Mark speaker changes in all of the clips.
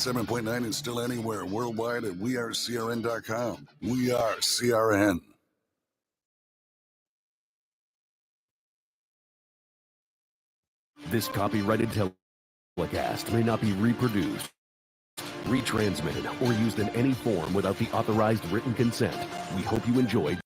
Speaker 1: 7.9 and still anywhere worldwide at wearecrn.com. We are CRN.
Speaker 2: This copyrighted telecast may not be reproduced, retransmitted, or used in any form without the authorized written consent. We hope you enjoyed.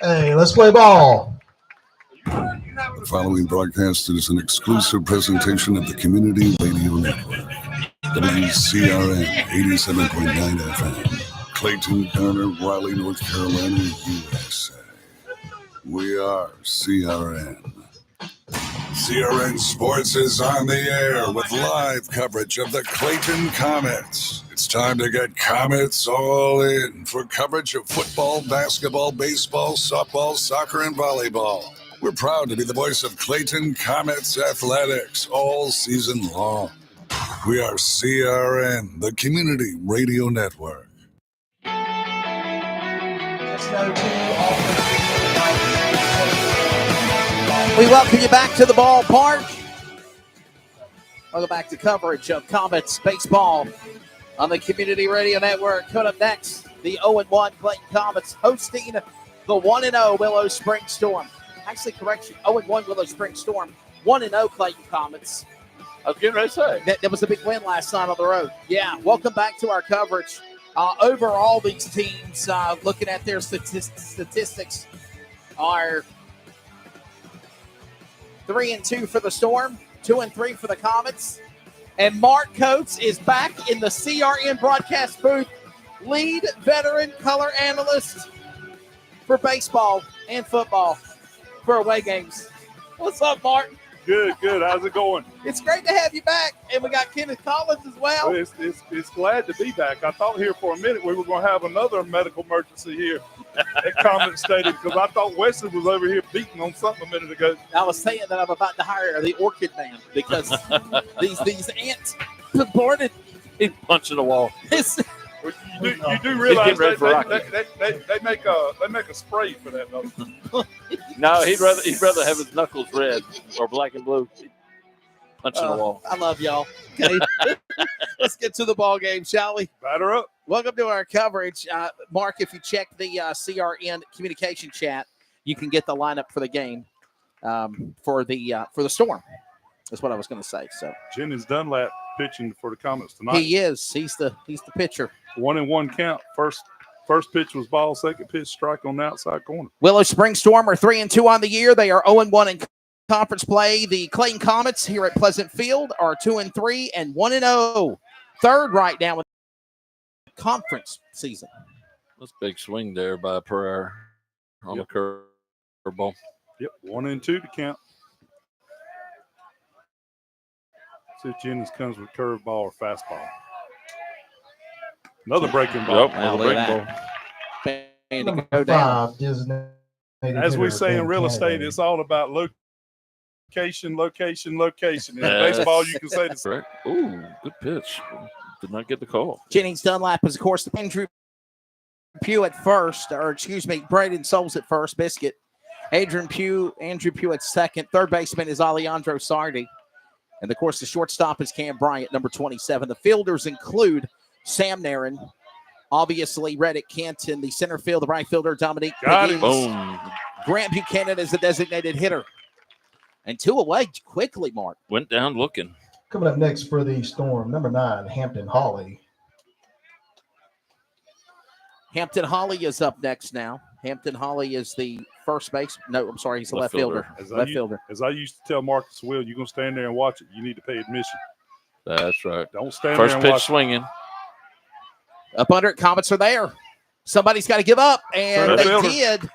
Speaker 3: Hey, let's play ball.
Speaker 1: The following broadcast is an exclusive presentation of the Community Radio Network. WCRN 87.9 FM. Clayton, Garner, Raleigh, North Carolina, USA. We are CRN. CRN Sports is on the air with live coverage of the Clayton Comets. It's time to get Comets all in for coverage of football, basketball, baseball, softball, soccer, and volleyball. We're proud to be the voice of Clayton Comets Athletics all season long. We are CRN, the Community Radio Network.
Speaker 4: We welcome you back to the ballpark. Welcome back to coverage of Comets baseball on the Community Radio Network. Coming up next, the 0-1 Clayton Comets hosting the 1-0 Willow-Spring Storm. Actually, correction, 0-1 Willow-Spring Storm, 1-0 Clayton Comets.
Speaker 5: I was getting ready to say.
Speaker 4: That was a big win last night on the road. Yeah, welcome back to our coverage. Overall, these teams, looking at their statistics, are 3-2 for the Storm, 2-3 for the Comets. And Mark Coates is back in the CRN broadcast booth, lead veteran color analyst for baseball and football for away games. What's up, Mark?
Speaker 5: Good. How's it going?
Speaker 4: It's great to have you back. And we got Kenneth Collins as well.
Speaker 5: It's glad to be back. I thought here for a minute we were going to have another medical emergency here at Comet Stadium because I thought Wesley was over here beating on something a minute ago.
Speaker 4: I was saying that I'm about to hire the Orchid Man because these ants boarded.
Speaker 5: He's punching the wall. You do realize they make a spray for that, though.
Speaker 6: No, he'd rather have his knuckles red or black and blue. Punching the wall.
Speaker 4: I love y'all. Okay. Let's get to the ball game, shall we?
Speaker 5: Batter up.
Speaker 4: Welcome to our coverage. Mark, if you check the CRN communication chat, you can get the lineup for the game for the Storm. That's what I was going to say. So
Speaker 5: Jennings Dunlap pitching for the Comets tonight.
Speaker 4: He is. He's the pitcher.
Speaker 5: 1-1 count. First pitch was ball. Second pitch strike on the outside corner.
Speaker 4: Willow-Spring Storm are 3-2 on the year. They are 0-1 in conference play. The Clayton Comets here at Pleasant Field are 2-3 and 1-0. Third right now with conference season.
Speaker 6: That's a big swing there by Pereira on the curveball.
Speaker 5: Yep, 1-2 to count. See if Jennings comes with curveball or fastball. Another breaking ball.
Speaker 6: Yep, another breaking ball.
Speaker 4: Go down.
Speaker 5: As we say in real estate, it's all about location. In baseball, you can say the same.
Speaker 6: Ooh, good pitch. Did not get the call.
Speaker 4: Jennings Dunlap is, of course, Andrew Pugh at first, Braden Souls at first, Biscuit. Andrew Pugh at second. Third baseman is Alejandro Sardi. And, of course, the shortstop is Cam Bryant, number 27. The fielders include Sam Nairn, obviously Reddick Canton, the center field, the right fielder, Dominique
Speaker 5: Got him.
Speaker 6: Boom.
Speaker 4: Grant Buchanan is the designated hitter. And 2 away quickly, Mark.
Speaker 6: Went down looking.
Speaker 3: Coming up next for the Storm, number 9, Hampton Holly.
Speaker 4: Hampton Holly is up next now. Hampton Holly is the first base. No, I'm sorry, he's the left fielder. Left fielder.
Speaker 5: As I used to tell Marcus Will, you're going to stand there and watch it. You need to pay admission.
Speaker 6: That's right.
Speaker 5: Don't stand
Speaker 6: First
Speaker 5: there and
Speaker 6: pitch
Speaker 5: watch
Speaker 6: swinging.
Speaker 4: Up under it, Comets are there. Somebody's got to give up, and
Speaker 5: Left
Speaker 4: they
Speaker 5: fielder.
Speaker 4: did.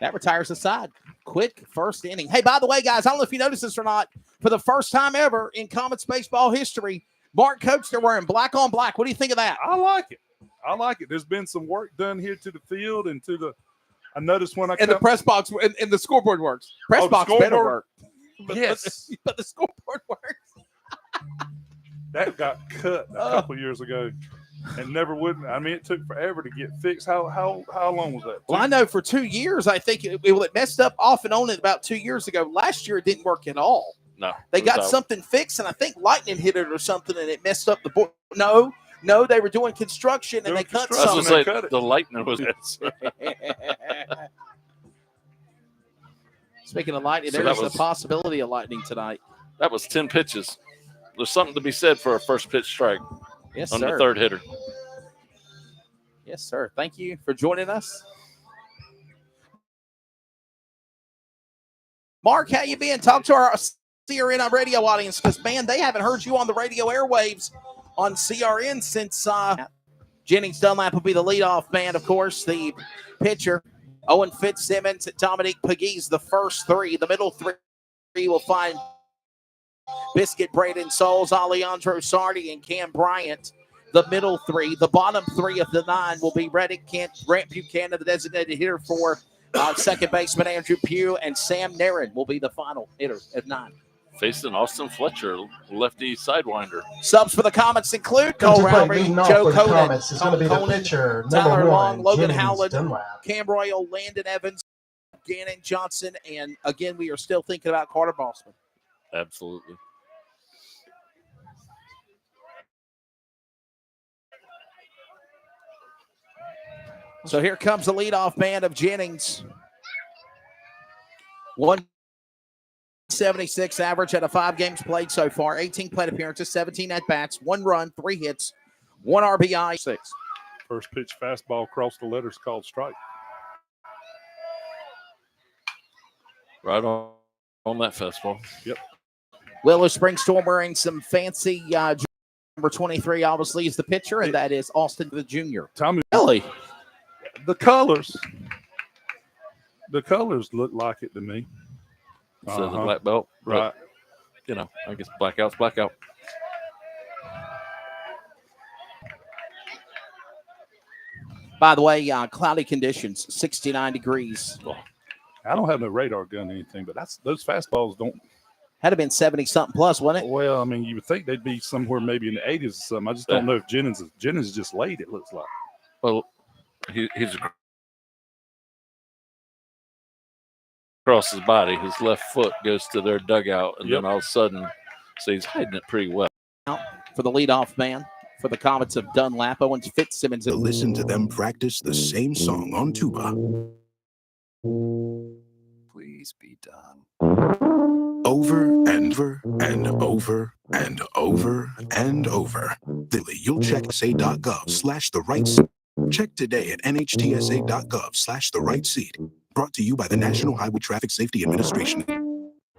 Speaker 4: That retires the side. Quick first inning. Hey, by the way, guys, I don't know if you noticed this or not. For the first time ever in Comets baseball history, Mark Coach, they're wearing black on black. What do you think of that?
Speaker 5: I like it. I like it. There's been some work done here to the field and to the. I noticed when I
Speaker 4: And the press box and the scoreboard works. Press
Speaker 5: the
Speaker 4: box better
Speaker 5: scoreboard?
Speaker 4: work.
Speaker 5: Yes.
Speaker 4: But the scoreboard works.
Speaker 5: that got cut a couple years ago, and never would. I mean, it took forever to get fixed. How long was that?
Speaker 4: Well, I know for 2 years, I think it messed up off and on about 2 years ago. Last year, it didn't work at all.
Speaker 6: No.
Speaker 4: They
Speaker 6: it was
Speaker 4: got
Speaker 6: out.
Speaker 4: something fixed, and I think lightning hit it or something, and it messed up the board. No, they were doing construction, and
Speaker 5: Doing
Speaker 4: they cut
Speaker 5: construction.
Speaker 6: I was
Speaker 4: something.
Speaker 6: going to say,
Speaker 5: cut it.
Speaker 6: the lightning was
Speaker 4: Speaking of lightning,
Speaker 6: So
Speaker 4: there's
Speaker 6: that was-
Speaker 4: a possibility of lightning tonight.
Speaker 6: That was 10 pitches. There's something to be said for a first pitch strike
Speaker 4: Yes,
Speaker 6: on
Speaker 4: sir.
Speaker 6: the third hitter.
Speaker 4: Yes, sir. Thank you for joining us. Mark, how you been? Talk to our CRN radio audience because, man, they haven't heard you on the radio airwaves on CRN since Jennings Dunlap will be the leadoff man, of course, the pitcher. Owen Fitzsimmons, Dominique Pegues, the first 3. The middle 3 will find Biscuit Braden Souls, Alejandro Sardi, and Cam Bryant. The middle 3. The bottom 3 of the 9 will be Reddick Grant Buchanan, the designated hitter for second baseman Andrew Pugh, and Sam Nairn will be the final hitter at 9.
Speaker 6: Facing Austin Fletcher, lefty sidewinder.
Speaker 4: Subs for the Comets include
Speaker 3: Come
Speaker 4: Cole
Speaker 3: to play,
Speaker 4: Rowley,
Speaker 3: leading off
Speaker 4: Joe
Speaker 3: for the
Speaker 4: Conan,
Speaker 3: Comets is going to be the
Speaker 4: Conan,
Speaker 3: pitcher,
Speaker 4: Tyler
Speaker 3: number
Speaker 4: Long,
Speaker 3: 1,
Speaker 4: Logan
Speaker 3: Jennings
Speaker 4: Howland,
Speaker 3: Dunlap.
Speaker 4: Cam Royal, Landon Evans, Gannon Johnson, and again, we are still thinking about Carter Bossman.
Speaker 6: Absolutely.
Speaker 4: So here comes the leadoff man of Jennings. 176 average out of 5 games played so far. 18 plate appearances, 17 at-bats, 1 run, 3 hits, 1 RBI, 6.
Speaker 5: First pitch fastball across the letters called strike.
Speaker 6: Right on that fastball.
Speaker 5: Yep.
Speaker 4: Willow-Spring Storm wearing some fancy number 23, obviously, is the pitcher, and that is Austin the junior.
Speaker 5: Tommy,
Speaker 4: Really?
Speaker 5: the colors look like it to me.
Speaker 6: So the black belt.
Speaker 5: Right.
Speaker 6: But, I guess blackout's blackout.
Speaker 4: By the way, cloudy conditions, 69 degrees.
Speaker 5: I don't have no radar gun or anything, but those fastballs don't.
Speaker 4: Had to been 70-something plus, wasn't it?
Speaker 5: Well, I mean, you would think they'd be somewhere maybe in the 80s or something. I just don't know if Jennings is just late, it looks like.
Speaker 6: Well, he's across his body. His left foot goes to their dugout, and then all of a sudden, so he's hiding it pretty well.
Speaker 4: For the leadoff man, for the Comets of Dunlap, Owens Fitzsimmons.
Speaker 7: To listen to them practice the same song on tuba. Please be done. Over and over and over and over and over. You'll check tsa.gov/the right seat. Check today at nhtsa.gov/the right seat. Brought to you by the National Highway Traffic Safety Administration.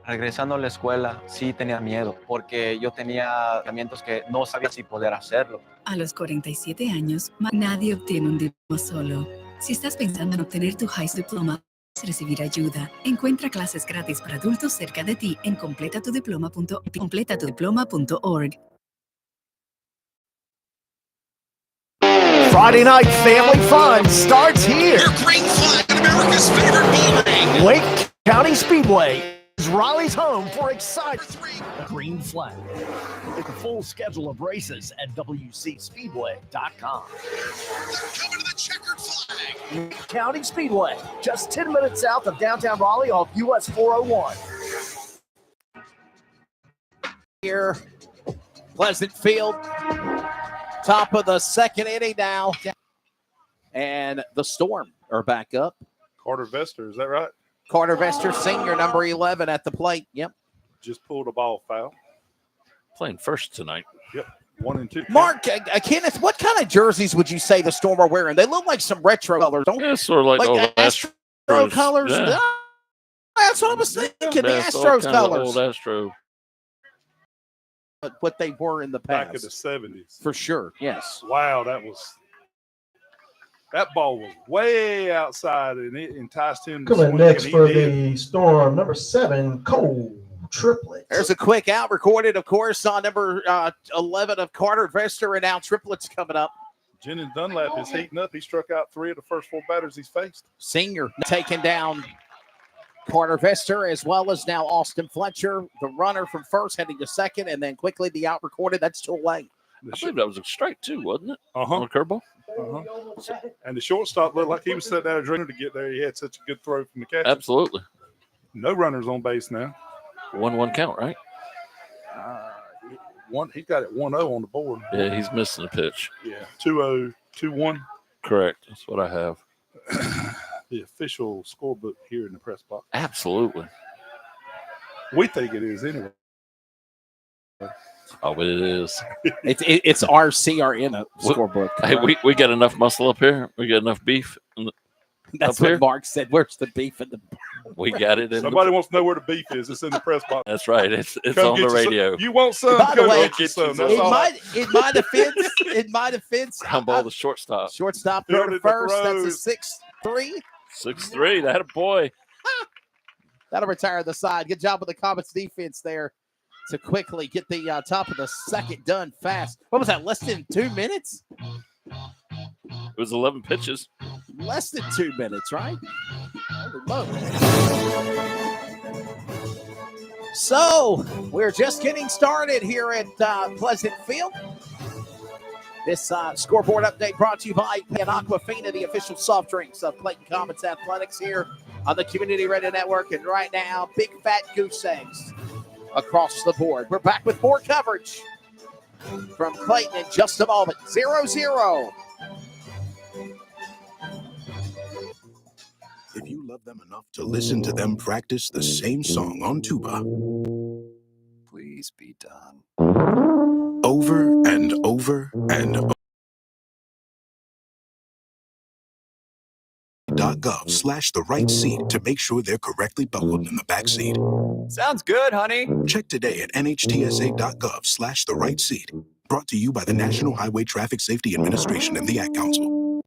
Speaker 8: Regresando a la escuela, sí tenía miedo, porque yo tenía herramientas que no sabía si poder hacerlo.
Speaker 9: A los 47 años, nadie obtiene un diploma solo. Si estás pensando en obtener tu high school diploma, recibir ayuda. Encuentra clases gratis para adultos cerca de ti en completatudiploma.org.
Speaker 10: Friday night family fun starts here.
Speaker 11: Your green flag in America's favorite bull ring.
Speaker 10: Wake County Speedway is Raleigh's home for exciting green flag. Get the full schedule of races at WCSpeedway.com.
Speaker 11: Coming to the checkered flag.
Speaker 10: Wake County Speedway, just 10 minutes south of downtown Raleigh off US 401.
Speaker 4: here. Pleasant Field, top of the second inning now. And the Storm are back up.
Speaker 5: Carter Vester, is that right?
Speaker 4: Carter Vester, senior, number 11 at the plate. Yep.
Speaker 5: Just pulled a ball foul.
Speaker 6: Playing first tonight.
Speaker 5: Yep. 1 and 2.
Speaker 4: Mark, Kenneth, what kind of jerseys would you say the Storm are wearing? They look like some retro colors, don't
Speaker 6: Yeah, sort of like old
Speaker 4: Astro colors.
Speaker 6: Yeah.
Speaker 4: That's what I was thinking. The
Speaker 6: That's all
Speaker 4: Astros
Speaker 6: kind of
Speaker 4: colors.
Speaker 6: Old Astro.
Speaker 4: What they were in the past.
Speaker 5: Back in the 70s.
Speaker 4: For sure, yes.
Speaker 5: Wow, that ball was way outside, and it enticed him to
Speaker 3: Coming
Speaker 5: swing,
Speaker 3: next
Speaker 5: and he
Speaker 3: for
Speaker 5: did.
Speaker 3: the Storm, number 7, Cole Triplett.
Speaker 4: There's a quick out recorded, of course, on number 11 of Carter Vester, and now triplets coming up.
Speaker 5: Jennings Dunlap is heating up. He struck out 3 of the first 4 batters he's faced.
Speaker 4: Senior taking down Carter Vester, as well as now Austin Fletcher, the runner from first heading to second, and then quickly the out recorded. That's to away.
Speaker 6: I believe that was a strike too, wasn't it?
Speaker 5: Uh-huh.
Speaker 6: On a curveball.
Speaker 5: Uh-huh. And the shortstop looked like he was setting out a dreamer to get there. He had such a good throw from the catcher.
Speaker 6: Absolutely.
Speaker 5: No runners on base now.
Speaker 6: 1-1 count, right?
Speaker 5: He got it 1-0 on the board.
Speaker 6: Yeah, he's missing a pitch.
Speaker 5: Yeah, 2-0, 2-1.
Speaker 6: Correct. That's what I have.
Speaker 5: The official scorebook here in the press box.
Speaker 6: Absolutely.
Speaker 5: We think it is anyway.
Speaker 6: Oh, but it is.
Speaker 4: It's our CRN scorebook.
Speaker 6: Hey, we got enough muscle up here. We got enough beef.
Speaker 4: That's
Speaker 6: up
Speaker 4: what
Speaker 6: here.
Speaker 4: Mark said. Where's the beef in the?
Speaker 6: We got it in.
Speaker 5: Somebody wants to know where the beef is. It's in the press box.
Speaker 6: That's right. It's
Speaker 5: Come
Speaker 6: on
Speaker 5: get
Speaker 6: the
Speaker 5: you some-
Speaker 6: radio.
Speaker 5: You want some?
Speaker 4: By the
Speaker 5: Go
Speaker 4: way,
Speaker 5: get you some. That's
Speaker 4: in
Speaker 5: all.
Speaker 4: my defense,
Speaker 6: Ground ball to shortstop.
Speaker 4: shortstop
Speaker 5: Throw
Speaker 4: third
Speaker 5: it
Speaker 4: to
Speaker 5: to
Speaker 4: first.
Speaker 5: throw.
Speaker 4: That's a 6-3.
Speaker 6: 6-3. That a boy.
Speaker 4: That'll retire the side. Good job with the Comets defense there to quickly get the top of the second done fast. What was that? Less than 2 minutes?
Speaker 6: It was 11 pitches.
Speaker 4: Less than 2 minutes, right? Holy moly. So we're just getting started here at Pleasant Field. This scoreboard update brought to you by Aquafina, the official soft drinks of Clayton Comets Athletics here on the Community Radio Network. And right now, big fat goose eggs across the board. We're back with more coverage from Clayton in just a moment. 0-0.
Speaker 7: If you love them enough to listen to them practice the same song on tuba,
Speaker 12: Please be done.
Speaker 7: over and over and over. .gov/the right seat to make sure they're correctly buckled in the back seat.
Speaker 12: Sounds good, honey.
Speaker 7: Check today at nhtsa.gov/the right seat. Brought to you by the National Highway Traffic Safety Administration and the Ad Council.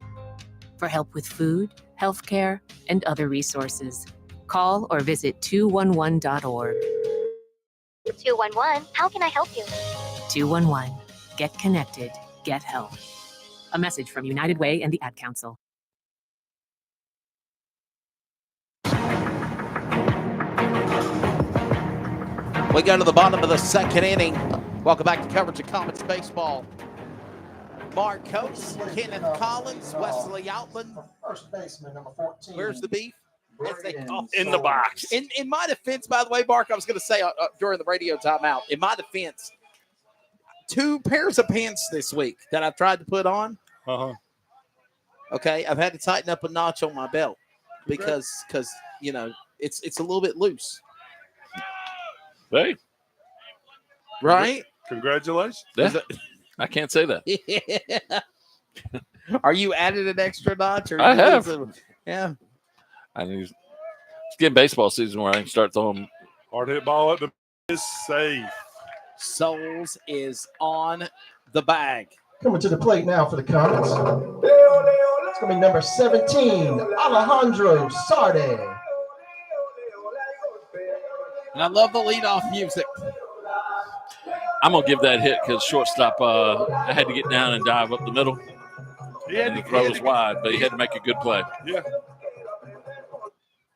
Speaker 13: For help with food, healthcare, and other resources, call or visit 211.org.
Speaker 14: 211, how can I help you?
Speaker 13: 211. Get connected. Get help. A message from United Way and the Ad Council.
Speaker 4: We go to the bottom of the second inning. Welcome back to coverage of Comets baseball. Mark Coates, Kenneth Collins, Wesley Outland.
Speaker 3: First baseman, number 14.
Speaker 4: Where's the beef?
Speaker 6: In the box.
Speaker 4: In my defense, by the way, Mark, I was going to say during the radio timeout, in my defense, 2 pairs of pants this week that I've tried to put on.
Speaker 5: Uh-huh.
Speaker 4: Okay, I've had to tighten up a notch on my belt because you know it's a little bit loose.
Speaker 6: Hey.
Speaker 4: Right?
Speaker 5: Congratulations.
Speaker 6: Yeah. I can't say that.
Speaker 4: Yeah. Are you added an extra notch? Or
Speaker 6: I have.
Speaker 4: Yeah.
Speaker 6: I need. It's getting baseball season where I can start throwing.
Speaker 5: Hard hit ball up the is safe.
Speaker 4: Souls is on the bag.
Speaker 3: Coming to the plate now for the Comets. It's going to be number 17, Alejandro Sarde.
Speaker 4: And I love the leadoff music.
Speaker 6: I'm gonna give that hit because shortstop. I had to get down and dive up the middle. And the throw was wide, but he had to make a good play.
Speaker 5: Yeah.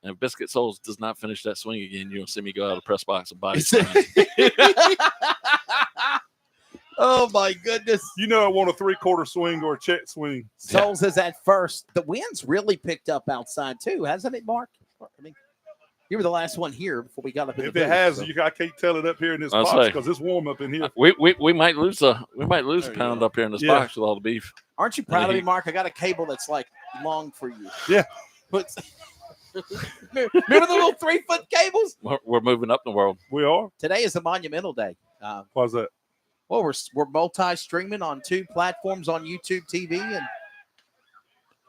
Speaker 6: And if Biscuit Souls does not finish that swing again, you'll see me go out of the press box and body.
Speaker 4: Oh my goodness!
Speaker 5: You know I want a 3/4 swing or a check swing.
Speaker 4: Souls is at first. The wind's really picked up outside too, hasn't it, Mark? I mean, You were the last one here before we got up in
Speaker 5: If
Speaker 4: the
Speaker 5: it
Speaker 4: booth,
Speaker 5: has,
Speaker 4: so.
Speaker 5: I can't tell it up here in this
Speaker 6: I'll
Speaker 5: box
Speaker 6: say.
Speaker 5: because it's warm up in here.
Speaker 6: We might lose a pound up here in this box with all the beef.
Speaker 4: Aren't you proud of me, Mark? I got a cable that's like long for you.
Speaker 5: Yeah.
Speaker 4: But remember the little 3-foot cables?
Speaker 6: We're moving up in the world.
Speaker 5: We are.
Speaker 4: Today is a monumental day.
Speaker 5: Why's that?
Speaker 4: Well, we're multi-streaming on 2 platforms on YouTube TV and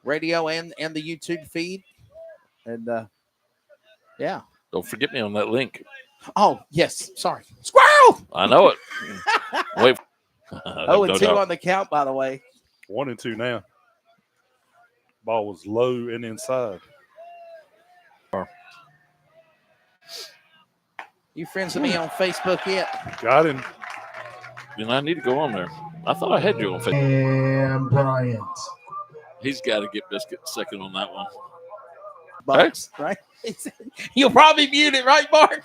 Speaker 4: radio and the YouTube feed. And yeah.
Speaker 6: Don't forget me on that link.
Speaker 4: Oh, yes. Sorry. Squirrel!
Speaker 6: I know it. Wait.
Speaker 4: 0-2 on the count, by the way.
Speaker 5: 1-2 now. Ball was low and inside.
Speaker 4: You friends with me on Facebook yet?
Speaker 5: Got him.
Speaker 6: Then I need to go on there. I thought I had you on Facebook.
Speaker 3: And Bryant.
Speaker 6: He's got to get Biscuit second on that one.
Speaker 4: Bucks, right? You'll probably mute it, right, Mark?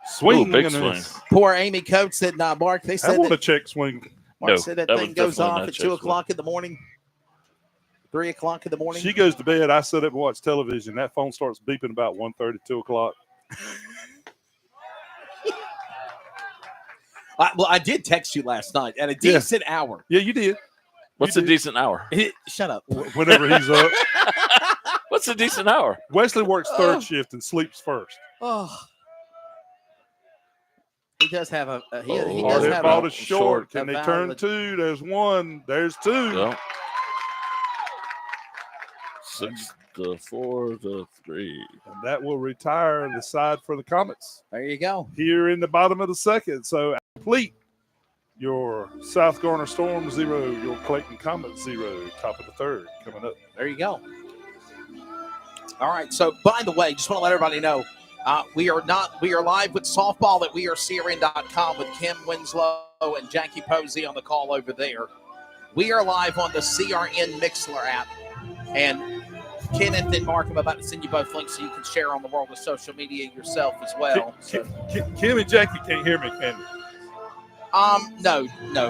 Speaker 5: Swing.
Speaker 6: Ooh, big swing.
Speaker 4: Poor Amy Coates said, nah, Mark. They
Speaker 5: I
Speaker 4: said
Speaker 5: want a
Speaker 4: that,
Speaker 5: check swing.
Speaker 4: Mark said that thing
Speaker 6: was
Speaker 4: goes
Speaker 6: definitely
Speaker 4: off
Speaker 6: not
Speaker 4: at
Speaker 6: check
Speaker 4: 2 o'clock in the morning, 3 o'clock in the morning.
Speaker 5: She goes to bed. I sit up and watch television. That phone starts beeping about 1:30, 2 o'clock.
Speaker 4: Well, I did text you last night at a decent hour.
Speaker 5: Yeah, you did.
Speaker 6: What's a decent hour?
Speaker 4: Shut up.
Speaker 5: Whenever he's up.
Speaker 6: What's a decent hour?
Speaker 5: Wesley works third shift and sleeps first.
Speaker 4: Oh. He does have a. He
Speaker 5: Oh,
Speaker 4: does
Speaker 5: that
Speaker 4: have
Speaker 5: ball
Speaker 4: a
Speaker 5: is short. Can
Speaker 4: a
Speaker 5: they turn
Speaker 4: valid-
Speaker 5: 2? There's 1. There's 2.
Speaker 6: Yeah. 6-4-3.
Speaker 5: And that will retire the side for the Comets.
Speaker 4: There you go.
Speaker 5: Here in the bottom of the second. So complete your South Garner Storm 0, your Clayton Comets 0, top of the third coming up.
Speaker 4: There you go. All right. So, by the way, just want to let everybody know, we are live with softball at wearecrn.com with Kim Winslow and Jackie Posey on the call over there. We are live on the CRN Mixler app. And Kenneth and Mark, I'm about to send you both links so you can share on the world of social media yourself as well.
Speaker 5: Kim and Jackie can't hear me, can they?
Speaker 4: No,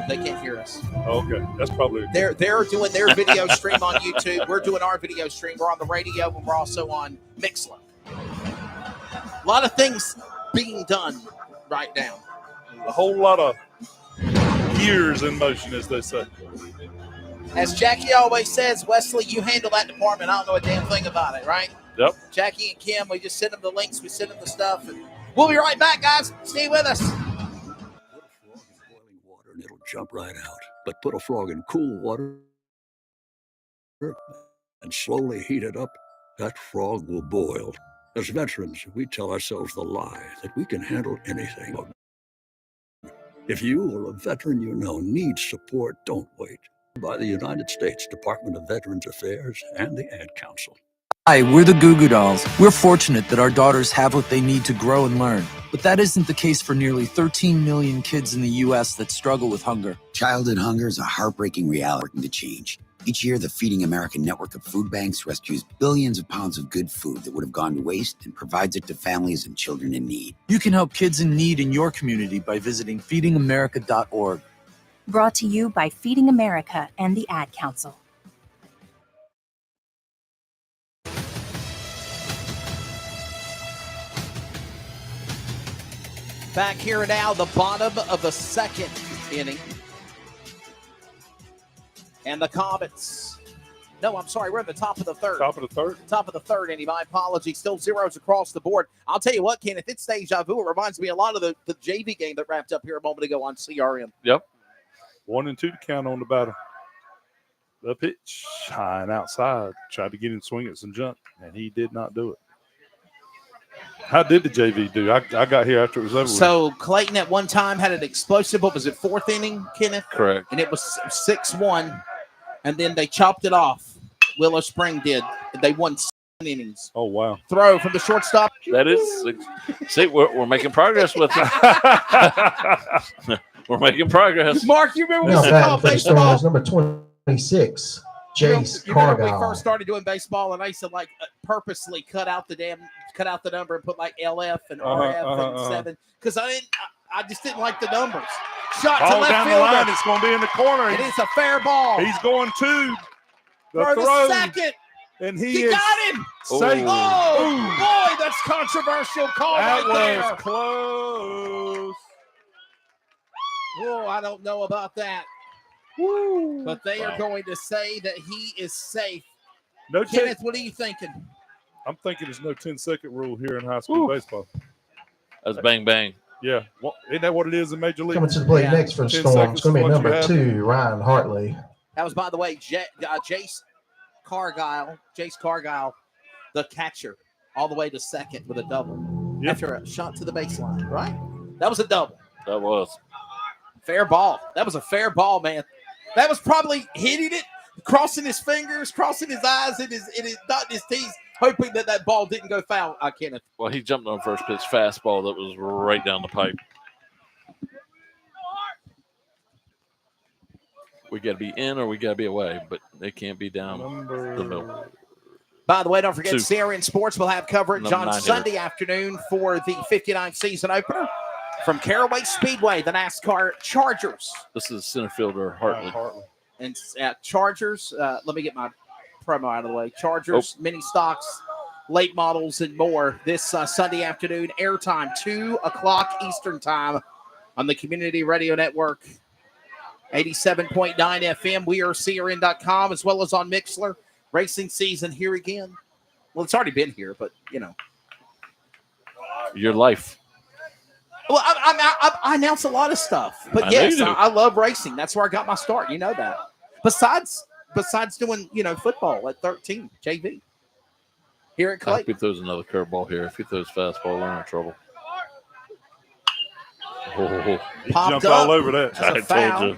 Speaker 4: they can't hear us.
Speaker 5: Okay, that's probably
Speaker 4: They're doing their video stream on YouTube. We're doing our video stream. We're on the radio and we're also on Mixler. A lot of things being done right now.
Speaker 5: a whole lot of gears in motion, as they say.
Speaker 4: As Jackie always says, Wesley, you handle that department. I don't know a damn thing about it, right?
Speaker 6: Yep.
Speaker 4: Jackie and Kim, we just send them the links. We send them the stuff. And we'll be right back, guys. Stay with us.
Speaker 1: And it'll jump right out. But put a frog in cool water and slowly heat it up, that frog will boil. As veterans, we tell ourselves the lie that we can handle anything. If you or a veteran you know needs support, don't wait. By the United States Department of Veterans Affairs and the Ad Council.
Speaker 14: Hi, we're the Goo Goo Dolls. We're fortunate that our daughters have what they need to grow and learn. But that isn't the case for nearly 13 million kids in the U.S. that struggle with hunger.
Speaker 15: Childhood hunger is a heartbreaking reality working to change. Each year, the Feeding America network of food banks rescues billions of pounds of good food that would have gone to waste and provides it to families and children in need.
Speaker 14: You can help kids in need in your community by visiting feedingamerica.org.
Speaker 16: Brought to you by Feeding America and the Ad Council.
Speaker 4: Back here now, the bottom of the second inning. And the Comets. No, I'm sorry. We're at the top of the third.
Speaker 5: Top of the third?
Speaker 4: Top of the third inning. My apologies. Still zeros across the board. I'll tell you what, Kenneth, it's deja vu. It reminds me a lot of the JV game that wrapped up here a moment ago on CRM.
Speaker 5: Yep. 1-2 to count on the batter. The pitch, high and outside. Tried to get him swing at some junk, and he did not do it. How did the JV do? I got here after it was over.
Speaker 4: So Clayton at one time had an explosive, what was it, fourth inning, Kenneth?
Speaker 6: Correct.
Speaker 4: And it was 6-1, and then they chopped it off. Willow-Spring did. They won 7 innings.
Speaker 5: Oh, wow.
Speaker 4: Throw from the shortstop.
Speaker 6: That is. See, we're making progress with it. We're making progress.
Speaker 4: Mark, you remember when
Speaker 3: Now
Speaker 4: we
Speaker 3: batting
Speaker 4: called
Speaker 3: for the
Speaker 4: baseball?
Speaker 3: Stars, number 26, Jace
Speaker 4: You remember when we
Speaker 3: Cargyle.
Speaker 4: first started doing baseball, and I used to purposely cut out the number and put like LF and RF and 7 because I just didn't like the numbers. Shot to
Speaker 5: Ball
Speaker 4: left
Speaker 5: down the
Speaker 4: field.
Speaker 5: line. It's going to be in the corner.
Speaker 4: It is a fair ball.
Speaker 5: He's going to the
Speaker 4: Throw
Speaker 5: throw.
Speaker 4: the second.
Speaker 5: And he
Speaker 4: got him.
Speaker 5: Safe.
Speaker 4: Oh, boy, that's controversial call
Speaker 5: That
Speaker 4: right
Speaker 5: was
Speaker 4: there.
Speaker 5: close.
Speaker 4: Oh, I don't know about that. But they are going to say that he is safe.
Speaker 5: No,
Speaker 4: Kenneth, what are you thinking?
Speaker 5: I'm thinking there's no 10-second rule here in high school baseball.
Speaker 6: That's bang bang.
Speaker 5: Yeah, isn't that what it is in Major League?
Speaker 3: Coming to the plate next for the Storm. It's going to be number 2, Ryan Hartley.
Speaker 4: That was, by the way, Jace Cargile, the catcher, all the way to second with a double after a shot to the baseline, right? That was a double.
Speaker 6: That was.
Speaker 4: Fair ball. That was a fair ball, man. That was probably hitting it, crossing his fingers, crossing his eyes, and dotting his T's, hoping that ball didn't go foul. Kenneth.
Speaker 6: Well, he jumped on first pitch fastball that was right down the pipe. We got to be in or we got to be away, but they can't be down the middle.
Speaker 4: By the way, don't forget,
Speaker 6: 2.
Speaker 4: CRN Sports will have coverage
Speaker 6: Number
Speaker 4: on
Speaker 6: 9
Speaker 4: Sunday afternoon for the 59th season opener from Caraway Speedway, the NASCAR Chargers.
Speaker 6: This is center fielder Hartley.
Speaker 4: And Chargers, let me get my promo out of the way. Chargers, mini stocks, late models, and more this Sunday afternoon. Airtime, 2 o'clock Eastern time on the Community Radio Network. 87.9 FM. We are CRN.com as well as on Mixler. Racing season here again. Well, it's already been here, but,
Speaker 6: Your life.
Speaker 4: Well, I announce a lot of stuff. But, yes, I love racing. That's where I got my start. You know that. Besides doing, football at 13, JV. Here at Clayton.
Speaker 6: If he throws another curveball here, if he throws fastball, we're in trouble.
Speaker 5: He jumped all over that.
Speaker 6: I told you.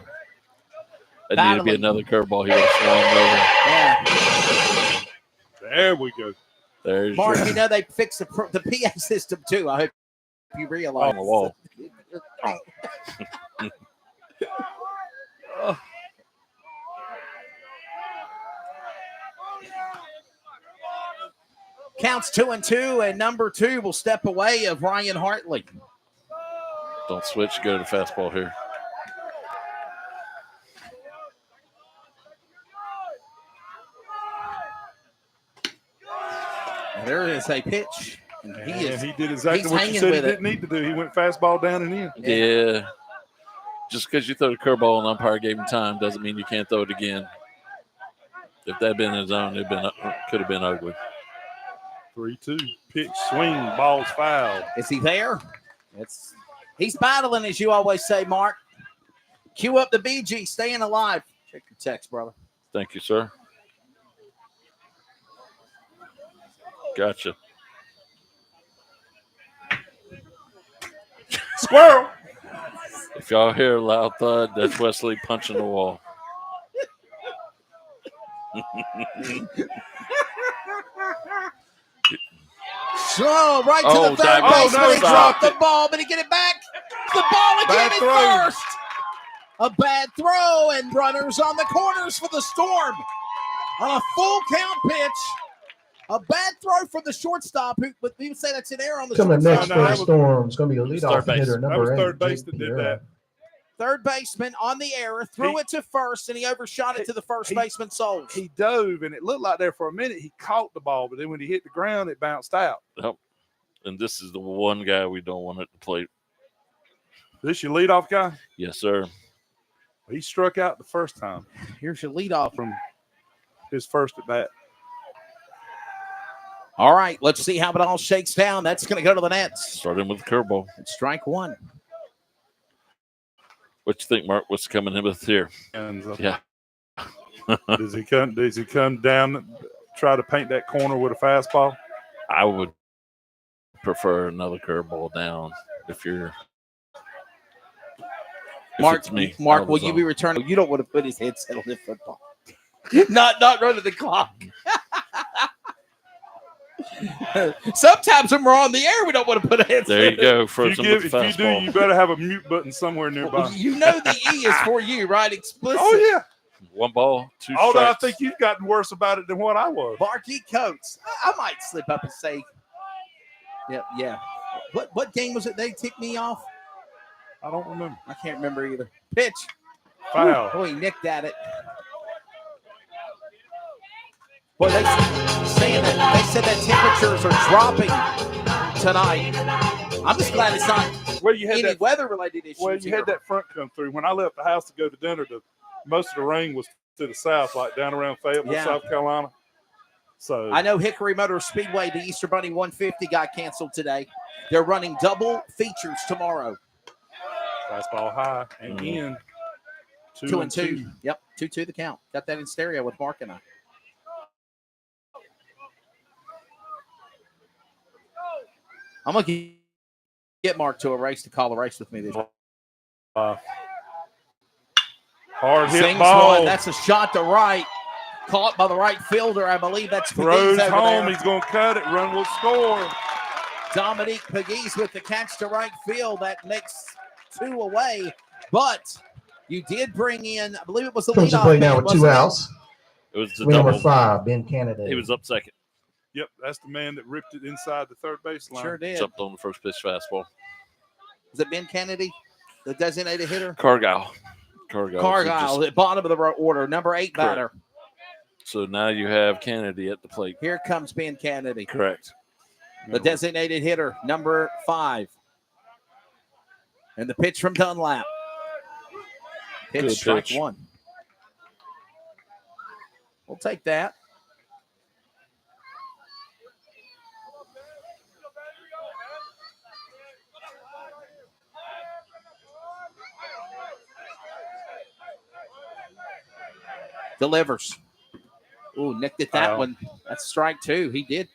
Speaker 6: It needed to be another curveball. He would have swung over.
Speaker 4: Yeah.
Speaker 5: There we go.
Speaker 6: There's
Speaker 4: Mark, they fixed the PA system too. I hope you realize.
Speaker 6: On the wall.
Speaker 4: Counts 2-2, and number 2 will step away of Ryan Hartley.
Speaker 6: Don't switch. Go to the fastball here.
Speaker 4: There is a pitch. And
Speaker 5: he did exactly what you said he didn't need to do. He went fastball down and in.
Speaker 6: Yeah. Just because you throw the curveball and umpire gave him time doesn't mean you can't throw it again. If that had been his own, could have been ugly.
Speaker 5: 3-2. Pitch, swing, ball's fouled.
Speaker 4: Is he there? He's battling, as you always say, Mark. Cue up the BG, staying alive. Check your text, brother.
Speaker 6: Thank you, sir. Gotcha.
Speaker 5: Squirrel.
Speaker 6: If y'all hear a loud thud, that's Wesley punching the wall.
Speaker 4: So right to the third baseman. He dropped the ball, but he get it back. The ball again at first. A bad throw, and runners on the corners for the Storm. On a full count pitch. A bad throw from the shortstop, but we would say that's an error on the
Speaker 3: Coming
Speaker 4: shortstop.
Speaker 3: next for the Storm. It's going to be a leadoff hitter, number 8.
Speaker 5: Third base that did that.
Speaker 4: Third baseman on the error, threw it to first, and he overshot it to the first baseman Souls.
Speaker 5: He dove, and it looked like there for a minute he caught the ball, but then when he hit the ground, it bounced out.
Speaker 6: Yep. And this is the one guy we don't want at the plate.
Speaker 5: This your leadoff guy?
Speaker 6: Yes, sir.
Speaker 5: He struck out the first time.
Speaker 4: Here's your leadoff
Speaker 5: from his first at bat.
Speaker 4: All right, let's see how it all shakes down. That's going to go to the Nets.
Speaker 6: Starting with the curveball.
Speaker 4: Strike 1.
Speaker 6: What you think, Mark? What's coming in with here? Yeah.
Speaker 5: Does he come down, try to paint that corner with a fastball?
Speaker 6: I would prefer another curveball down if you're.
Speaker 4: Mark, will you be returning? You don't want to put his headset on the football. not running the clock. Sometimes when we're on the air, we don't want to put a headset.
Speaker 6: There you go.
Speaker 5: If you do, you better have a mute button somewhere nearby.
Speaker 4: You know the E is for you, right? Explicit.
Speaker 5: Oh, yeah.
Speaker 6: 1 ball, 2
Speaker 5: Although
Speaker 6: strikes.
Speaker 5: I think you've gotten worse about it than what I was.
Speaker 4: Barky Coates. I might slip up and say, yeah. What game was it they ticked me off?
Speaker 5: I don't remember.
Speaker 4: I can't remember either. Pitch.
Speaker 5: Foul.
Speaker 4: Oh, he nicked at it. Well, they said that temperatures are dropping tonight. I'm just glad it's not any weather-related issues.
Speaker 5: Well, you had that front come through. When I left the house to go to dinner, most of the rain was to the south, like down around Fayetteville, South Carolina. So
Speaker 4: I know Hickory Motor Speedway, the Easter Bunny 150 got canceled today. They're running double features tomorrow.
Speaker 5: Fastball high and in
Speaker 4: 2-2. Yep, 2-2 the count. Got that in stereo with Mark and I. I'm going to get Mark to call a race with me this year.
Speaker 5: Hard hit
Speaker 4: Sings
Speaker 5: ball.
Speaker 4: one. That's a shot to right. Caught by the right fielder. I believe that's
Speaker 5: Throws
Speaker 4: Pegues over
Speaker 5: home.
Speaker 4: there.
Speaker 5: He's going to cut it. Run will score.
Speaker 4: Dominique Pegues with the catch to right field. That makes 2 away. But you did bring in, I believe it was the
Speaker 3: Comes to
Speaker 4: leadoff
Speaker 3: play now
Speaker 4: man,
Speaker 3: with 2
Speaker 4: wasn't it?
Speaker 3: outs.
Speaker 6: It was the
Speaker 3: Swing number
Speaker 6: double.
Speaker 3: 5, Ben Kennedy.
Speaker 6: He was up second.
Speaker 5: Yep, that's the man that ripped it inside the third baseline.
Speaker 4: Sure did.
Speaker 6: Jumped on the first pitch fastball.
Speaker 4: Is it Ben Kennedy, the designated hitter?
Speaker 6: Cargyle,
Speaker 4: at bottom of the order, number 8 batter.
Speaker 6: So now you have Kennedy at the plate.
Speaker 4: Here comes Ben Kennedy.
Speaker 6: Correct.
Speaker 4: The designated hitter, number 5. And the pitch from Dunlap.
Speaker 6: Good
Speaker 4: Strike
Speaker 6: pitch.
Speaker 4: 1. We'll take that. Delivers. Ooh, nicked at that one. That's strike 2. He did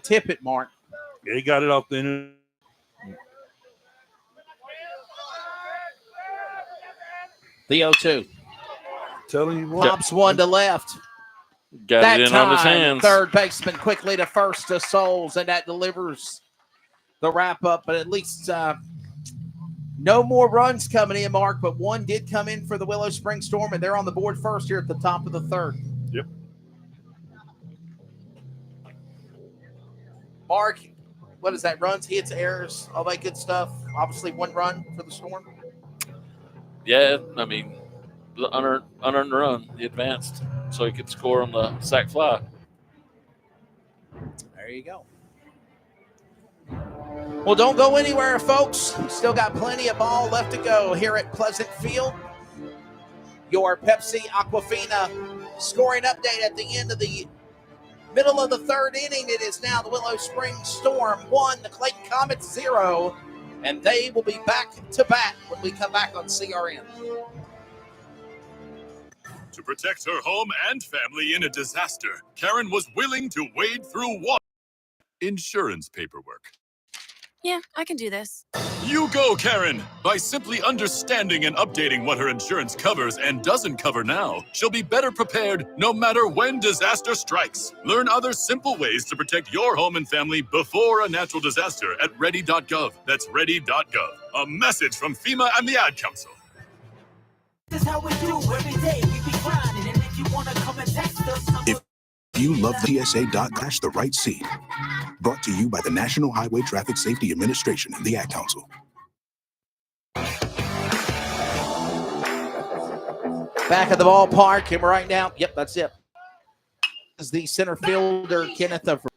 Speaker 4: tip it, Mark.
Speaker 5: Yeah, he got it off the end.
Speaker 4: The 0-2.
Speaker 5: Telling you what.
Speaker 4: Pops one to left.
Speaker 6: Got
Speaker 4: that
Speaker 6: it in
Speaker 4: time,
Speaker 6: on his hands.
Speaker 4: Third baseman quickly to first to Souls, and that delivers the wrap up. But at least no more runs coming in, Mark. But one did come in for the Willow-Spring Storm, and they're on the board first here at the top of the third.
Speaker 5: Yep.
Speaker 4: Mark, what is that? Runs, hits, errors, all that good stuff. Obviously, 1 run for the Storm.
Speaker 6: Yeah, I mean, the unearned run, he advanced so he could score on the sac fly.
Speaker 4: There you go. Well, don't go anywhere, folks. Still got plenty of ball left to go here at Pleasant Field. Your Pepsi Aquafina scoring update at the end of the middle of the third inning. It is now the Willow-Spring Storm 1, the Clayton Comets 0, and they will be back to bat when we come back on CRN.
Speaker 17: To protect her home and family in a disaster, Karen was willing to wade through water. Insurance paperwork.
Speaker 18: Yeah, I can do this.
Speaker 17: You go, Karen! By simply understanding and updating what her insurance covers and doesn't cover now, she'll be better prepared no matter when disaster strikes. Learn other simple ways to protect your home and family before a natural disaster at ready.gov. That's ready.gov. A message from FEMA and the Ad Council.
Speaker 19: This is how we do every day. We be grinding, and if you want to come and text us,
Speaker 7: If you love TSA.Dash the right seat. Brought to you by the National Highway Traffic Safety Administration and the Ad Council.
Speaker 4: Back at the ballpark, and right now, yep, that's it. This is the center fielder, Kenneth Over.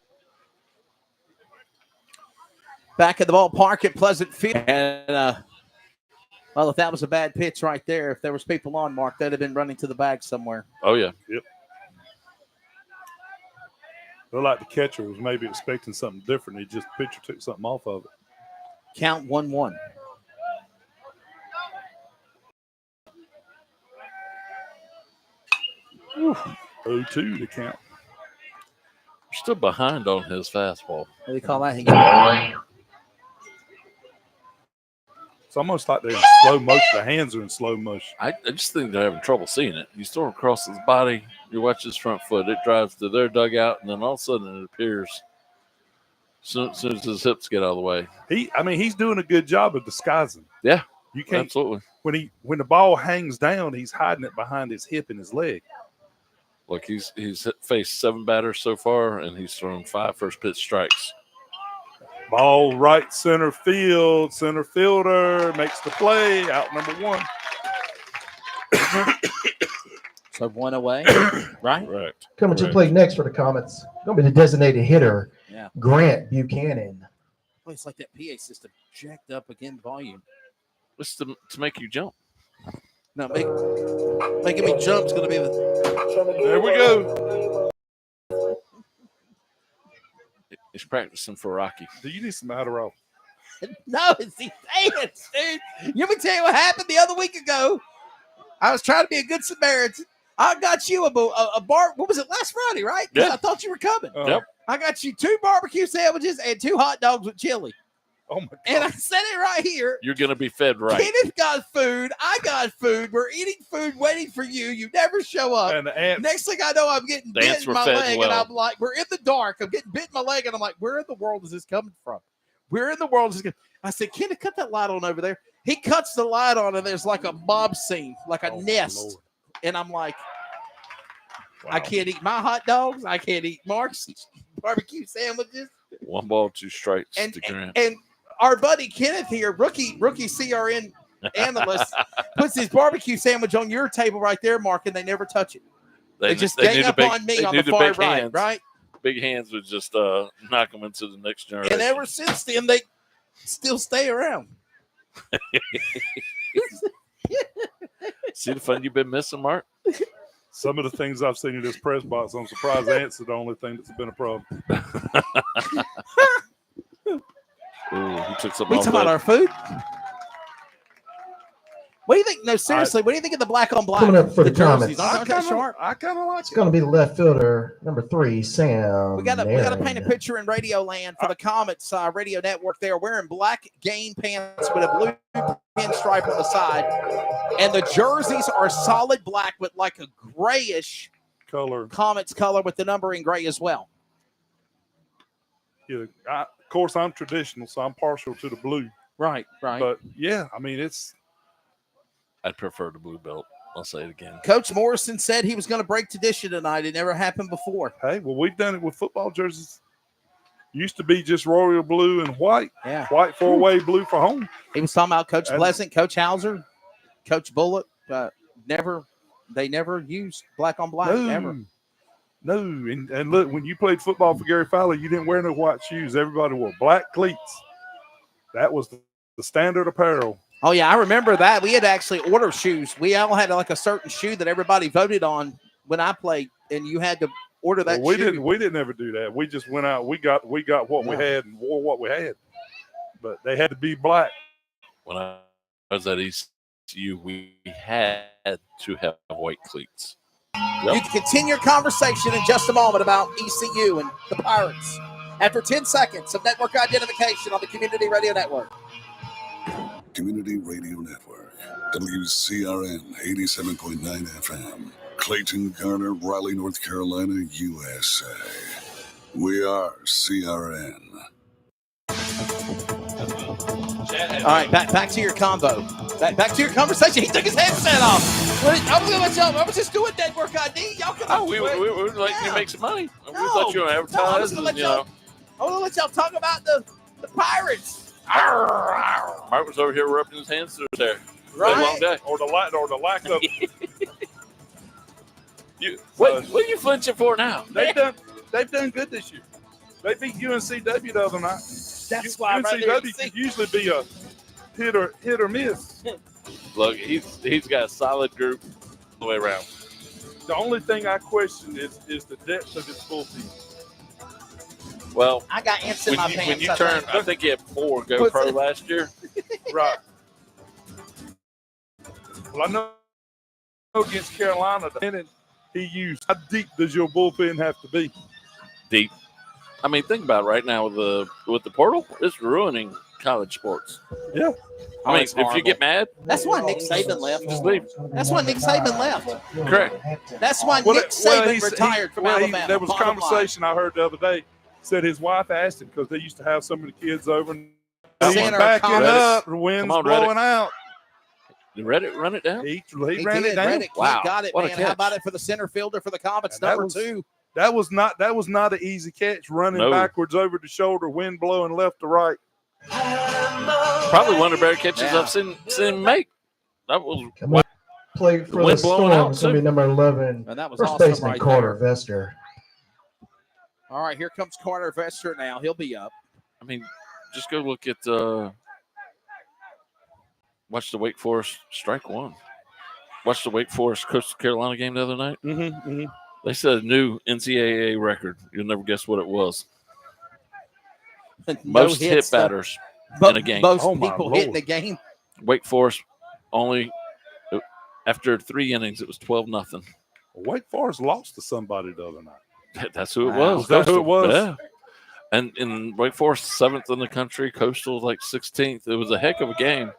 Speaker 4: Back at the ballpark at Pleasant Field. And, well, if that was a bad pitch right there, if there was people on, Mark, they'd have been running to the bag somewhere.
Speaker 6: Oh, yeah.
Speaker 5: Yep. Looked like the catcher was maybe expecting something different. He just pitcher took something off of it.
Speaker 4: Count 1-1.
Speaker 5: Whew. 0-2 to count.
Speaker 6: We're still behind on his fastball.
Speaker 4: What do you call that?
Speaker 5: It's almost like they're in slow motion. The hands are in slow motion.
Speaker 6: I just think they're having trouble seeing it. You throw it across his body, you watch his front foot, it drives to their dugout, and then all of a sudden it appears as soon as his hips get out of the way.
Speaker 5: He's doing a good job of disguising.
Speaker 6: Yeah,
Speaker 5: you can't
Speaker 6: absolutely.
Speaker 5: When the ball hangs down, he's hiding it behind his hip and his leg.
Speaker 6: Look, he's faced 7 batters so far, and he's thrown 5 first pitch strikes.
Speaker 5: Ball right center field. Center fielder makes the play. Out number 1.
Speaker 4: So 1 away, right?
Speaker 6: Right.
Speaker 3: Coming to play next for the Comets, going to be the designated hitter,
Speaker 4: Yeah.
Speaker 3: Grant Buchanan.
Speaker 4: Boy, it's like that PA system jacked up again volume.
Speaker 6: It's to make you jump.
Speaker 4: No, making me jump is going to be the.
Speaker 5: There we go.
Speaker 6: He's practicing for Rocky.
Speaker 5: Do you need some Adderall?
Speaker 4: No, it's the dance, dude. Let me tell you what happened the other week ago. I was trying to be a good Samaritan. I got you a bar. What was it, last Friday, right?
Speaker 6: Yeah.
Speaker 4: I thought you were coming.
Speaker 6: Yep.
Speaker 4: I got you 2 barbecue sandwiches and 2 hot dogs with chili.
Speaker 5: Oh, my God.
Speaker 4: And I said it right here.
Speaker 6: You're going to be fed right.
Speaker 4: Kenneth got food. I got food. We're eating food, waiting for you. You never show up.
Speaker 5: And the ants,
Speaker 4: Next thing I know, I'm getting bit in my leg. And I'm like, we're in the dark. I'm getting bit in my leg. And I'm like, where in the world is this coming from? Where in the world is this? I said, Kenneth, cut that light on over there. He cuts the light on, and there's like a mob scene, like a nest.
Speaker 5: Lord.
Speaker 4: And I'm like,
Speaker 5: Wow.
Speaker 4: I can't eat my hot dogs. I can't eat Mark's barbecue sandwiches.
Speaker 6: 1 ball, 2 strikes to Grant.
Speaker 4: And our buddy Kenneth here, rookie CRN analyst, puts his barbecue sandwich on your table right there, Mark, and they never touch it. They just gang up on me on the far right, right?
Speaker 6: Big hands would just knock them into the next generation.
Speaker 4: And ever since then, they still stay around.
Speaker 6: See the fun you've been missing, Mark?
Speaker 5: Some of the things I've seen in this press box, I'm surprised ants are the only thing that's been a problem.
Speaker 6: Ooh, he took something
Speaker 4: We
Speaker 6: off
Speaker 4: talking about
Speaker 6: that.
Speaker 4: our food? What do you think? No, seriously, what do you think of the black on black?
Speaker 3: Coming up for the
Speaker 4: jerseys?
Speaker 3: Comets.
Speaker 4: Aren't they sharp?
Speaker 5: I kind of like
Speaker 3: It's going to be the left fielder, number 3, Sam.
Speaker 4: We got to paint a picture in Radio Land for the Comets radio network. They are wearing black game pants with a blue pinstripe on the side, and the jerseys are solid black with like a grayish
Speaker 5: color.
Speaker 4: Comets color with the number in gray as well.
Speaker 5: Yeah, of course, I'm traditional, so I'm partial to the blue.
Speaker 4: Right.
Speaker 5: But yeah, I mean,
Speaker 6: I'd prefer the blue belt. I'll say it again.
Speaker 4: Coach Morrison said he was going to break tradition tonight. It never happened before.
Speaker 5: Hey, well, we've done it with football jerseys. Used to be just royal blue and white.
Speaker 4: Yeah.
Speaker 5: White for away, blue for home.
Speaker 4: He was talking about Coach Pleasant, Coach Hauser, Coach Bullock. They never used black on black ever.
Speaker 5: No, and look, when you played football for Gary Fowler, you didn't wear no white shoes. Everybody wore black cleats. That was the standard apparel.
Speaker 4: Oh, yeah, I remember that. We had to actually order shoes. We all had like a certain shoe that everybody voted on when I played, and you had to order that shoe.
Speaker 5: We didn't ever do that. We just went out. We got what we had and wore what we had. But they had to be black.
Speaker 6: When I was at ECU, we had to have white cleats.
Speaker 4: You can continue your conversation in just a moment about ECU and the Pirates after 10 seconds of network identification on the Community Radio Network.
Speaker 1: Community Radio Network, WCRN 87.9 FM, Clayton, Garner, Raleigh, North Carolina, USA. We are CRN.
Speaker 4: All right, back to your combo. Back to your conversation. He took his headset off. I was just doing network ID. Y'all come
Speaker 6: we were letting you make some money. We thought you were advertising.
Speaker 4: I want to let y'all talk about the Pirates.
Speaker 6: Mark was over here rubbing his hands through there.
Speaker 4: Right.
Speaker 6: Long day.
Speaker 5: Or the lack of.
Speaker 6: What are you flinching for now?
Speaker 5: They've done good this year. They beat UNCW the other night.
Speaker 4: That's why
Speaker 5: UNCW could usually be a hit or miss.
Speaker 6: Look, he's got a solid group all the way around.
Speaker 5: The only thing I question is the depth of his full team.
Speaker 6: Well,
Speaker 4: I got ants in my pants.
Speaker 6: When you turn, I think he had 4 go pro last year.
Speaker 5: Right. Well, I know against Carolina, he used. How deep does your bullpen have to be?
Speaker 6: Deep. I mean, think about it right now with the portal. It's ruining college sports.
Speaker 5: Yeah.
Speaker 6: I mean, if you get mad,
Speaker 4: that's why Nick Saban left.
Speaker 6: Just leave.
Speaker 4: That's why Nick Saban left.
Speaker 6: Correct.
Speaker 4: That's why Nick Saban retired from Alabama.
Speaker 5: There was a conversation I heard the other day. Said his wife asked him because they used to have some of the kids over. And he's backing up. The wind's blowing out.
Speaker 6: Did Reddick run it down?
Speaker 5: He ran it down.
Speaker 4: Reddick got it, man. How about it for the center fielder for the Comets, number 2?
Speaker 5: That was not an easy catch, running backwards over the shoulder, wind blowing left to right.
Speaker 6: Probably one of the better catches I've seen him make. That was
Speaker 3: Play for the
Speaker 6: wind blowing
Speaker 3: Storm.
Speaker 6: out,
Speaker 3: It's going to
Speaker 6: too.
Speaker 3: be number 11.
Speaker 4: And that was
Speaker 3: First
Speaker 4: awesome
Speaker 3: baseman
Speaker 4: right
Speaker 3: Carter
Speaker 4: there.
Speaker 3: Vester.
Speaker 4: All right, here comes Carter Vester now. He'll be up.
Speaker 6: I mean, just go look at watch the Wake Forest strike one. Watch the Wake Forest Coastal Carolina game the other night. They set a new NCAA record. You'll never guess what it was. Most hit batters in a game.
Speaker 4: Most people hitting a game.
Speaker 6: Wake Forest only after 3 innings, it was 12-0.
Speaker 5: Wake Forest lost to somebody the other night.
Speaker 6: That's who it
Speaker 5: Wow.
Speaker 6: was.
Speaker 5: Is that who it was?
Speaker 6: Yeah. And in Wake Forest, 7th in the country, Coastal like 16th. It was a heck of a game.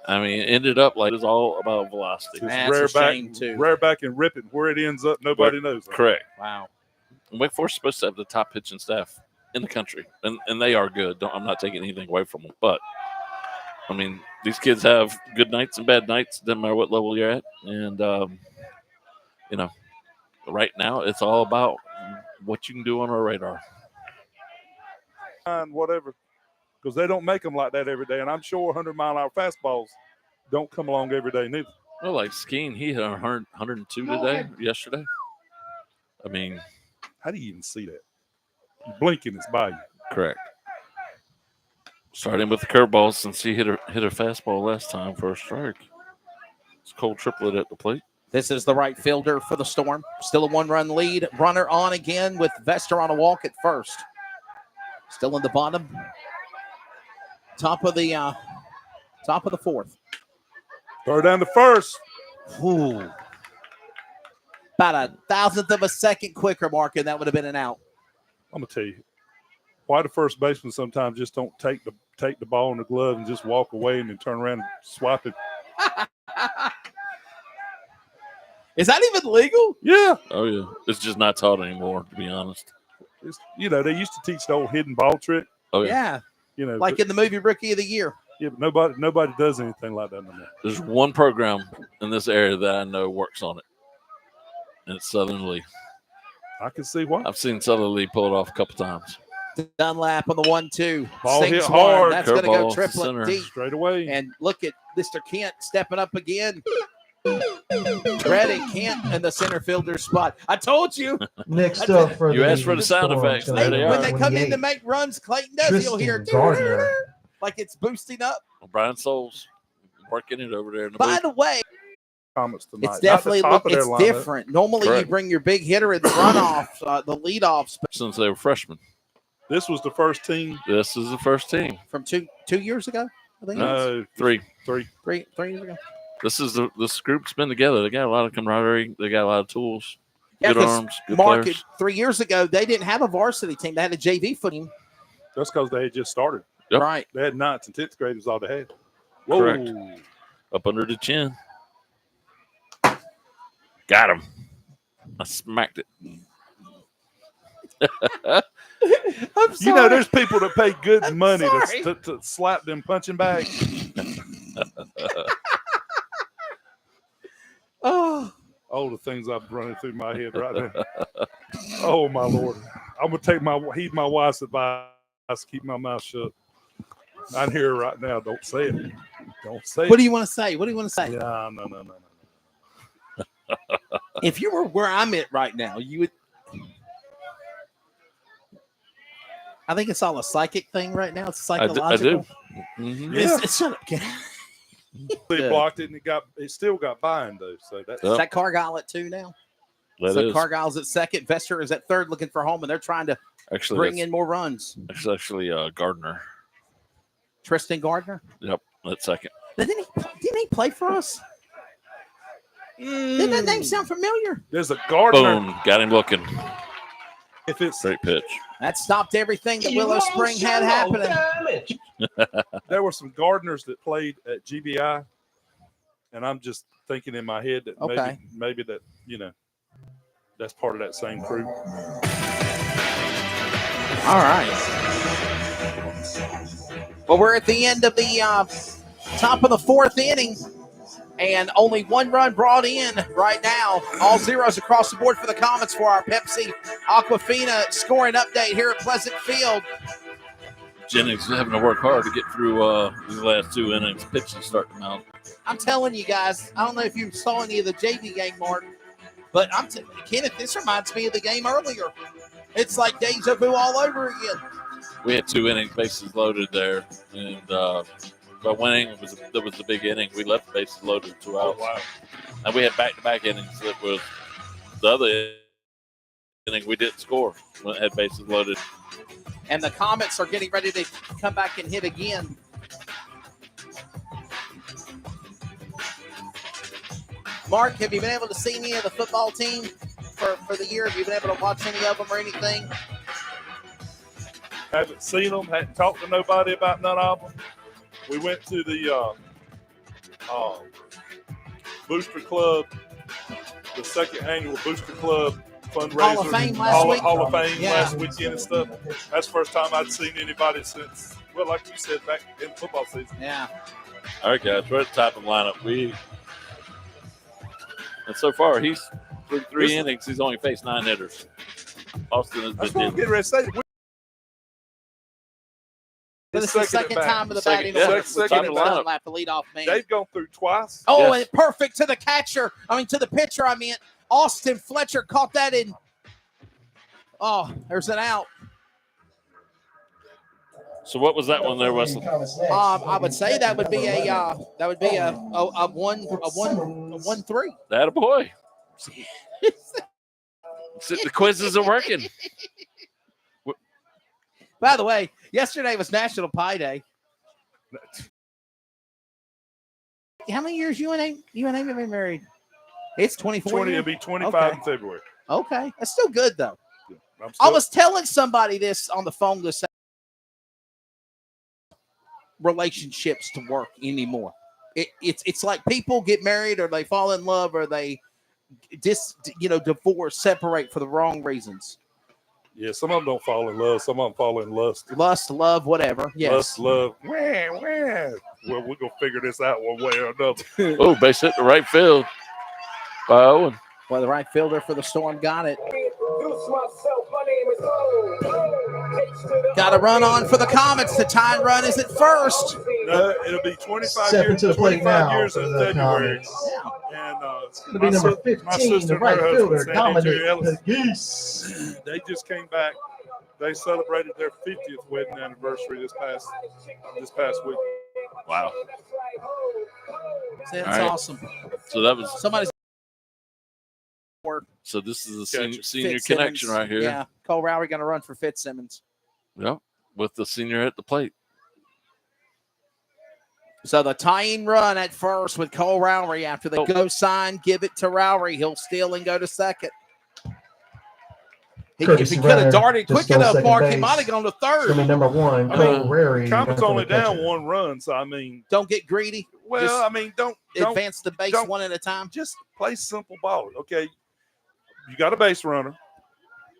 Speaker 6: I mean, it ended up like it was all about velocity.
Speaker 5: It's rare back and rip it. Where it ends up, nobody knows.
Speaker 6: Correct.
Speaker 4: Wow.
Speaker 6: And Wake Forest is supposed to have the top pitching staff in the country, and they are good. I'm not taking anything away from them, but I mean, these kids have good nights and bad nights. Doesn't matter what level you're at, and you know, right now it's all about what you can do on our radar.
Speaker 5: Whatever, because they don't make them like that every day, and I'm sure 100-mile-an-hour fastballs don't come along every day neither.
Speaker 6: Well, like Skeen, he hit 102 yesterday. I mean,
Speaker 5: how do you even see that? You blink and it's by you.
Speaker 6: Correct. Starting with the curveball since he hit a fastball last time for a strike. It's Cole Triplett at the plate.
Speaker 4: This is the right fielder for the Storm. Still a 1-run lead. Runner on again with Vester on a walk at first. Still in the bottom. Top of the fourth.
Speaker 5: Throw down the first.
Speaker 4: Ooh. About a thousandth of a second quicker, Mark, and that would have been an out.
Speaker 5: I'm gonna tell you why the first baseman sometimes just don't take the ball in the glove and just walk away and then turn around and swap it.
Speaker 4: Is that even legal?
Speaker 5: Yeah.
Speaker 6: Oh yeah. It's just not taught anymore, to be honest.
Speaker 5: It's, they used to teach the old hidden ball trick.
Speaker 6: Oh
Speaker 4: yeah.
Speaker 5: Yeah.
Speaker 4: Like in the movie Rookie of the Year.
Speaker 5: Yeah, but nobody does anything like that no more.
Speaker 6: There's one program in this area that I know works on it, and it's Southern Lee.
Speaker 5: I can see why.
Speaker 6: I've seen Southern Lee pull it off a couple times.
Speaker 4: Dunlap on the 1-2.
Speaker 5: Ball
Speaker 4: Sinks
Speaker 5: hit hard.
Speaker 4: one. That's going to go
Speaker 6: Curveball,
Speaker 4: triplet
Speaker 6: center.
Speaker 4: deep.
Speaker 5: Straight away.
Speaker 4: And look at Mr. Kent stepping up again. Ready, Kent in the center fielder spot. I told you.
Speaker 3: Next up for
Speaker 6: You asked for the sound
Speaker 3: Storm,
Speaker 6: effects.
Speaker 3: it's
Speaker 6: There
Speaker 3: gonna
Speaker 6: they
Speaker 3: be
Speaker 6: are.
Speaker 4: When they come in
Speaker 3: 28.
Speaker 4: to make runs, Clayton does. You'll hear
Speaker 3: Tristan Gardner.
Speaker 4: like it's boosting up.
Speaker 6: Brian Souls working it over there in the
Speaker 4: By
Speaker 6: booth.
Speaker 4: the way,
Speaker 5: Comets tonight.
Speaker 4: it's definitely
Speaker 5: Not the top of their
Speaker 4: it's
Speaker 5: lineup.
Speaker 4: different. Normally,
Speaker 6: Correct.
Speaker 4: you bring your big hitter in the runoff, the leadoff
Speaker 6: Since they were freshmen.
Speaker 5: This was the first team.
Speaker 6: This is the first team.
Speaker 4: from two years ago. I think it was.
Speaker 5: No,
Speaker 6: 3.
Speaker 5: three.
Speaker 4: three years ago.
Speaker 6: This group's been together. They got a lot of camaraderie. They got a lot of tools.
Speaker 4: Yeah,
Speaker 6: Good
Speaker 4: 'cause
Speaker 6: arms. Good
Speaker 4: Mark,
Speaker 6: players.
Speaker 4: 3 years ago, they didn't have a varsity team. They had a JV team.
Speaker 5: That's because they had just started.
Speaker 6: Yep.
Speaker 4: Right.
Speaker 5: They had 9th and 10th graders all they had. Whoa.
Speaker 6: Correct. Up under the chin. Got him. I smacked it.
Speaker 4: I'm sorry.
Speaker 5: There's people that pay good money
Speaker 4: sorry.
Speaker 5: to slap them punching bags.
Speaker 4: Oh,
Speaker 5: All the things I'm running through my head right now. Oh, my Lord. I'm going to heed my wife's advice, keep my mouth shut. I can hear her right now. Don't say it. Don't say it.
Speaker 4: what do you want to say? What do you want to say?
Speaker 5: Yeah, no.
Speaker 4: If you were where I'm at right now, you would. I think it's all a psychic thing right now. It's psychological.
Speaker 6: I do. Mm-hmm.
Speaker 4: It's shut up, kid.
Speaker 5: They blocked it, and it still got behind, though. So that's
Speaker 4: Is that Cargyle at 2 now?
Speaker 6: That
Speaker 4: So
Speaker 6: is.
Speaker 4: Cargile's at second. Vester is at third, looking for home, and they're trying to
Speaker 6: Actually,
Speaker 4: bring
Speaker 6: that's-
Speaker 4: in more runs.
Speaker 6: It's actually Gardner.
Speaker 4: Tristan Gardner.
Speaker 6: Yep, that's second.
Speaker 4: Didn't he play for us? Didn't that name sound familiar?
Speaker 5: There's a Gardner.
Speaker 6: Boom. Got him looking.
Speaker 5: If it's
Speaker 6: Great pitch.
Speaker 4: That stopped everything that Willow-Spring had happening.
Speaker 5: There were some Gardners that played at GBI, and I'm just thinking in my head that
Speaker 4: Okay.
Speaker 5: maybe that that's part of that same crew.
Speaker 4: All right. Well, we're at the end of the top of the fourth inning, and only 1 run brought in right now. All zeros across the board for the Comets for our Pepsi Aquafina scoring update here at Pleasant Field.
Speaker 6: Jennings is having to work hard to get through these last 2 innings. Pitches start to mount.
Speaker 4: I'm telling you guys, I don't know if you saw any of the JV game, Mark, but Kenneth, this reminds me of the game earlier. It's like deja vu all over again.
Speaker 6: We had 2 innings, bases loaded there, and by winning that was the big inning. We left the bases loaded 2 outs.
Speaker 5: Wow.
Speaker 6: And we had back-to-back innings that was the other inning we didn't score when it had bases loaded.
Speaker 4: And the Comets are getting ready to come back and hit again. Mark, have you been able to see any of the football team for the year? Have you been able to watch any of them or anything?
Speaker 5: Haven't seen them. Hadn't talked to nobody about none of them. We went to the Booster Club, the 2nd annual Booster Club fundraiser.
Speaker 4: Hall of Fame last week.
Speaker 5: Hall of Fame last weekend and stuff. That's the first time I'd seen anybody since, well, like you said, back in football season.
Speaker 4: Yeah.
Speaker 6: All right, guys, we're at the top of the lineup. And so far, he's through 3 innings. He's only faced 9 hitters. Austin has
Speaker 5: That's
Speaker 6: been
Speaker 5: what I'm getting ready to say.
Speaker 4: This is the second time of the batting order.
Speaker 6: Second lineup.
Speaker 4: The leadoff man.
Speaker 5: They've gone through twice.
Speaker 4: Oh, and perfect to the catcher. To the pitcher, Austin Fletcher caught that in. Oh, there's an out.
Speaker 6: So what was that one there, Wesley?
Speaker 4: I would say that would be a 1-3.
Speaker 6: That boy. The quizzes are working.
Speaker 4: By the way, yesterday was National Pie Day. How many years you and Amy have been married? It's 24
Speaker 5: 20.
Speaker 4: years?
Speaker 5: It'll be 25 in February.
Speaker 4: Okay. That's still good, though.
Speaker 5: Yeah,
Speaker 4: I was telling somebody this on the phone this relationships to work anymore. It's like people get married or they fall in love or they divorce, separate for the wrong reasons.
Speaker 5: Yeah, some of them don't fall in love. Some of them fall in lust.
Speaker 4: Lust, love, whatever. Yes.
Speaker 5: Lust, love. Well, we're going to figure this out one way or another.
Speaker 6: Oh, base hit the right field by Owen.
Speaker 4: Well, the right fielder for the Storm got it. Got a run on for the Comets. The tying run is at first.
Speaker 5: No, it'll be 25
Speaker 3: Stepping
Speaker 5: years,
Speaker 3: to the plate
Speaker 5: 25
Speaker 3: now
Speaker 5: years
Speaker 3: for
Speaker 5: in
Speaker 3: the
Speaker 5: February.
Speaker 3: Comets.
Speaker 5: And
Speaker 3: It's going to be number 15, the right fielder, Dominic Geese.
Speaker 5: They just came back. They celebrated their 50th wedding anniversary this past week.
Speaker 6: Wow.
Speaker 4: That's
Speaker 6: right.
Speaker 4: awesome.
Speaker 6: So that was
Speaker 4: somebody's work.
Speaker 6: So this is a senior
Speaker 4: Fitzsimmons.
Speaker 6: connection right here.
Speaker 4: Yeah, Cole Rowry going to run for Fitzsimmons.
Speaker 6: Yep, with the senior at the plate.
Speaker 4: So the tying run at first with Cole Rowry after the go sign, give it to Rowry. He'll steal and go to second. If he could have darted quick enough, Mark, he might have gone to third.
Speaker 3: It's going to be number 1, Cole Rowry.
Speaker 5: Comets only down 1 run, so I mean,
Speaker 4: don't get greedy.
Speaker 5: Well,
Speaker 4: Just
Speaker 5: I mean, don't
Speaker 4: advance the base one at a time.
Speaker 5: Just play simple ball. Okay, you got a base runner,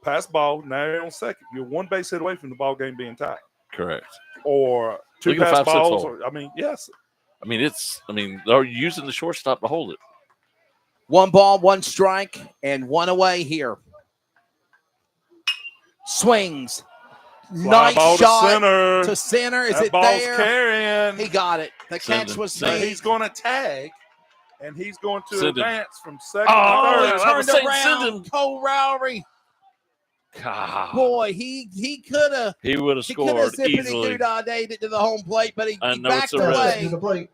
Speaker 5: pass ball. Now you're on second. You're 1 base hit away from the ball game being tied.
Speaker 6: Correct.
Speaker 5: Or 2
Speaker 6: Look at
Speaker 5: pass
Speaker 6: 5-6
Speaker 5: balls.
Speaker 6: hole.
Speaker 5: Yes.
Speaker 6: They're using the shortstop to hold it.
Speaker 4: 1 ball, 1 strike, and 1 away here. Swings.
Speaker 5: Fly
Speaker 4: Nice
Speaker 5: ball
Speaker 4: shot
Speaker 5: to center.
Speaker 4: Is
Speaker 5: That
Speaker 4: it
Speaker 5: ball's
Speaker 4: there?
Speaker 5: carrying.
Speaker 4: He got it. The catch was
Speaker 5: So
Speaker 4: made.
Speaker 5: he's going to tag, and he's going to
Speaker 6: Send him.
Speaker 5: advance from second
Speaker 4: Oh,
Speaker 5: to
Speaker 4: he
Speaker 5: third.
Speaker 4: turned around. Cole Rowry.
Speaker 6: God.
Speaker 4: Boy, he could have.
Speaker 6: He would have
Speaker 4: He could have
Speaker 6: scored easily.
Speaker 4: zippity-doo-dah-dayed it to the home plate, but he backed
Speaker 3: To
Speaker 4: away.
Speaker 3: the plate.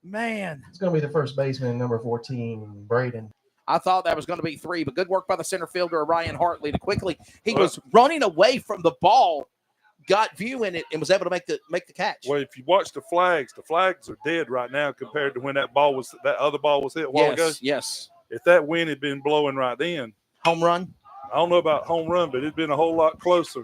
Speaker 4: Man.
Speaker 3: It's going to be the first baseman, number 14, Braden.
Speaker 4: I thought that was going to be 3, but good work by the center fielder, Ryan Hartley, to quickly. He was running away from the ball, got view in it, and was able to make the catch.
Speaker 5: Well, if you watch the flags are dead right now compared to when that other ball was hit a while ago.
Speaker 4: Yes.
Speaker 5: If that wind had been blowing right then,
Speaker 4: home run.
Speaker 5: I don't know about home run, but it'd been a whole lot closer.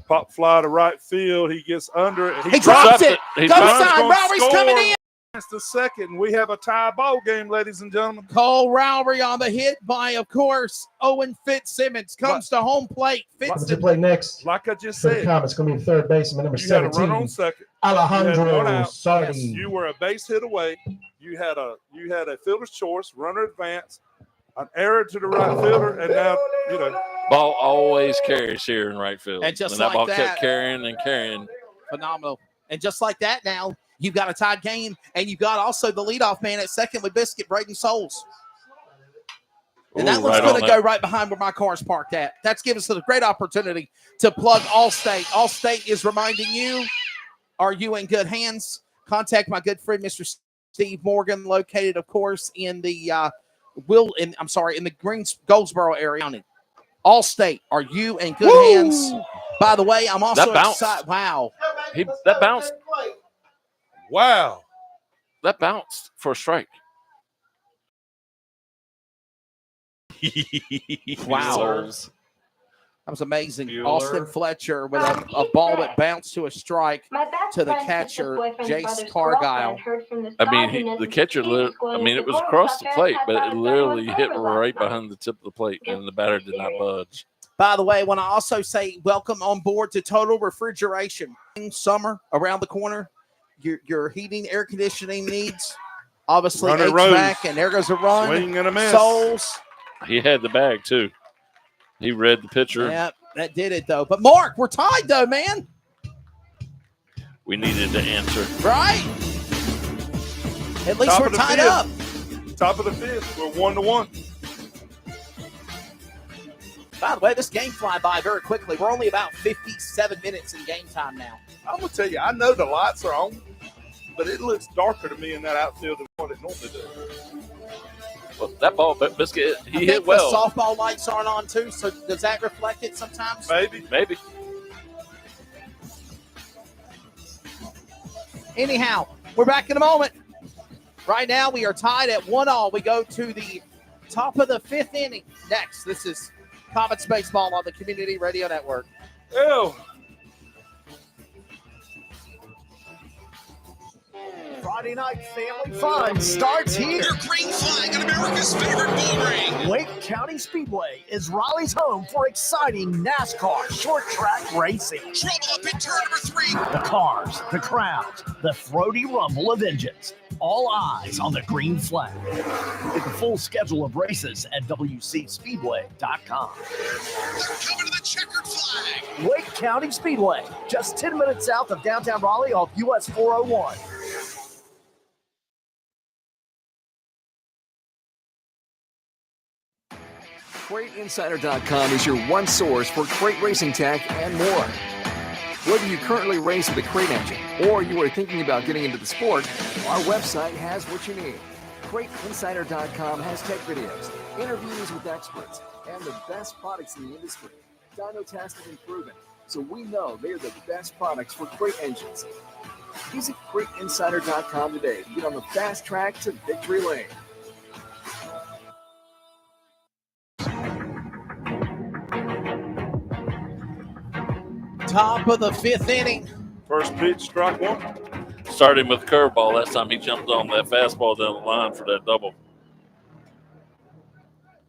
Speaker 5: Pop fly to right field. He gets under it.
Speaker 4: He drops it. Go sign. Rowry's coming in.
Speaker 5: It's the second. We have a tie ball game, ladies and gentlemen.
Speaker 4: Cole Rowry on the hit by, of course, Owen Fitzsimmons comes to home plate.
Speaker 3: To play next.
Speaker 5: Like I just
Speaker 3: For the
Speaker 5: said,
Speaker 3: Comets, going to be the third baseman, number
Speaker 5: you had a
Speaker 3: 17.
Speaker 5: run on second.
Speaker 3: Alejandro Sardi.
Speaker 5: You were a base hit away. You had a fielder's choice, runner advance, an error to the right fielder, and now
Speaker 6: Ball always carries here in right field.
Speaker 4: And just
Speaker 6: that
Speaker 4: like
Speaker 6: ball
Speaker 4: that,
Speaker 6: kept carrying and carrying.
Speaker 4: Phenomenal. And just like that now, You've got a tied game, and you've got also the leadoff man at second with Biscuit, Braden Souls. And that one's going to go right behind where my car's parked at. That's given us a great opportunity to plug Allstate. Allstate is reminding you, are you in good hands? Contact my good friend, Mr. Steve Morgan, located, of course, in the in the Goldsboro area. Allstate, are you in good hands? By the way, I'm also excited. Wow.
Speaker 6: That bounced.
Speaker 5: Wow.
Speaker 6: That bounced for a strike.
Speaker 4: Wow. That was amazing. Austin Fletcher with a ball that bounced to a strike to the catcher, Jace Cargile.
Speaker 6: I mean, the catcher, it was across the plate, but it literally hit right behind the tip of the plate, and the batter did not budge.
Speaker 4: By the way, I want to also say welcome on board to Total Refrigeration. Summer around the corner, your heating, air conditioning needs, obviously HVAC, and there goes a run.
Speaker 5: Swing and a miss.
Speaker 4: Souls.
Speaker 6: He had the bag, too. He read the pitcher.
Speaker 4: Yeah, that did it, though. But, Mark, we're tied, though, man.
Speaker 6: We needed to answer.
Speaker 4: Right. At least we're tied up.
Speaker 5: Top of the fifth. We're 1-1.
Speaker 4: By the way, this game flying by very quickly. We're only about 57 minutes in game time now.
Speaker 5: I'm going to tell you, I know the lights are on, but it looks darker to me in that outfield than what it normally does.
Speaker 6: Well, that ball, Biscuit, he hit
Speaker 4: well.
Speaker 6: The
Speaker 4: softball lights aren't on, too, so does that reflect it sometimes?
Speaker 6: Maybe.
Speaker 4: Anyhow, we're back in a moment. Right now, we are tied at 1-1. We go to the top of the fifth inning. Next, this is Comets Baseball on the Community Radio Network.
Speaker 5: Ew.
Speaker 10: Friday night family fun starts here.
Speaker 11: Your green flag on America's favorite bull ring.
Speaker 10: Wake County Speedway is Raleigh's home for exciting NASCAR short track racing.
Speaker 11: Trouble up in turn number 3.
Speaker 10: The cars, the crowds, the throaty rumble of engines. All eyes on the green flag. Get the full schedule of races at WCSpeedway.com.
Speaker 11: Coming to the checkered flag.
Speaker 10: Wake County Speedway, just 10 minutes south of downtown Raleigh off US 401.
Speaker 12: CrateInsider.com is your one source for crate racing tech and more. Whether you currently race with a crate engine or you are thinking about getting into the sport, our website has what you need. CrateInsider.com has tech videos, interviews with experts, and the best products in the industry. Dyno tested and proven, so we know they're the best products for crate engines. Visit CrateInsider.com today to get on the fast track to victory lane.
Speaker 4: Top of the fifth inning.
Speaker 5: First pitch, strike one.
Speaker 6: Started with curveball. Last time he jumped on that fastball down the line for that double.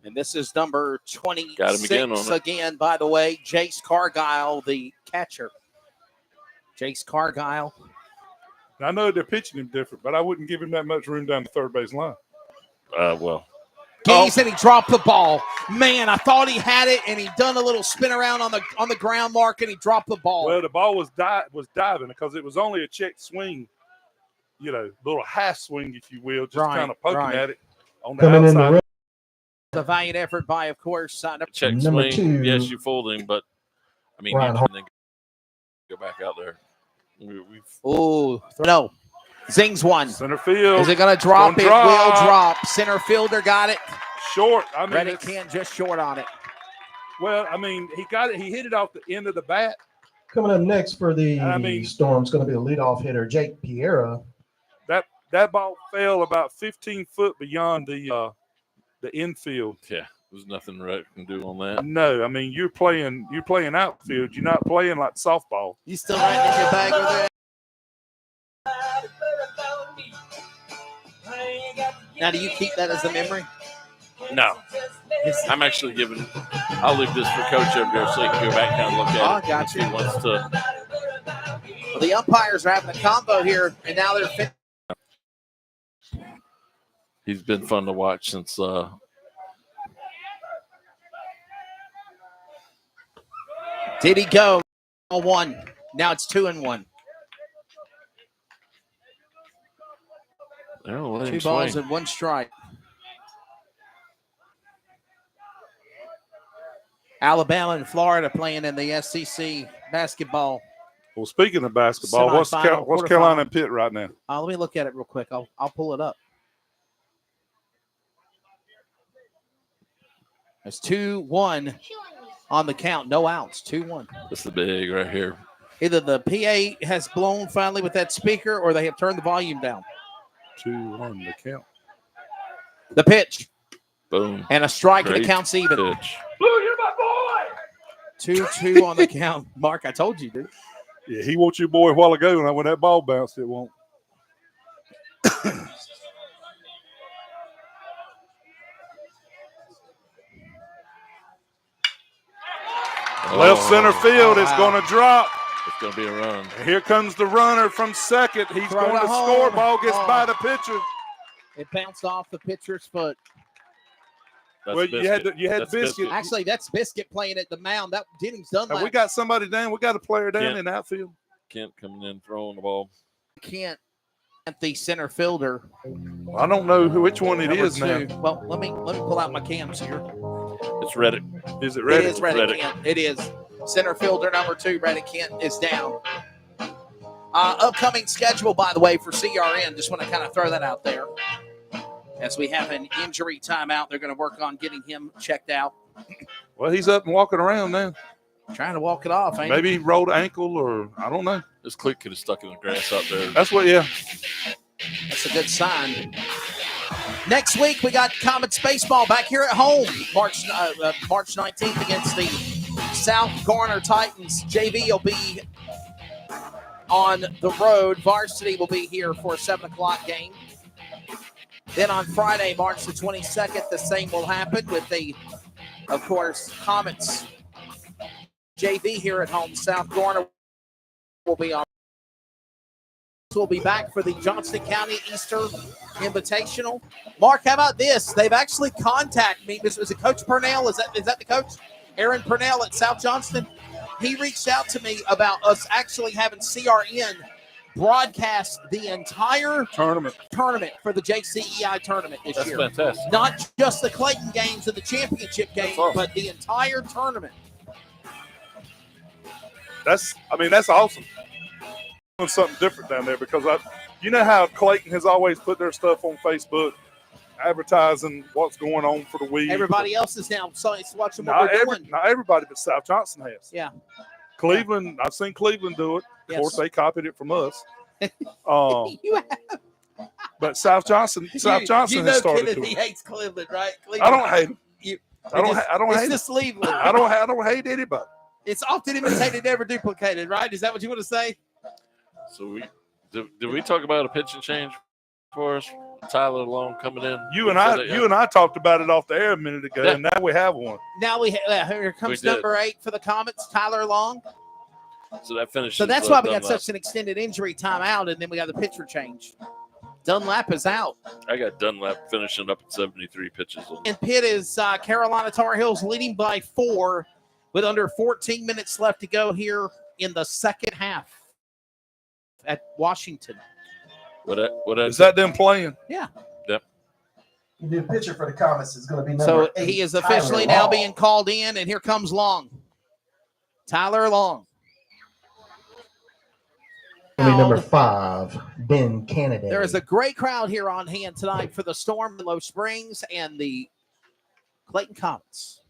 Speaker 4: And this is number 26
Speaker 6: Got him again on it.
Speaker 4: Again, by the way, Jace Cargile, the catcher. Jace Cargile.
Speaker 5: Now, I know they're pitching him different, but I wouldn't give him that much room down the third base line.
Speaker 6: Well.
Speaker 4: And he dropped the ball. Man, I thought he had it, and he done a little spin around on the ground mark, and he dropped the ball.
Speaker 5: Well, the ball was diving because it was only a check swing, little half swing, if you will, just kind of poking at it on the outside.
Speaker 4: The valiant effort by, of course,
Speaker 6: Check
Speaker 3: number
Speaker 6: swing.
Speaker 3: 2.
Speaker 6: Yes, you fooled him, but I mean,
Speaker 3: Ryan
Speaker 6: you didn't go back out there.
Speaker 4: Oh, no. Zings one.
Speaker 5: Center field.
Speaker 4: Is it going to drop? It will drop. Center fielder got it.
Speaker 5: Short. I mean,
Speaker 4: Reddick can't just short on it.
Speaker 5: Well, I mean, he got it. He hit it off the end of the bat.
Speaker 3: Coming up next for the Storm's going to be the leadoff hitter, Jake Piera.
Speaker 5: That ball fell about 15 foot beyond the infield.
Speaker 6: Yeah, there's nothing Reddick can do on that.
Speaker 5: No, I mean, you're playing outfield. You're not playing like softball.
Speaker 4: You still writing in your bag over there? Now, do you keep that as a memory?
Speaker 6: No. I'm actually I'll leave this for Coach up there so he can go back and look at it.
Speaker 4: Got you.
Speaker 6: If he wants to.
Speaker 4: Well, the umpires are having a combo here, and now they're
Speaker 6: He's been fun to watch since
Speaker 4: Did he go? 1. Now it's 2-1. 2 balls and 1 strike. Alabama and Florida playing in the SEC basketball.
Speaker 5: Well, speaking of basketball, what's Carolina and Pitt right now?
Speaker 4: Let me look at it real quick. I'll pull it up. It's 2-1 on the count. No outs. 2-1.
Speaker 6: That's the big right here.
Speaker 4: Either the PA has blown finally with that speaker or they have turned the volume down.
Speaker 5: 2-1 the count.
Speaker 4: The pitch.
Speaker 6: Boom.
Speaker 4: And a strike and it
Speaker 6: Great
Speaker 4: counts even.
Speaker 6: pitch.
Speaker 4: 2-2 on the count. Mark, I told you, dude.
Speaker 5: Yeah, he wants your boy a while ago, and when that ball bounced, it won't. Left center field is going to drop.
Speaker 6: It's going to be a run.
Speaker 5: And here comes the runner from second. He's going to score. Ball gets by the pitcher.
Speaker 4: It bounced off the pitcher's foot.
Speaker 5: Well, you had Biscuit.
Speaker 4: Actually, that's Biscuit playing at the mound. That Denning's done that.
Speaker 5: We got somebody down. We got a player down in outfield.
Speaker 6: Kent coming in, throwing the ball.
Speaker 4: Kent, the center fielder.
Speaker 5: I don't know which one it is now.
Speaker 4: Well, let me pull out my cams here.
Speaker 6: It's Reddick.
Speaker 5: Is it Reddick?
Speaker 4: It is Reddick Kent. It is. Center fielder number 2, Reddick Kent, is down. Upcoming schedule, by the way, for CRN. Just want to kind of throw that out there. As we have an injury timeout, they're going to work on getting him checked out.
Speaker 5: Well, he's up and walking around now.
Speaker 4: Trying to walk it off.
Speaker 5: Maybe he rolled an ankle or I don't know.
Speaker 6: This cleat could have stuck in the grass out there.
Speaker 5: That's what, yeah.
Speaker 4: That's a good sign. Next week, we got Comets baseball back here at home. March 19th against the South Garner Titans. JV will be on the road. Varsity will be here for a 7 o'clock game. Then on Friday, March the 22nd, the same will happen with the, of course, Comets JV here at home. South Garner will be on. We'll be back for the Johnston County Easter Invitational. Mark, how about this? They've actually contacted me. Was it Coach Purnell? Is that the coach? Aaron Purnell at South Johnston. He reached out to me about us actually having CRN broadcast the entire tournament for the JCEI tournament this year.
Speaker 6: That's fantastic.
Speaker 4: Not just the Clayton games and the championship game, but the entire tournament.
Speaker 5: That's awesome. Doing something different down there because you know how Clayton has always put their stuff on Facebook, advertising what's going on for the week.
Speaker 4: Everybody else is now watching what we're doing.
Speaker 5: Not everybody, but South Johnston has.
Speaker 4: Yeah.
Speaker 5: Cleveland, I've seen Cleveland do it. Of course, they copied it from us.
Speaker 4: You have.
Speaker 5: But South Johnston has started
Speaker 4: Kennedy
Speaker 5: to.
Speaker 4: He hates Cleveland, right?
Speaker 5: I don't hate him. I don't
Speaker 4: it's
Speaker 5: hate
Speaker 4: just
Speaker 5: him.
Speaker 4: Cleveland.
Speaker 5: I don't hate anybody.
Speaker 4: It's often imitated, never duplicated, right? Is that what you want to say?
Speaker 6: So did we talk about a pitching change for us? Tyler Long coming in.
Speaker 5: You and I talked about it off the air a minute ago, and now we have one.
Speaker 4: Now here comes number 8 for the Comets, Tyler Long.
Speaker 6: So that finishes.
Speaker 4: So that's why we got such an extended injury timeout, and then we got the pitcher change. Dunlap is out.
Speaker 6: I got Dunlap finishing up at 73 pitches.
Speaker 4: And Pitt is Carolina Tar Heels leading by 4 with under 14 minutes left to go here in the second half at Washington.
Speaker 6: What
Speaker 5: is that them playing?
Speaker 4: Yeah.
Speaker 6: Yep.
Speaker 3: The new pitcher for the Comets is going to be number 8.
Speaker 4: He is officially now being called in, and here comes Long. Tyler Long.
Speaker 3: Going to be number 5, Ben Kennedy.
Speaker 4: There is a great crowd here on hand tonight for the Storm, Willow-Springs, and the Clayton Comets.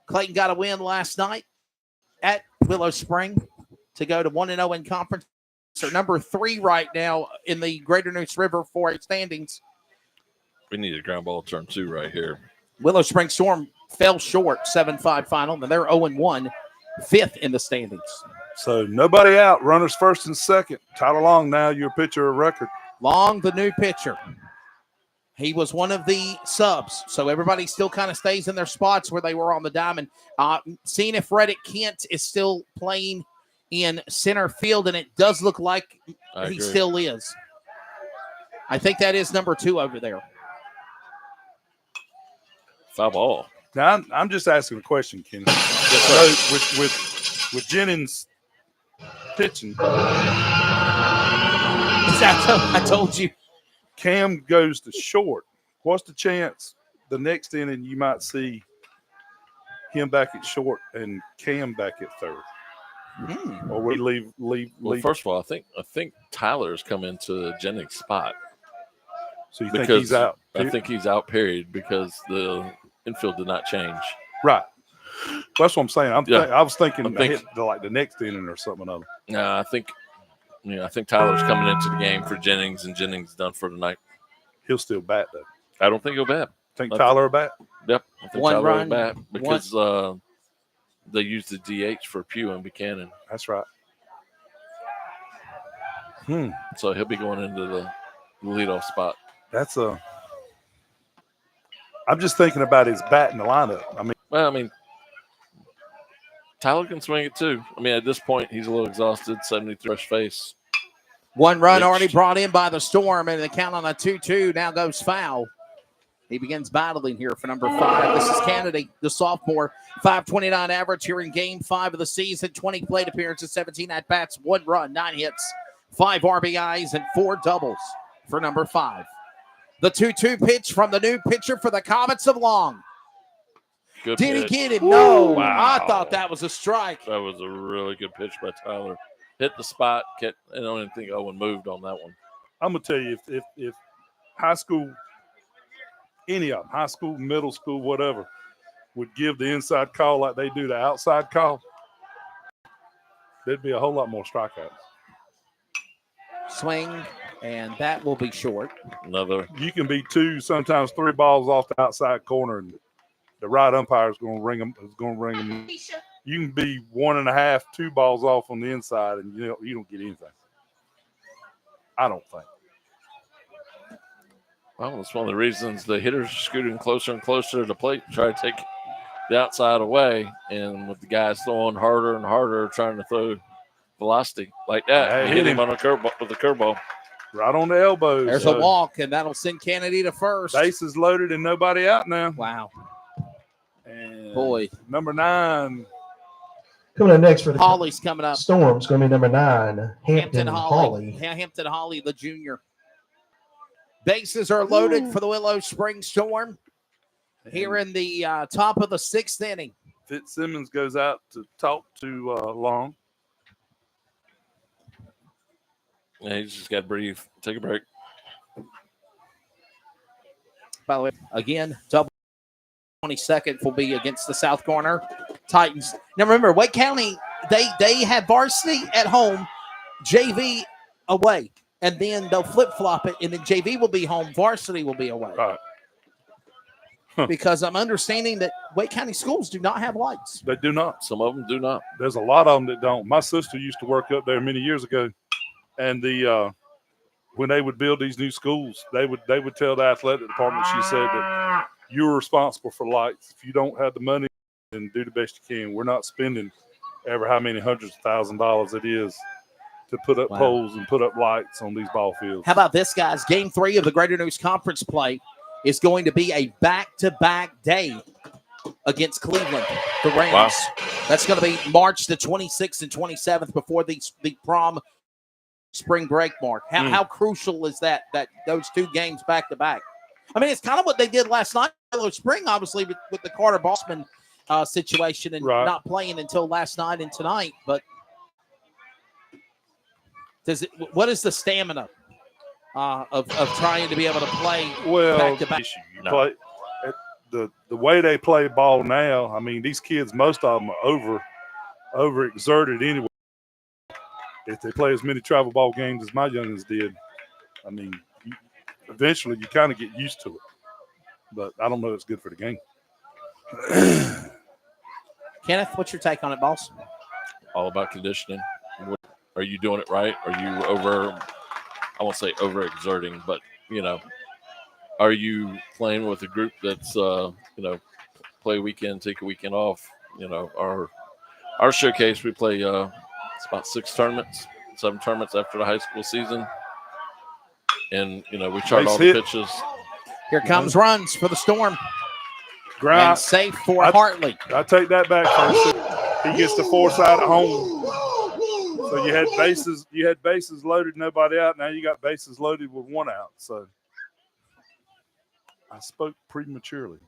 Speaker 4: Clayton got a win last night at Willow-Spring to go to 1-0 in conference. They're number 3 right now in the Greater Neuse River 4A standings.
Speaker 6: We need a ground ball turn 2 right here.
Speaker 4: Willow-Spring Storm fell short, 7-5 final, and they're 0-1, 5th in the standings.
Speaker 5: So nobody out. Runners first and second. Tyler Long, now your pitcher of record.
Speaker 4: Long, the new pitcher. He was one of the subs, so everybody still kind of stays in their spots where they were on the diamond. Seeing if Reddick Kent is still playing in center field, and it does look like he still is. I think that is number 2 over there.
Speaker 6: Foul ball.
Speaker 5: Now, I'm just asking a question, Kenny. Yes, with Jennings pitching.
Speaker 4: I told you.
Speaker 5: Cam goes to short, what's the chance the next inning you might see him back at short and Cam back at third? Or we leave.
Speaker 6: Well, first of all, I think Tyler's come into Jennings' spot.
Speaker 5: So you think he's out?
Speaker 6: I think he's out, period, because the infield did not change.
Speaker 5: Right. That's what I'm saying. I was thinking the next inning or something of it.
Speaker 6: No, I think Tyler's coming into the game for Jennings, and Jennings done for tonight.
Speaker 5: He'll still bat, though.
Speaker 6: I don't think he'll bat.
Speaker 5: Tyler will bat?
Speaker 6: Yep. I think Tyler will bat because they used the DH for Pugh and Buchanan.
Speaker 5: That's right.
Speaker 6: So he'll be going into the leadoff spot.
Speaker 5: I'm just thinking about his bat in the lineup.
Speaker 6: I mean, Tyler can swing it too. I mean, at this point, he's a little exhausted, 73 rush face.
Speaker 4: 1 run already brought in by the Storm, and the count on a 2-2 now goes foul. He begins battling here for number 5. This is Kennedy, the sophomore. 5.29 average here in game 5 of the season. 20 plate appearances, 17 at-bats, 1 run, 9 hits, 5 RBIs, and 4 doubles for number 5. The 2-2 pitch from the new pitcher for the Comets of Long.
Speaker 6: Good
Speaker 4: Did
Speaker 6: pitch.
Speaker 4: he get him? No.
Speaker 6: Wow.
Speaker 4: I thought that was a strike.
Speaker 6: That was a really good pitch by Tyler. Hit the spot. I don't even think Owen moved on that one.
Speaker 5: I'm going to tell you, if high school, any of them, high school, middle school, whatever, would give the inside call like they do the outside call, there'd be a whole lot more strikeouts.
Speaker 4: Swing, and that will be short.
Speaker 5: You can be 2, sometimes 3 balls off the outside corner, and the right umpire is going to ring them. You can be 1.5, 2 balls off on the inside, and you don't get anything. I don't think.
Speaker 6: Well, that's one of the reasons the hitters are scooting closer and closer to the plate to try to take the outside away, and with the guys throwing harder and harder, trying to throw velocity like that. Hit him on a curveball with a curveball.
Speaker 5: Right on the elbows.
Speaker 4: There's a walk, and that'll send Kennedy to first.
Speaker 5: Bases loaded and nobody out now.
Speaker 4: Wow.
Speaker 5: And
Speaker 4: boy,
Speaker 5: number 9.
Speaker 3: Coming up next for the
Speaker 4: Holly's coming up.
Speaker 3: Storm's going to be number 9, Hampton Holly.
Speaker 4: Hampton Holly, the junior. Bases are loaded for the Willow-Spring Storm here in the top of the 6th inning.
Speaker 5: Fitzsimmons goes out to talk to Long.
Speaker 6: Yeah, he's just got to breathe. Take a break.
Speaker 4: By the way, again, double 22nd will be against the South Corner Titans. Now remember, Wake County, they have Varsity at home, JV away. And then they'll flip-flop it, and then JV will be home, Varsity will be away.
Speaker 5: Right.
Speaker 4: Because I'm understanding that Wake County schools do not have lights.
Speaker 5: They do not.
Speaker 6: Some of them do not.
Speaker 5: There's a lot of them that don't. My sister used to work up there many years ago, and when they would build these new schools, they would tell the athletic department, she said, that you're responsible for lights. If you don't have the money, then do the best you can. We're not spending ever how many hundreds of $1,000s it is to put up poles and put up lights on these ball fields.
Speaker 4: How about this, guys? Game 3 of the Greater Neuse Conference play is going to be a back-to-back day against Cleveland, the Rams.
Speaker 6: Wow.
Speaker 4: That's going to be March the 26th and 27th before the prom spring break mark. How crucial is that those 2 games back-to-back? I mean, it's kind of what they did last night. Spring, obviously, with the Carter Bossman situation and not playing until last night and tonight, but what is the stamina of trying to be able to play back to back?
Speaker 5: The way they play ball now, I mean, these kids, most of them are overexerted anyway. If they play as many travel ball games as my youngins did, I mean, eventually you kind of get used to it. But I don't know if it's good for the game.
Speaker 4: Kenneth, what's your take on it, boss?
Speaker 6: All about conditioning. Are you doing it right? Are you I won't say overexerting, but, are you playing with a group that's, play weekend, take a weekend off? Our showcase, we play it's about 7 tournaments after the high school season. And, we chart all the pitches.
Speaker 4: Here comes runs for the Storm.
Speaker 5: Grind.
Speaker 4: And safe for Hartley.
Speaker 5: I take that back first. He gets the 4 side at home. So you had bases loaded, nobody out. Now you got bases loaded with 1 out. So I spoke prematurely.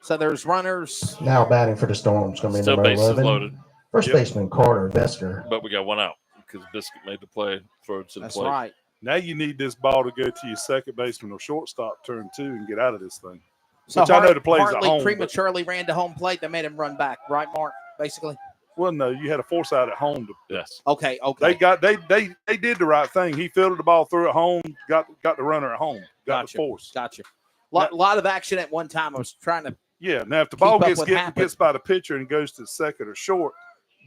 Speaker 4: So there's runners.
Speaker 3: Now batting for the Storm is going to be
Speaker 6: Still
Speaker 3: number
Speaker 6: bases
Speaker 3: 11.
Speaker 6: loaded.
Speaker 3: First baseman Carter Vester.
Speaker 6: But we got one out because Biscuit made the play, throw it to the
Speaker 4: That's
Speaker 6: plate.
Speaker 4: right.
Speaker 5: Now you need this ball to go to your second baseman or shortstop turn 2 and get out of this thing.
Speaker 4: So
Speaker 5: Which I know the play's at
Speaker 4: Hartley
Speaker 5: home.
Speaker 4: prematurely ran to home plate. They made him run back, right, Mark? Basically.
Speaker 5: Well, no, you had a force out at home.
Speaker 6: Yes.
Speaker 4: Okay.
Speaker 5: They did the right thing. He fielded the ball through at home, got the runner at home, got the force.
Speaker 4: Gotcha. Lot of action at one time. I was trying to.
Speaker 5: Yeah. Now, if the ball
Speaker 4: keep up what happened.
Speaker 5: gets by the pitcher and goes to second or short,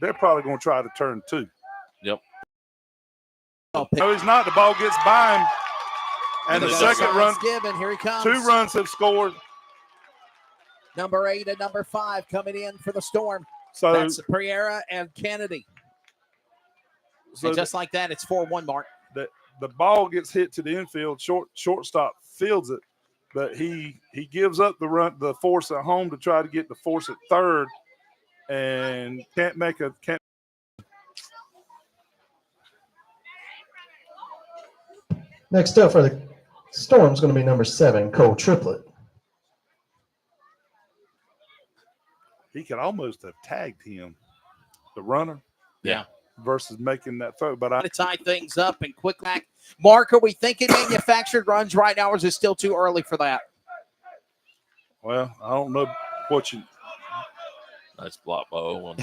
Speaker 5: they're probably going to try to turn 2.
Speaker 6: Yep.
Speaker 5: No, he's not. The ball gets by him, and the second run.
Speaker 4: Given. Here he comes.
Speaker 5: 2 runs have scored.
Speaker 4: Number 8 and number 5 coming in for the Storm.
Speaker 5: So
Speaker 4: that's Pereira and Kennedy.
Speaker 5: So
Speaker 4: and just like that, it's 4-1, Mark.
Speaker 5: The ball gets hit to the infield. Shortstop fields it, but he gives up the force at home to try to get the force at third, and can't.
Speaker 3: Next up for the Storm is going to be number 7, Cole Triplett.
Speaker 5: He could almost have tagged him, the runner.
Speaker 6: Yeah.
Speaker 5: Versus making that throw, but
Speaker 4: To tie things up and quick back. Mark, are we thinking manufactured runs right now, or is it still too early for that?
Speaker 5: Well, I don't know what you.
Speaker 6: Nice block by Owen.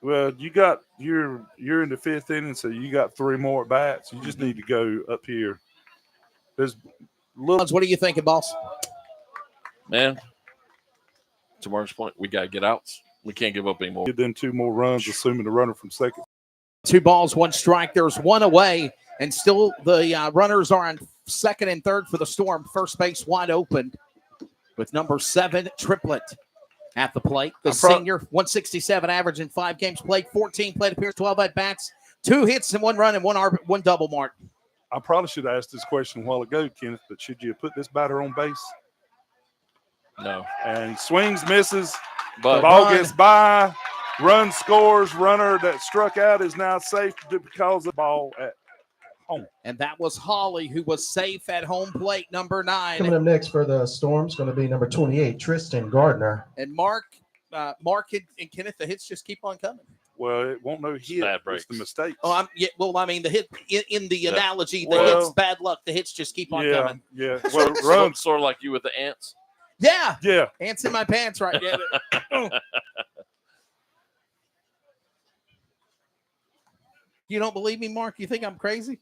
Speaker 5: Well, you're in the 5th inning, so you got 3 more at bats. You just need to go up here. There's
Speaker 4: What are you thinking, boss?
Speaker 6: Man, to Mark's point, we got to get outs. We can't give up anymore.
Speaker 5: Give them 2 more runs, assuming the runner from second.
Speaker 4: 2 balls, 1 strike. There's 1 away, and still the runners are on second and third for the Storm. First base wide open with number 7, Triplett at the plate. The senior, 167 average in 5 games played, 14 plate appearances, 12 at bats, 2 hits and 1 run and 1 double, Mark.
Speaker 5: I probably should have asked this question a while ago, Kenneth, but should you have put this batter on base?
Speaker 6: No.
Speaker 5: And he swings, misses,
Speaker 6: but
Speaker 5: the ball gets by, run scores, runner that struck out is now safe because of the ball at home.
Speaker 4: And that was Holly, who was safe at home plate, number 9.
Speaker 3: Coming up next for the Storm is going to be number 28, Tristan Gardner.
Speaker 4: And Mark and Kenneth, the hits just keep on coming.
Speaker 5: Well, it won't no hit.
Speaker 6: Bad
Speaker 5: It's the mistakes.
Speaker 4: Oh, I mean the hit in the analogy, the hits bad luck. The hits just keep on coming.
Speaker 5: Yeah. Well, runs
Speaker 6: sort of like you with the ants.
Speaker 4: Yeah.
Speaker 5: Yeah.
Speaker 4: Ants in my pants right now. You don't believe me, Mark? You think I'm crazy?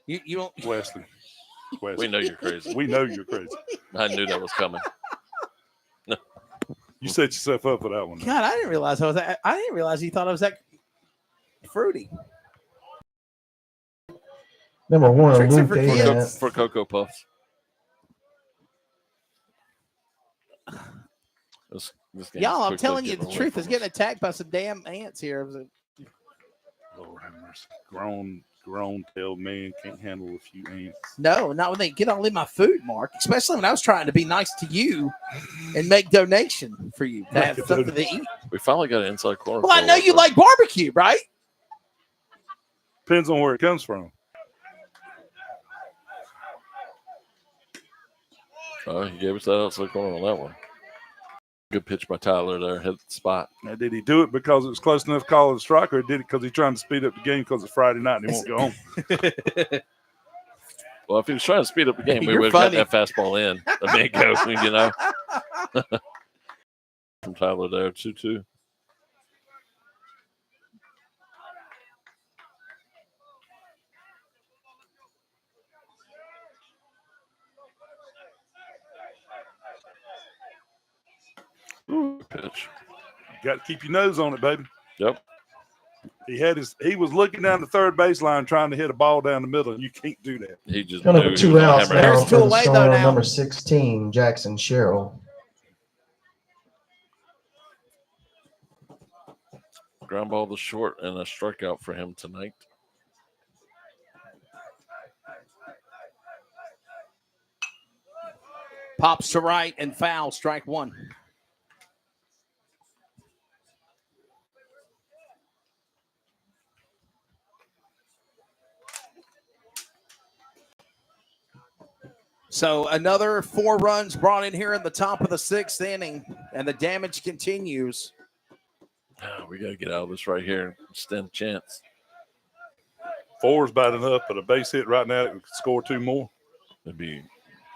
Speaker 4: You don't.
Speaker 5: Wesley.
Speaker 6: We know you're crazy.
Speaker 5: We know you're crazy.
Speaker 6: I knew that was coming.
Speaker 5: You set yourself up for that one.
Speaker 4: God, I didn't realize I didn't realize you thought I was that fruity.
Speaker 3: Number 1,
Speaker 4: Tricks
Speaker 3: Luke
Speaker 4: for
Speaker 3: Davis.
Speaker 6: For Cocoa Puffs. This game
Speaker 4: Y'all, I'm
Speaker 6: quickly
Speaker 4: telling you
Speaker 6: getting
Speaker 4: the
Speaker 6: away
Speaker 4: truth.
Speaker 6: from
Speaker 4: Is getting attacked by some damn ants here.
Speaker 5: Lord have mercy. Grown tailed man can't handle a few ants.
Speaker 4: No, not when they get all in my food, Mark. Especially when I was trying to be nice to you and make donation for you to have something to eat.
Speaker 6: We finally got an inside corner.
Speaker 4: Well, I know you like barbecue, right?
Speaker 5: Depends on where it comes from.
Speaker 6: He gave us that outside corner on that one. Good pitch by Tyler there. Hit the spot.
Speaker 5: Now, did he do it because it was close enough to call it a strike, or did it because he's trying to speed up the game because it's Friday night and he won't go home?
Speaker 6: Well, if he was trying to speed up the game, we
Speaker 4: You're
Speaker 6: would have got
Speaker 4: funny.
Speaker 6: that fastball in. I mean, go, you know. From Tyler there, 2-2. Pitch.
Speaker 5: Got to keep your nose on it, baby.
Speaker 6: Yep.
Speaker 5: He was looking down the third baseline trying to hit a ball down the middle, and you can't do that.
Speaker 6: He just
Speaker 3: Coming up
Speaker 6: knew
Speaker 3: with
Speaker 6: he
Speaker 3: 2
Speaker 6: was gonna
Speaker 3: outs
Speaker 6: hammer
Speaker 3: now
Speaker 6: it.
Speaker 3: for the Storm, number 16, Jackson Sherrill.
Speaker 6: Ground ball to short and a strikeout for him tonight.
Speaker 4: Pops to right and foul, strike 1. So another 4 runs brought in here in the top of the 6th inning, and the damage continues.
Speaker 6: We got to get out of this right here and stand a chance.
Speaker 5: 4's bad enough, but a base hit right now could score 2 more.
Speaker 6: It'd be.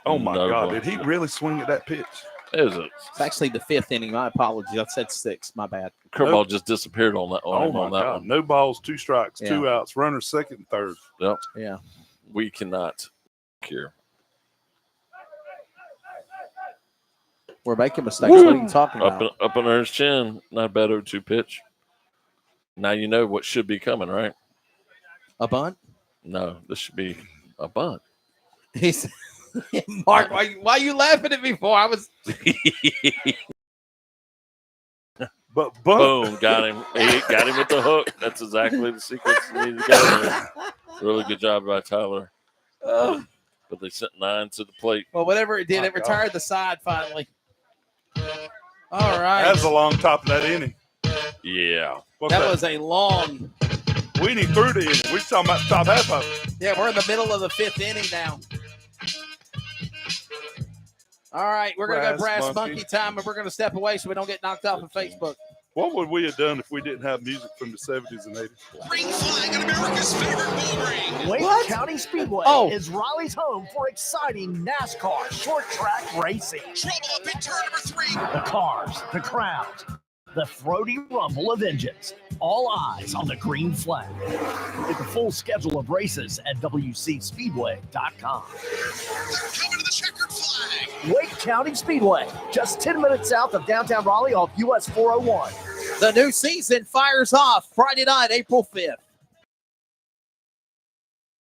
Speaker 5: Oh my
Speaker 6: notable.
Speaker 5: God! Did he really swing at that pitch?
Speaker 4: It's actually the 5th inning. My apologies. I said 6. My bad.
Speaker 6: Curveball just disappeared on that.
Speaker 5: Oh my God!
Speaker 6: One.
Speaker 5: No balls, 2 strikes,
Speaker 4: Yeah.
Speaker 5: 2 outs. Runner second and third.
Speaker 6: Yep.
Speaker 4: Yeah.
Speaker 6: We cannot here.
Speaker 4: We're making mistakes. What are you talking about?
Speaker 6: Up under his chin. Not a bad 0-2 pitch. Now you know what should be coming, right?
Speaker 4: A bunt?
Speaker 6: No, this should be a bunt.
Speaker 4: He's Mark. Why are you laughing at me for? I was.
Speaker 5: But
Speaker 6: boom, got him. He got him with the hook. That's exactly the sequence he needed to get there. Really good job by Tyler. But they sent 9 to the plate.
Speaker 4: Well, whatever it did, it retired the side finally. All right.
Speaker 5: That was a long top of that inning.
Speaker 6: Yeah.
Speaker 4: That was a long.
Speaker 5: We need through the inning. We're talking about the top half of it.
Speaker 4: Yeah, we're in the middle of the 5th inning now. All right, we're going to go brass monkey time, and we're going to step away so we don't get knocked off of Facebook.
Speaker 5: What would we have done if we didn't have music from the 70s and 80s?
Speaker 11: Green flag on America's favorite bull ring.
Speaker 10: Wake County Speedway is Raleigh's home for exciting NASCAR short track racing.
Speaker 11: Trouble up in turn number 3.
Speaker 10: The cars, the crowds, the throaty rumble of engines. All eyes on the green flag. Get the full schedule of races at WCSpeedway.com.
Speaker 11: Coming to the checkered flag.
Speaker 10: Wake County Speedway, just 10 minutes south of downtown Raleigh off US 401.
Speaker 4: The new season fires off Friday night, April 5th.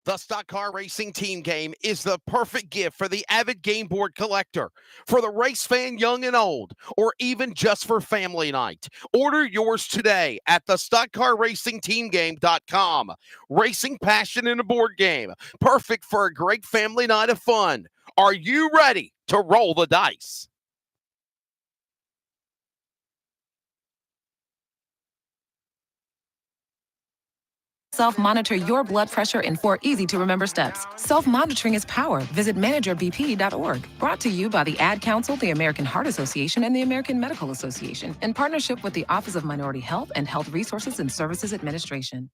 Speaker 20: The Stock Car Racing Team Game is the perfect gift for the avid game board collector, for the race fan young and old, or even just for family night. Order yours today at thestockcarracingteamgame.com. Racing passion in a board game, perfect for a great family night of fun. Are you ready to roll the dice?
Speaker 13: Self-monitor your blood pressure in 4 easy-to-remember steps. Self-monitoring is power. Visit managerbp.org. Brought to you by the Ad Council, the American Heart Association, and the American Medical Association, in partnership with the Office of Minority Health and Health Resources and Services Administration.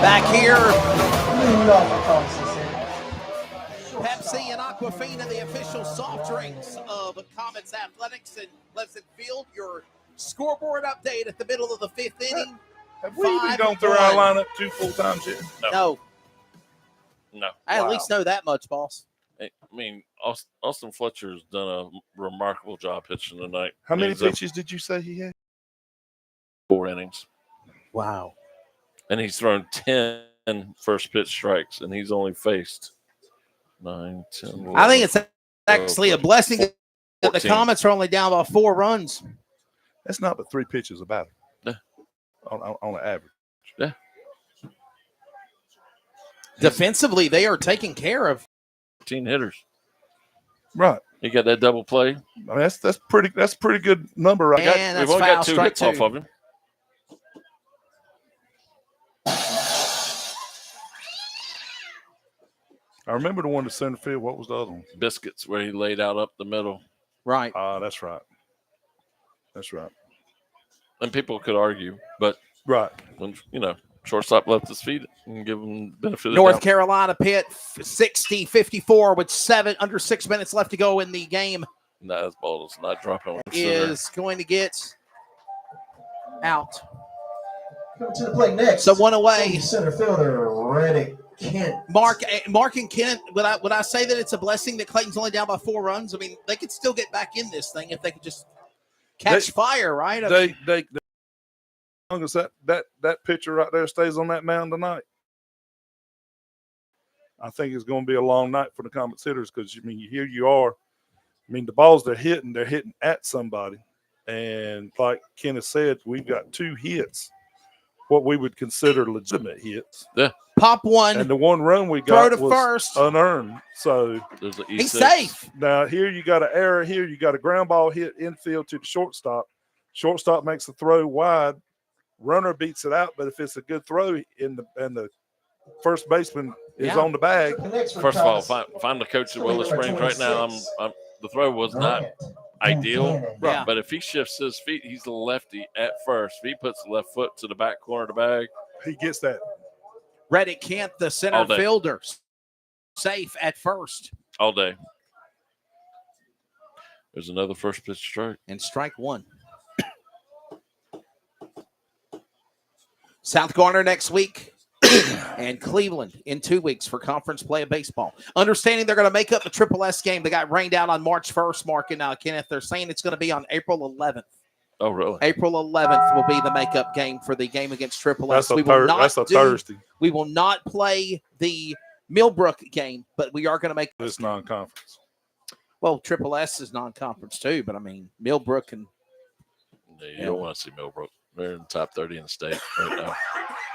Speaker 4: Back here. Pepsi and Aquafina, the official soft drinks of Comets Athletics in Pleasant Field. Your scoreboard update at the middle of the 5th inning.
Speaker 5: Have we even gone through our lineup 2 full times yet?
Speaker 4: No.
Speaker 6: No.
Speaker 4: I at least know that much, boss.
Speaker 6: I mean, Austin Fletcher's done a remarkable job pitching tonight.
Speaker 5: How many pitches did you say he had?
Speaker 6: 4 innings.
Speaker 4: Wow.
Speaker 6: And he's thrown 10 first pitch strikes, and he's only faced 9, 10, 11,
Speaker 4: I think it's actually a blessing that the
Speaker 6: 14.
Speaker 4: Comets are only down by 4 runs.
Speaker 5: That's not but 3 pitches about it.
Speaker 6: Yeah.
Speaker 5: On an average.
Speaker 6: Yeah.
Speaker 4: Defensively, they are taking care of
Speaker 6: 15 hitters.
Speaker 5: Right.
Speaker 6: He got that double play.
Speaker 5: I mean, that's pretty good number, right?
Speaker 4: And
Speaker 6: We've
Speaker 4: that's
Speaker 6: only
Speaker 4: foul,
Speaker 6: got 2
Speaker 4: strike
Speaker 6: hits off
Speaker 4: 2.
Speaker 6: of him.
Speaker 5: I remember the one to center field. What was the other one?
Speaker 6: Biscuits, where he laid out up the middle.
Speaker 4: Right.
Speaker 5: That's right. That's right.
Speaker 6: And people could argue, but
Speaker 5: right
Speaker 6: when shortstop left his feet and give him the benefit of the
Speaker 4: North
Speaker 6: doubt.
Speaker 4: Carolina Pitt 60-54 with under 6 minutes left to go in the game.
Speaker 6: That ball is not dropping.
Speaker 4: Is going to get out.
Speaker 3: Coming to the plate next.
Speaker 4: So one away.
Speaker 3: Center fielder, Reddick Kent.
Speaker 4: Mark and Kent, would I say that it's a blessing that Clayton's only down by 4 runs? I mean, they could still get back in this thing if they could just catch fire, right?
Speaker 5: As long as that pitcher right there stays on that mound tonight, I think it's going to be a long night for the Comets hitters because, here you are. I mean, the balls they're hitting at somebody. And like Kenneth said, we've got 2 hits, what we would consider legitimate hits.
Speaker 6: Yeah.
Speaker 4: Pop one.
Speaker 5: And the 1 run we got
Speaker 4: throw to
Speaker 5: was
Speaker 4: first.
Speaker 5: unearned. So
Speaker 6: there's an
Speaker 4: he's safe.
Speaker 5: Now here you got an error here. You got a ground ball hit infield to the shortstop. Shortstop makes the throw wide. runner beats it out, but if it's a good throw and the first baseman is
Speaker 6: Yeah.
Speaker 5: on the bag.
Speaker 6: First of all, if I'm the coach at Willow-Spring right now, the throw was not ideal.
Speaker 4: Yeah.
Speaker 6: But if he shifts his feet, he's the lefty at first. If he puts the left foot to the back corner of the bag,
Speaker 5: he gets that.
Speaker 4: Reddick Kent, the center
Speaker 6: All day.
Speaker 4: fielder, safe at first.
Speaker 6: all day. There's another first pitch strike.
Speaker 4: And strike one. South Garner next week and Cleveland in 2 weeks for conference play of baseball. Understanding they're going to make up the Triple S game that got rained out on March 1st, Mark and Kenneth. They're saying it's going to be on April 11th.
Speaker 6: Oh, really?
Speaker 4: April 11th will be the makeup game for the game against Triple S.
Speaker 5: That's a Thursday.
Speaker 4: We will not play the Millbrook game, but we are going to make
Speaker 5: this non-conference.
Speaker 4: Well, Triple S is non-conference too, but I mean Millbrook and
Speaker 6: you don't want to see Millbrook. They're in the top 30 in the state right now.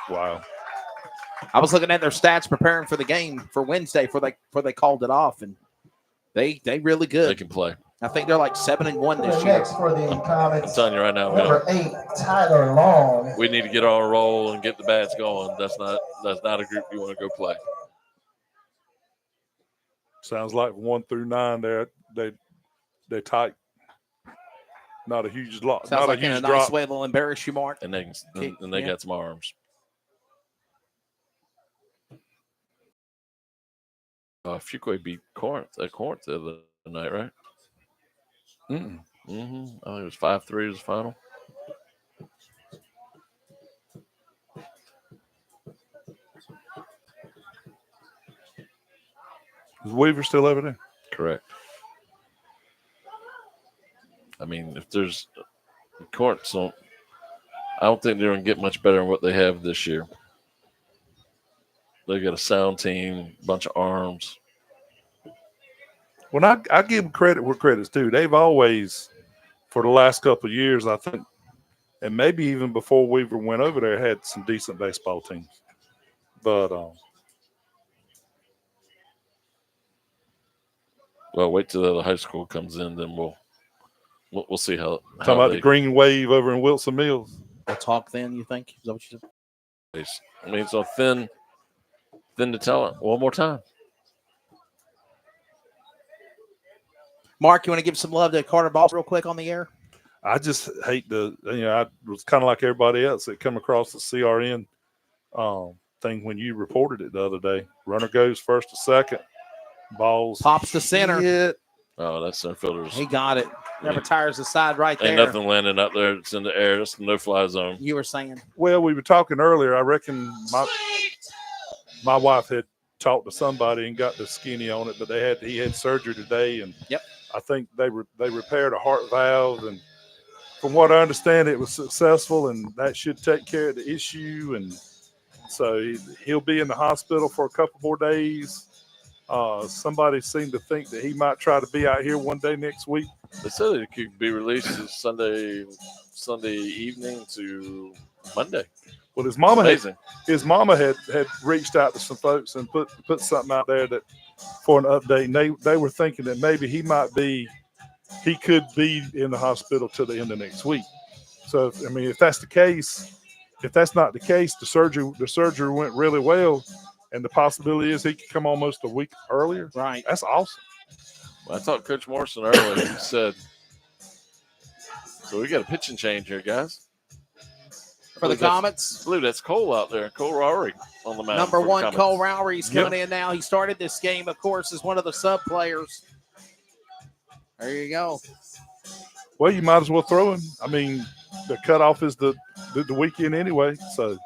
Speaker 5: Wow.
Speaker 4: I was looking at their stats preparing for the game for Wednesday before they called it off, and they really good.
Speaker 6: They can play.
Speaker 4: I think they're like 7-1 this year.
Speaker 3: Next for the Comets,
Speaker 6: I'm telling you right now,
Speaker 3: number 8, Tyler Long.
Speaker 6: we need to get on a roll and get the bats going. That's not a group you want to go play.
Speaker 5: Sounds like 1 through 9 they're tight. Not a huge lot.
Speaker 4: Sounds
Speaker 5: not
Speaker 4: like
Speaker 5: a huge
Speaker 4: in a
Speaker 5: drop.
Speaker 4: nice way they'll embarrass you, Mark.
Speaker 6: And they got some arms. Fuquay beat Corinth at Corinth the other night, right? I think it was 5-3 was the final.
Speaker 5: Is Weaver still over there?
Speaker 6: Correct. I mean, if there's Corinth, so I don't think they're going to get much better than what they have this year. They got a sound team, bunch of arms.
Speaker 5: Well, I give them credit where credit's due. They've always, for the last couple of years, I think, and maybe even before Weaver went over there, had some decent baseball teams. But
Speaker 6: well, wait till the other high school comes in, then we'll see how.
Speaker 5: Talking about the Green Wave over in Wilson Mills.
Speaker 4: We'll talk then. You think? Is that what you said?
Speaker 6: I mean, so thin to tell it one more time.
Speaker 4: Mark, you want to give some love to Carter Balls real quick on the air?
Speaker 5: I just hate I was kind of like everybody else that come across the CRN thing when you reported it the other day. Runner goes first to second. Balls.
Speaker 4: Pops to center.
Speaker 5: Hit.
Speaker 6: Oh, that center fielder's.
Speaker 4: He got it. Never tires the side right there.
Speaker 6: Ain't nothing landing up there. It's in the air. It's the no-fly zone.
Speaker 4: You were saying.
Speaker 5: Well, we were talking earlier. I reckon my wife had talked to somebody and got the skinny on it, but he had surgery today, and I think they repaired a heart valve, and from what I understand, it was successful, and that should take care of the issue. And so he'll be in the hospital for a couple more days. Somebody seemed to think that he might try to be out here one day next week.
Speaker 6: They said it could be released Sunday evening to Monday.
Speaker 5: Well, his mama had reached out to some folks and put something out there that for an update. And they were thinking that maybe he could be in the hospital till the end of next week. So if that's the case, if that's not the case, the surgery went really well, and the possibility is he could come almost a week earlier.
Speaker 4: Right.
Speaker 5: That's awesome.
Speaker 6: Well, I talked to Coach Morrison earlier. He said, "So we got a pitching change here, guys."
Speaker 4: For the Comets.
Speaker 6: I believe that's Cole out there. Cole Rowery on the mound.
Speaker 4: Number 1, Cole Rowery's coming in now. He started this game, of course, as one of the sub players. There you go.
Speaker 5: Well, you might as well throw him. I mean, the cutoff is the weekend anyway, so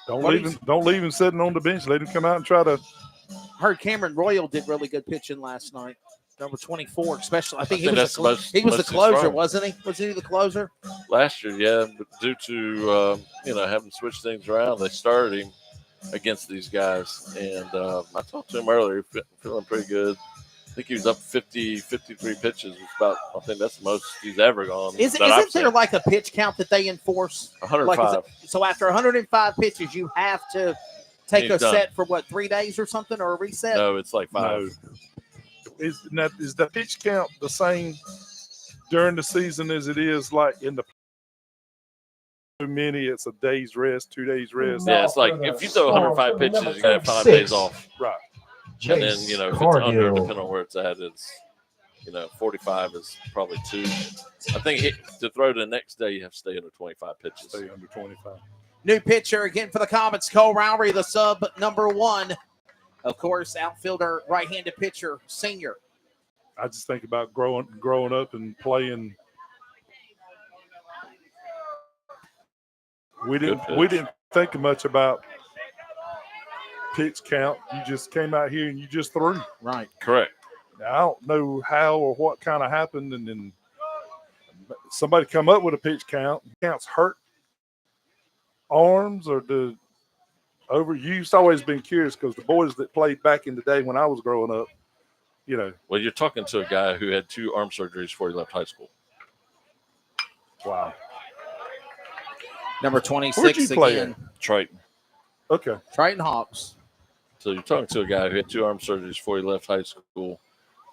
Speaker 5: don't leave him sitting on the bench. Let him come out and try to.
Speaker 4: Heard Cameron Royal did really good pitching last night. Number 24, especially. I think he was the closer, wasn't he? Was he the closer?
Speaker 6: Last year, yeah, but due to having switched things around, they started him against these guys. And I talked to him earlier, feeling pretty good. I think he was up 53 pitches. I think that's the most he's ever gone.
Speaker 4: Isn't there like a pitch count that they enforce?
Speaker 6: 105.
Speaker 4: So after 105 pitches, you have to take a set for 3 days or something, or a reset?
Speaker 6: No, it's like 5.
Speaker 5: No. Is the pitch count the same during the season as it is like in the too many. It's a day's rest, 2 days rest.
Speaker 6: Yeah, it's like if you throw 105 pitches, you got to have 5 days off.
Speaker 5: Right.
Speaker 6: And then, you know, if it's under, depending on where it's at, it's, you know, 45 is probably 2. I think to throw the next day, you have to stay under 25 pitches.
Speaker 5: Stay under 25.
Speaker 4: New pitcher again for the Comets, Cole Rowry, the sub number 1. Of course, outfielder, right-handed pitcher, senior.
Speaker 5: I just think about growing up and playing. We didn't think much about pitch count. You just came out here and you just threw.
Speaker 4: Right.
Speaker 6: Correct.
Speaker 5: Now, I don't know how or what kind of happened, and then somebody come up with a pitch count. Counts hurt arms or the overuse. Always been curious because the boys that played back in the day when I was growing up, you know.
Speaker 6: Well, you're talking to a guy who had 2 arm surgeries before he left high school.
Speaker 5: Wow.
Speaker 4: Number 26
Speaker 5: Where'd you play
Speaker 4: again.
Speaker 6: Triton.
Speaker 5: Okay.
Speaker 4: Triton Hawks.
Speaker 6: So you're talking to a guy who had 2 arm surgeries before he left high school.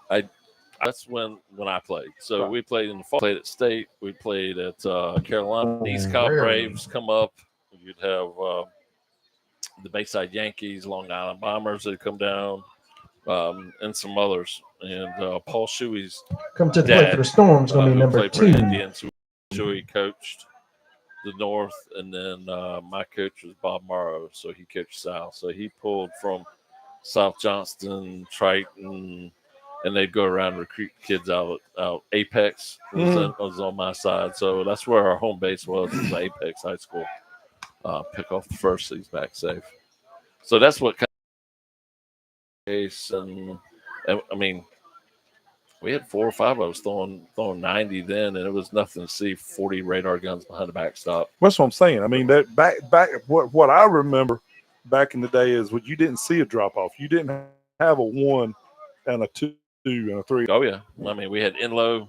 Speaker 6: That's when I played. So
Speaker 5: Right.
Speaker 6: we played in the fall. Played at State. We played at Carolina. East Cobb Braves come up. You'd have the Bayside Yankees, Long Island Bombers that come down, and some others. And Paul Shuey's
Speaker 3: Come to the plate for the Storm's going to be number 2.
Speaker 6: Indians, Shuey coached the North, and then my coach was Bob Morrow, so he coached South. So he pulled from South Johnston, Triton, and they'd go around and recruit kids out Apex was on my side. So that's where our home base was Apex High School. Pick off the first, so he's back safe. So that's what kind of case, and I mean, we had 4 or 5 of us throwing 90 then, and it was nothing to see 40 radar guns behind the backstop.
Speaker 5: That's what I'm saying. I mean, that back what I remember back in the day is when you didn't see a drop off. You didn't have a 1 and a 2 and a 3.
Speaker 6: Oh yeah, I mean, we had Enlow.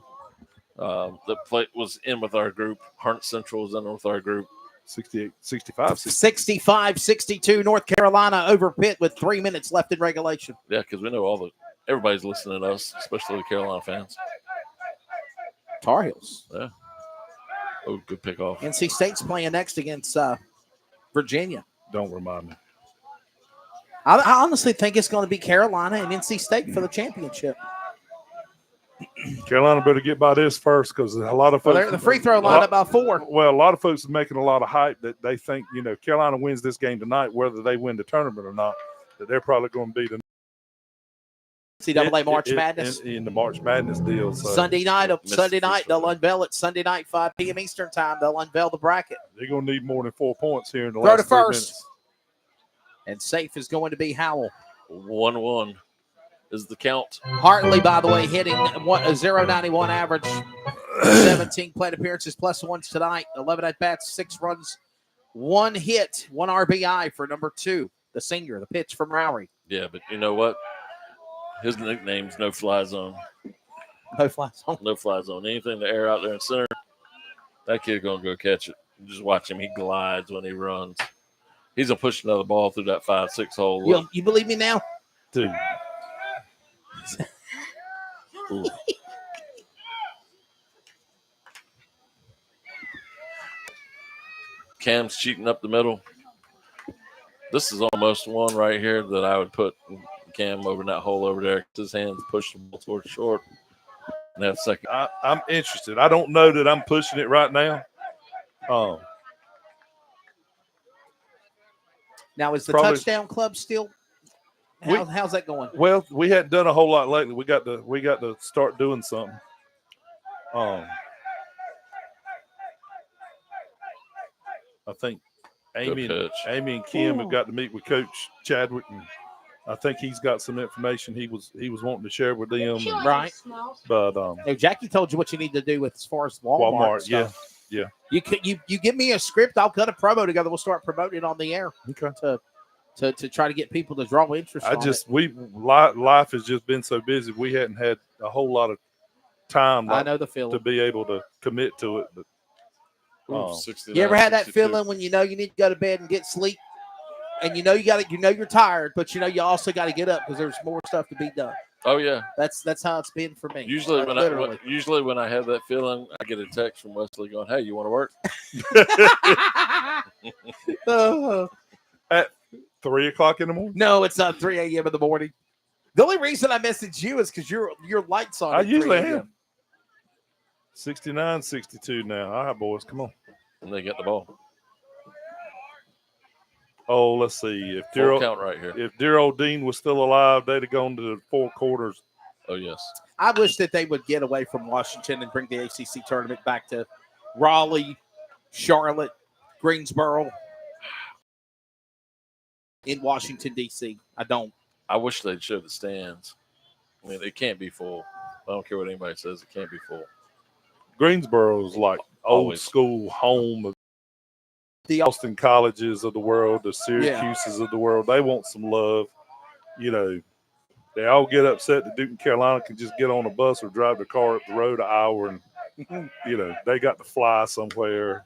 Speaker 6: The plate was in with our group. Harnett Central was in with our group.
Speaker 5: 68, 65,
Speaker 4: 65-62, North Carolina over Pitt with 3 minutes left in regulation.
Speaker 6: Yeah, because we know everybody's listening to us, especially the Carolina fans.
Speaker 4: Tar Heels.
Speaker 6: Yeah. Oh, good pickoff.
Speaker 4: NC State's playing next against Virginia.
Speaker 5: Don't remind me.
Speaker 4: I honestly think it's going to be Carolina and NC State for the championship.
Speaker 5: Carolina better get by this first because a lot of folks.
Speaker 4: Well, the free throw line up by 4.
Speaker 5: Well, a lot of folks are making a lot of hype that they think, you know, Carolina wins this game tonight, whether they win the tournament or not, that they're probably going to be the
Speaker 4: NCAA March Madness.
Speaker 5: In the March Madness deal. So.
Speaker 4: Sunday night, they'll unveil it. Sunday night, 5 p.m. Eastern time, they'll unveil the bracket.
Speaker 5: They're going to need more than 4 points here in the
Speaker 4: Throw
Speaker 5: last
Speaker 4: to
Speaker 5: 3
Speaker 4: first.
Speaker 5: minutes.
Speaker 4: And safe is going to be Howell.
Speaker 6: 1-1 is the count.
Speaker 4: Hartley, by the way, hitting a 0.91 average. 17 plate appearances plus 1s tonight. 11 at-bats, 6 runs, 1 hit, 1 RBI for number 2, the senior, the pitch from Rowry.
Speaker 6: Yeah, but you know what? His nickname's No Fly Zone.
Speaker 4: No fly zone.
Speaker 6: No fly zone. Anything to air out there in center, that kid's going to go catch it. Just watch him. He glides when he runs. He's going to push another ball through that 5-6 hole.
Speaker 4: You believe me now?
Speaker 5: Dude.
Speaker 6: Cam's cheating up the middle. This is almost one right here that I would put Cam over in that hole over there. His hands push the ball towards short. And have second.
Speaker 5: I'm interested. I don't know that I'm pushing it right now.
Speaker 4: Now, is the
Speaker 5: Probably,
Speaker 4: touchdown club still? How's that going?
Speaker 5: Well, we hadn't done a whole lot lately. We got to start doing something. I think Amy and Kim have got to meet with Coach Chadwick, and I think he's got some information he was wanting to share with them.
Speaker 4: Right.
Speaker 5: But
Speaker 4: Jackie told you what you need to do with as far as Walmart stuff.
Speaker 5: Yeah.
Speaker 4: You give me a script, I'll cut a promo together. We'll start promoting it on the air.
Speaker 5: Okay.
Speaker 4: To try to get people to draw interest.
Speaker 5: Life has just been so busy. We hadn't had a whole lot of time.
Speaker 4: I know the feeling
Speaker 5: to be able to commit to it. But
Speaker 4: you ever had that feeling when you know you need to go to bed and get sleep, and you know you're tired, but you know you also got to get up because there's more stuff to be done.
Speaker 6: Oh yeah,
Speaker 4: that's how it's been for me.
Speaker 6: Usually
Speaker 4: Like,
Speaker 6: when I have that feeling, I get a text from Wesley going, "Hey, you want to work?"
Speaker 5: At 3 o'clock in the morning?
Speaker 4: No, it's not 3 a.m. in the morning. The only reason I message you is because your lights on.
Speaker 5: I
Speaker 4: at 3
Speaker 5: usually
Speaker 4: a.m.
Speaker 5: am. 69, 62 now. All right, boys, come on.
Speaker 6: And they get the ball.
Speaker 5: Oh, let's see. If
Speaker 6: Full count right here.
Speaker 5: If dear old Dean was still alive, they'd have gone to the 4 quarters.
Speaker 6: Oh, yes.
Speaker 4: I wish that they would get away from Washington and bring the ACC tournament back to Raleigh, Charlotte, Greensboro, in Washington, D.C.
Speaker 6: I wish they'd show the stands. I mean, it can't be full. I don't care what anybody says. It can't be full.
Speaker 5: Greensboro is like old
Speaker 6: Always.
Speaker 5: school home of the Austin colleges of the world, the Syracuses of the world. They want some love. You know, they all get upset that Duke and Carolina can just get on a bus or drive their car up the road an hour and, you know, they got to fly somewhere.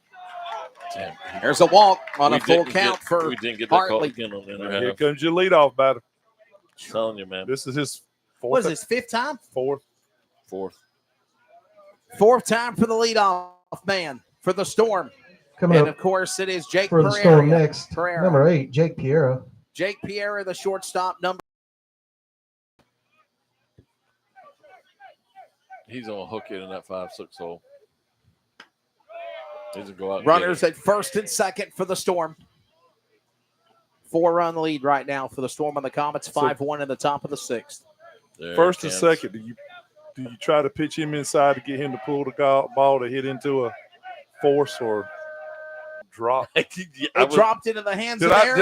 Speaker 6: Damn.
Speaker 4: There's a walk on a full count for
Speaker 6: we didn't get that call
Speaker 4: Hartley.
Speaker 6: again on the
Speaker 5: Here comes your leadoff batter.
Speaker 6: I'm telling you, man.
Speaker 5: This is his fourth.
Speaker 4: What is this, fifth time?
Speaker 5: Fourth.
Speaker 4: Fourth time for the leadoff man for the Storm.
Speaker 3: Coming
Speaker 4: And,
Speaker 3: up
Speaker 4: of course, it is Jake
Speaker 3: for the
Speaker 4: Pereira.
Speaker 3: Storm next.
Speaker 4: Pereira.
Speaker 3: Number 8, Jake Piera.
Speaker 4: Jake Pereira, the shortstop, number.
Speaker 6: He's going to hook it in that 5-6 hole. He's going to go out.
Speaker 4: Runners at first and second for the Storm. 4-run lead right now for the Storm on the Comets. 5-1 in the top of the 6th.
Speaker 5: First and second, do you try to pitch him inside to get him to pull the ball to hit into a force or drop?
Speaker 4: It dropped into the hands of Aaron.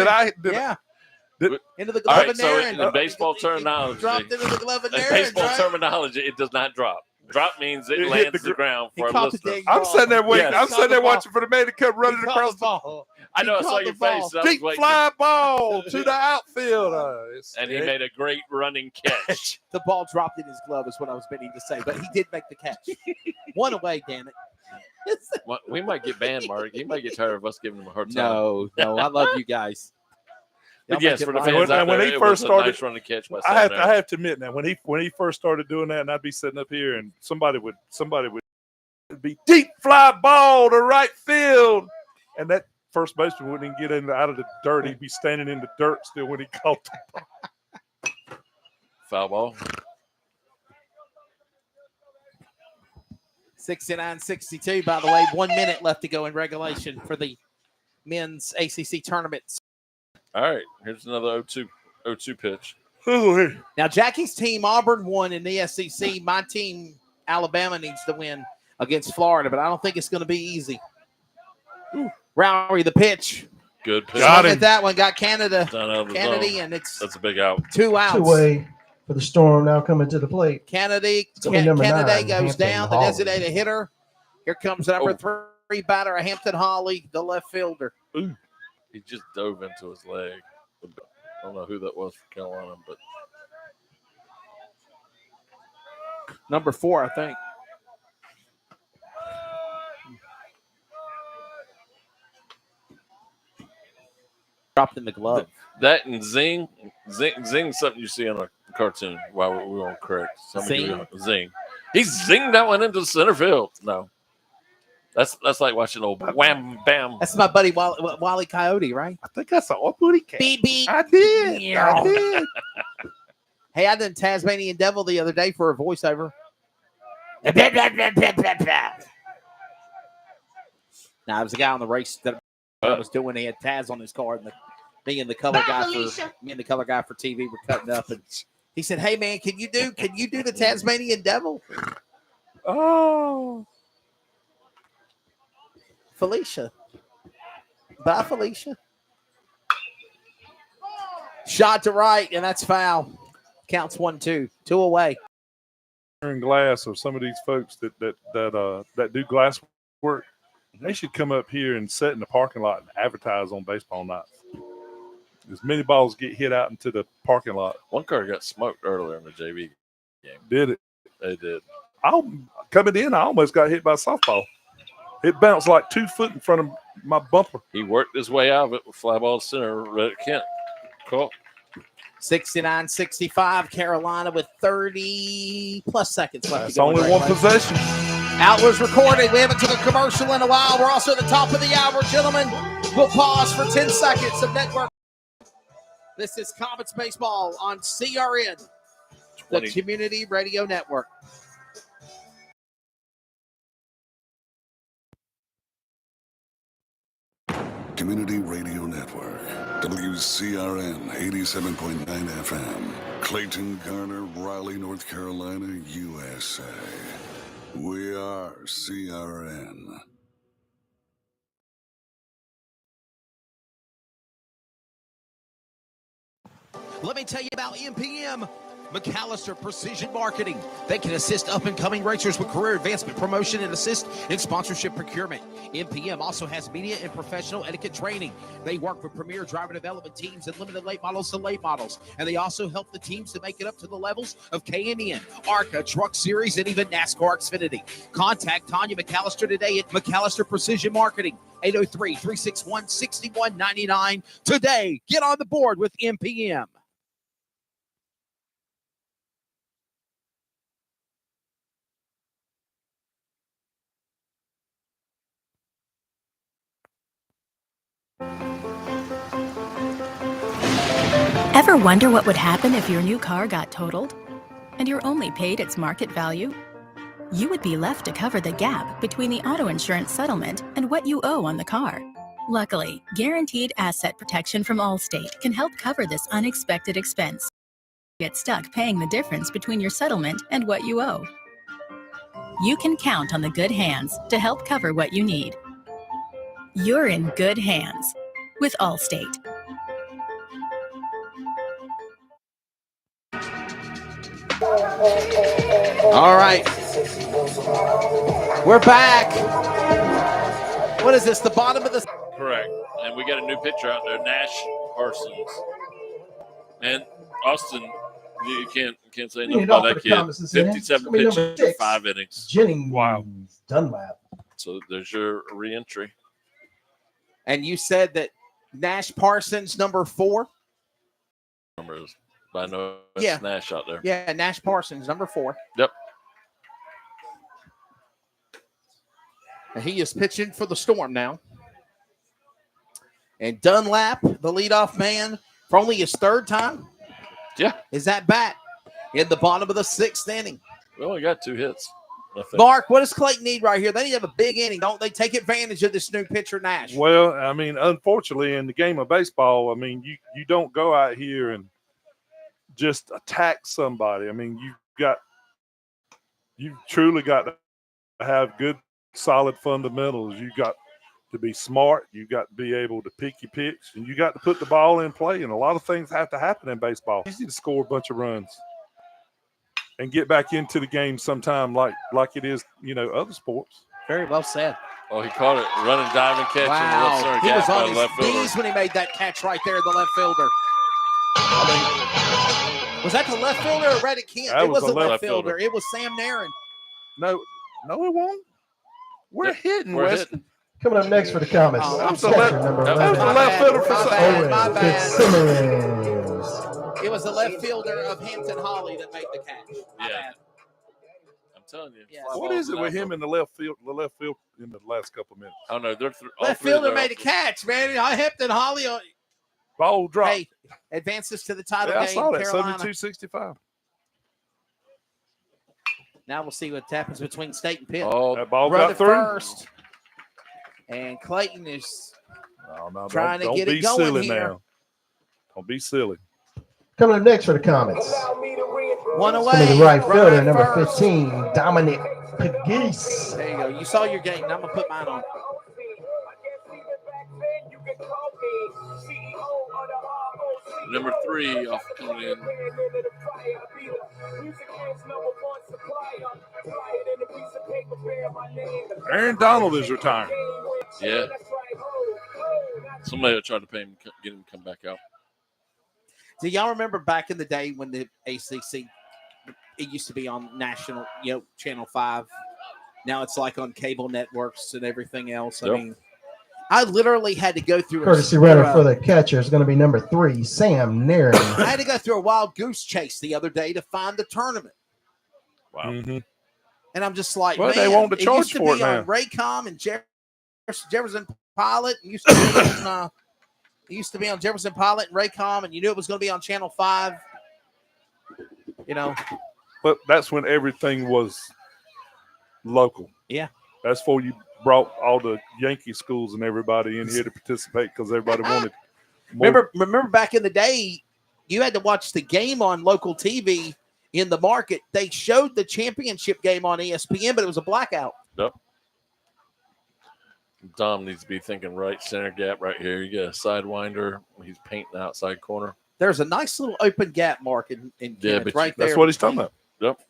Speaker 4: Into the glove of Aaron.
Speaker 6: So in baseball terminology,
Speaker 4: dropped into the glove of
Speaker 6: in
Speaker 4: Aaron.
Speaker 6: baseball terminology, it does not drop. Drop means it lands the ground for a listener.
Speaker 5: I'm sitting there waiting.
Speaker 6: Yes.
Speaker 5: I'm sitting there watching for the man to come running
Speaker 4: caught
Speaker 5: across
Speaker 4: the ball.
Speaker 6: I know. I saw your face. I was
Speaker 5: Deep
Speaker 6: waiting.
Speaker 5: fly ball to the outfield.
Speaker 6: And he made a great running catch.
Speaker 4: The ball dropped in his glove is what I was meaning to say, but he did make the catch. One away, damn it.
Speaker 6: Well, we might get banned, Mark. He might get tired of us giving him a hard time.
Speaker 4: No, I love you guys.
Speaker 6: But yes, for the fans out
Speaker 5: when
Speaker 6: there,
Speaker 5: he
Speaker 6: it
Speaker 5: first
Speaker 6: was a
Speaker 5: started,
Speaker 6: nice running catch by
Speaker 5: I
Speaker 6: Sam
Speaker 5: have to admit now, when he first started doing that, and I'd be sitting up here, and somebody would be deep fly ball to right field, and that first baseman wouldn't even get out of the dirt. He'd be standing in the dirt still when he caught the ball.
Speaker 6: Foul ball.
Speaker 4: 69-62, by the way. 1 minute left to go in regulation for the men's ACC tournament.
Speaker 6: All right, here's another 0-2 pitch.
Speaker 4: Now, Jackie's team, Auburn, won in the SEC. My team, Alabama, needs to win against Florida, but I don't think it's going to be easy. Rowery, the pitch.
Speaker 6: Good pitch.
Speaker 4: Got him. That one got Canada.
Speaker 6: Kennedy,
Speaker 4: and it's
Speaker 6: a big out.
Speaker 4: 2 outs.
Speaker 3: 2-way for the Storm now coming to the plate.
Speaker 4: Kennedy
Speaker 3: number 9,
Speaker 4: goes
Speaker 3: Hampton
Speaker 4: down, the
Speaker 3: Hawley.
Speaker 4: designated hitter. Here comes the number 3 batter, Hampton Hawley, the left fielder.
Speaker 6: Ooh. He just dove into his leg. I don't know who that was for Carolina, but
Speaker 4: number 4, I think. Dropped in the glove.
Speaker 6: That and zing is something you see on a cartoon while we're on correct. Zing. He zinged that one into the center field. No. That's like watching old wham bam.
Speaker 4: That's my buddy Wally Coyote, right?
Speaker 5: I think that's an old booty cat.
Speaker 4: Beep, beep.
Speaker 5: I did.
Speaker 4: Hey, I did Tasmanian Devil the other day for a voiceover. Now, it was a guy on the race that I was doing. He had Taz on his card, and me and the color guy for TV were cutting up, and he said, "Hey, man, can you do the Tasmanian Devil?"
Speaker 5: Oh,
Speaker 4: Felicia. Bye, Felicia. Shot to right, and that's foul. Counts 1-2. 2 away.
Speaker 5: In glass, or some of these folks that do glass work, they should come up here and sit in the parking lot and advertise on baseball nights. As many balls get hit out into the parking lot.
Speaker 6: One car got smoked earlier in the JV game.
Speaker 5: Did it?
Speaker 6: They did.
Speaker 5: Coming in, I almost got hit by a softball. It bounced like 2 foot in front of my bumper.
Speaker 6: He worked his way out of it with fly ball center. Red Kent. Cool.
Speaker 4: 69-65. Carolina with 30-plus seconds left.
Speaker 5: That's
Speaker 4: to go.
Speaker 5: only one possession.
Speaker 4: Outlaws recording. We haven't took a commercial in a while. We're also at the top of the hour, gentlemen. We'll pause for 10 seconds of network. This is Comets Baseball on CRN, the Community Radio Network.
Speaker 1: Community Radio Network, WCRN 87.9 FM, Clayton, Garner, Raleigh, North Carolina, USA. We are CRN.
Speaker 20: Let me tell you about MPM, McAllister Precision Marketing. They can assist up-and-coming racers with career advancement, promotion, and assist in sponsorship procurement. MPM also has media and professional etiquette training. They work with premier driver development teams and limited late models to late models. And they also help the teams to make it up to the levels of K&N, ARCA, Truck Series, and even NASCAR Xfinity. Contact Tanya McAllister today at McAllister Precision Marketing, 803-361-6199. Today, get on the board with MPM.
Speaker 16: Ever wonder what would happen if your new car got totaled and you're only paid its market value? You would be left to cover the gap between the auto insurance settlement and what you owe on the car. Luckily, Guaranteed Asset Protection from Allstate can help cover this unexpected expense. Get stuck paying the difference between your settlement and what you owe. You can count on the good hands to help cover what you need. You're in good hands with Allstate.
Speaker 4: All right. We're back. What is this, the bottom of the...
Speaker 6: Correct. And we got a new pitcher out there, Nash Parsons. And Austin, you can't say nothing about that kid. 57 pitches, 5 innings.
Speaker 3: Jennings.
Speaker 5: Wow.
Speaker 3: Dunlap.
Speaker 6: So there's your re-entry.
Speaker 4: And you said that Nash Parsons, number 4?
Speaker 6: Numbers. But I know
Speaker 4: Yeah.
Speaker 6: Nash out there.
Speaker 4: Yeah, Nash Parsons, number 4.
Speaker 6: Yep.
Speaker 4: And he is pitching for the Storm now. And Dunlap, the leadoff man, for only his 3rd time.
Speaker 6: Yeah.
Speaker 4: Is that bat in the bottom of the 6th inning?
Speaker 6: We only got 2 hits. I think.
Speaker 4: Mark, what does Clayton need right here? They need to have a big inning. Don't they take advantage of this new pitcher, Nash?
Speaker 5: Well, I mean, unfortunately, in the game of baseball, I mean, you don't go out here and just attack somebody. I mean, you've truly got to have good, solid fundamentals. You got to be smart. You got to be able to pick your picks, and you got to put the ball in play. And a lot of things have to happen in baseball. It's easy to score a bunch of runs and get back into the game sometime like it is, other sports.
Speaker 4: Very well said.
Speaker 6: Oh, he caught it. Running, diving catch.
Speaker 4: Wow. He was on his
Speaker 6: left fielder.
Speaker 4: knees when he made that catch right there in the left fielder. Was that the left fielder or Reddick Kent?
Speaker 5: That
Speaker 4: It was
Speaker 5: was
Speaker 4: the
Speaker 5: the
Speaker 4: left
Speaker 5: left
Speaker 4: fielder.
Speaker 5: fielder.
Speaker 4: It was Sam Nairn.
Speaker 5: No, it won't. We're hitting,
Speaker 6: We're
Speaker 5: Wes.
Speaker 6: hitting.
Speaker 3: Coming up next for the Comets.
Speaker 4: Oh,
Speaker 5: That was the
Speaker 3: Catcher
Speaker 5: left,
Speaker 3: number
Speaker 5: that was
Speaker 3: 11.
Speaker 5: the left fielder for
Speaker 4: My
Speaker 5: some.
Speaker 4: bad, my
Speaker 3: Owen
Speaker 4: bad.
Speaker 3: Fitzsimmons.
Speaker 4: It was the left fielder of Hampton Holly that made the catch. My
Speaker 6: Yeah.
Speaker 4: bad.
Speaker 6: I'm telling you.
Speaker 4: Yeah.
Speaker 6: fly
Speaker 5: What
Speaker 6: balls
Speaker 5: is it
Speaker 6: in
Speaker 5: with
Speaker 6: the
Speaker 5: him in the left field in the last couple of minutes?
Speaker 6: I don't know. They're
Speaker 4: Left fielder made a catch, man. Hampton Holly.
Speaker 5: Ball drop.
Speaker 4: Hey, advances to the title
Speaker 5: Yeah, I
Speaker 4: game,
Speaker 5: saw that.
Speaker 4: Carolina.
Speaker 5: 72-65.
Speaker 4: Now we'll see what happens between State and Pitt.
Speaker 6: Oh,
Speaker 5: That ball
Speaker 4: Run
Speaker 5: got
Speaker 4: it
Speaker 5: through.
Speaker 4: first. And Clayton is
Speaker 5: No,
Speaker 4: trying to
Speaker 5: don't
Speaker 4: get
Speaker 5: be
Speaker 4: it going
Speaker 5: silly
Speaker 4: here.
Speaker 5: now. Don't be silly.
Speaker 3: Coming up next for the Comets.
Speaker 4: One
Speaker 3: Coming
Speaker 4: away.
Speaker 3: to right fielder,
Speaker 4: Run
Speaker 3: number
Speaker 4: first.
Speaker 3: 15, Dominic Pegues.
Speaker 4: There you go. You saw your game. Now I'm going to put mine on.
Speaker 6: number 3 off coming in.
Speaker 5: Aaron Donald is retiring.
Speaker 6: Yeah. Somebody will try to pay him, get him to come back out.
Speaker 4: Do y'all remember back in the day when the ACC, it used to be on national, Channel 5. Now it's like on cable networks and everything else. I
Speaker 6: Yep.
Speaker 4: mean, I literally had to go through
Speaker 3: Courtesy runner for the catcher is going to be number 3, Sam Nairn.
Speaker 4: I had to go through a wild goose chase the other day to find the tournament.
Speaker 6: Wow.
Speaker 5: Mm-hmm.
Speaker 4: And I'm just like,
Speaker 5: Well,
Speaker 4: man,
Speaker 5: they want to
Speaker 4: it
Speaker 5: charge
Speaker 4: used to
Speaker 5: for
Speaker 4: be
Speaker 5: it
Speaker 4: on
Speaker 5: now.
Speaker 4: Raycom and Jefferson Pilot. It used to be on, it used to be on Jefferson Pilot and Raycom, and you knew it was going to be on Channel 5. You know.
Speaker 5: But that's when everything was local.
Speaker 4: Yeah.
Speaker 5: That's before you brought all the Yankee schools and everybody in here to participate because everybody wanted more.
Speaker 4: Remember back in the day, you had to watch the game on local TV in the market. They showed the championship game on ESPN, but it was a blackout.
Speaker 6: Yep. Dom needs to be thinking right center gap right here. You get a sidewinder. He's painting the outside corner.
Speaker 4: There's a nice little open gap mark in Kenneth, right there.
Speaker 5: That's what he's talking about.
Speaker 6: Yep.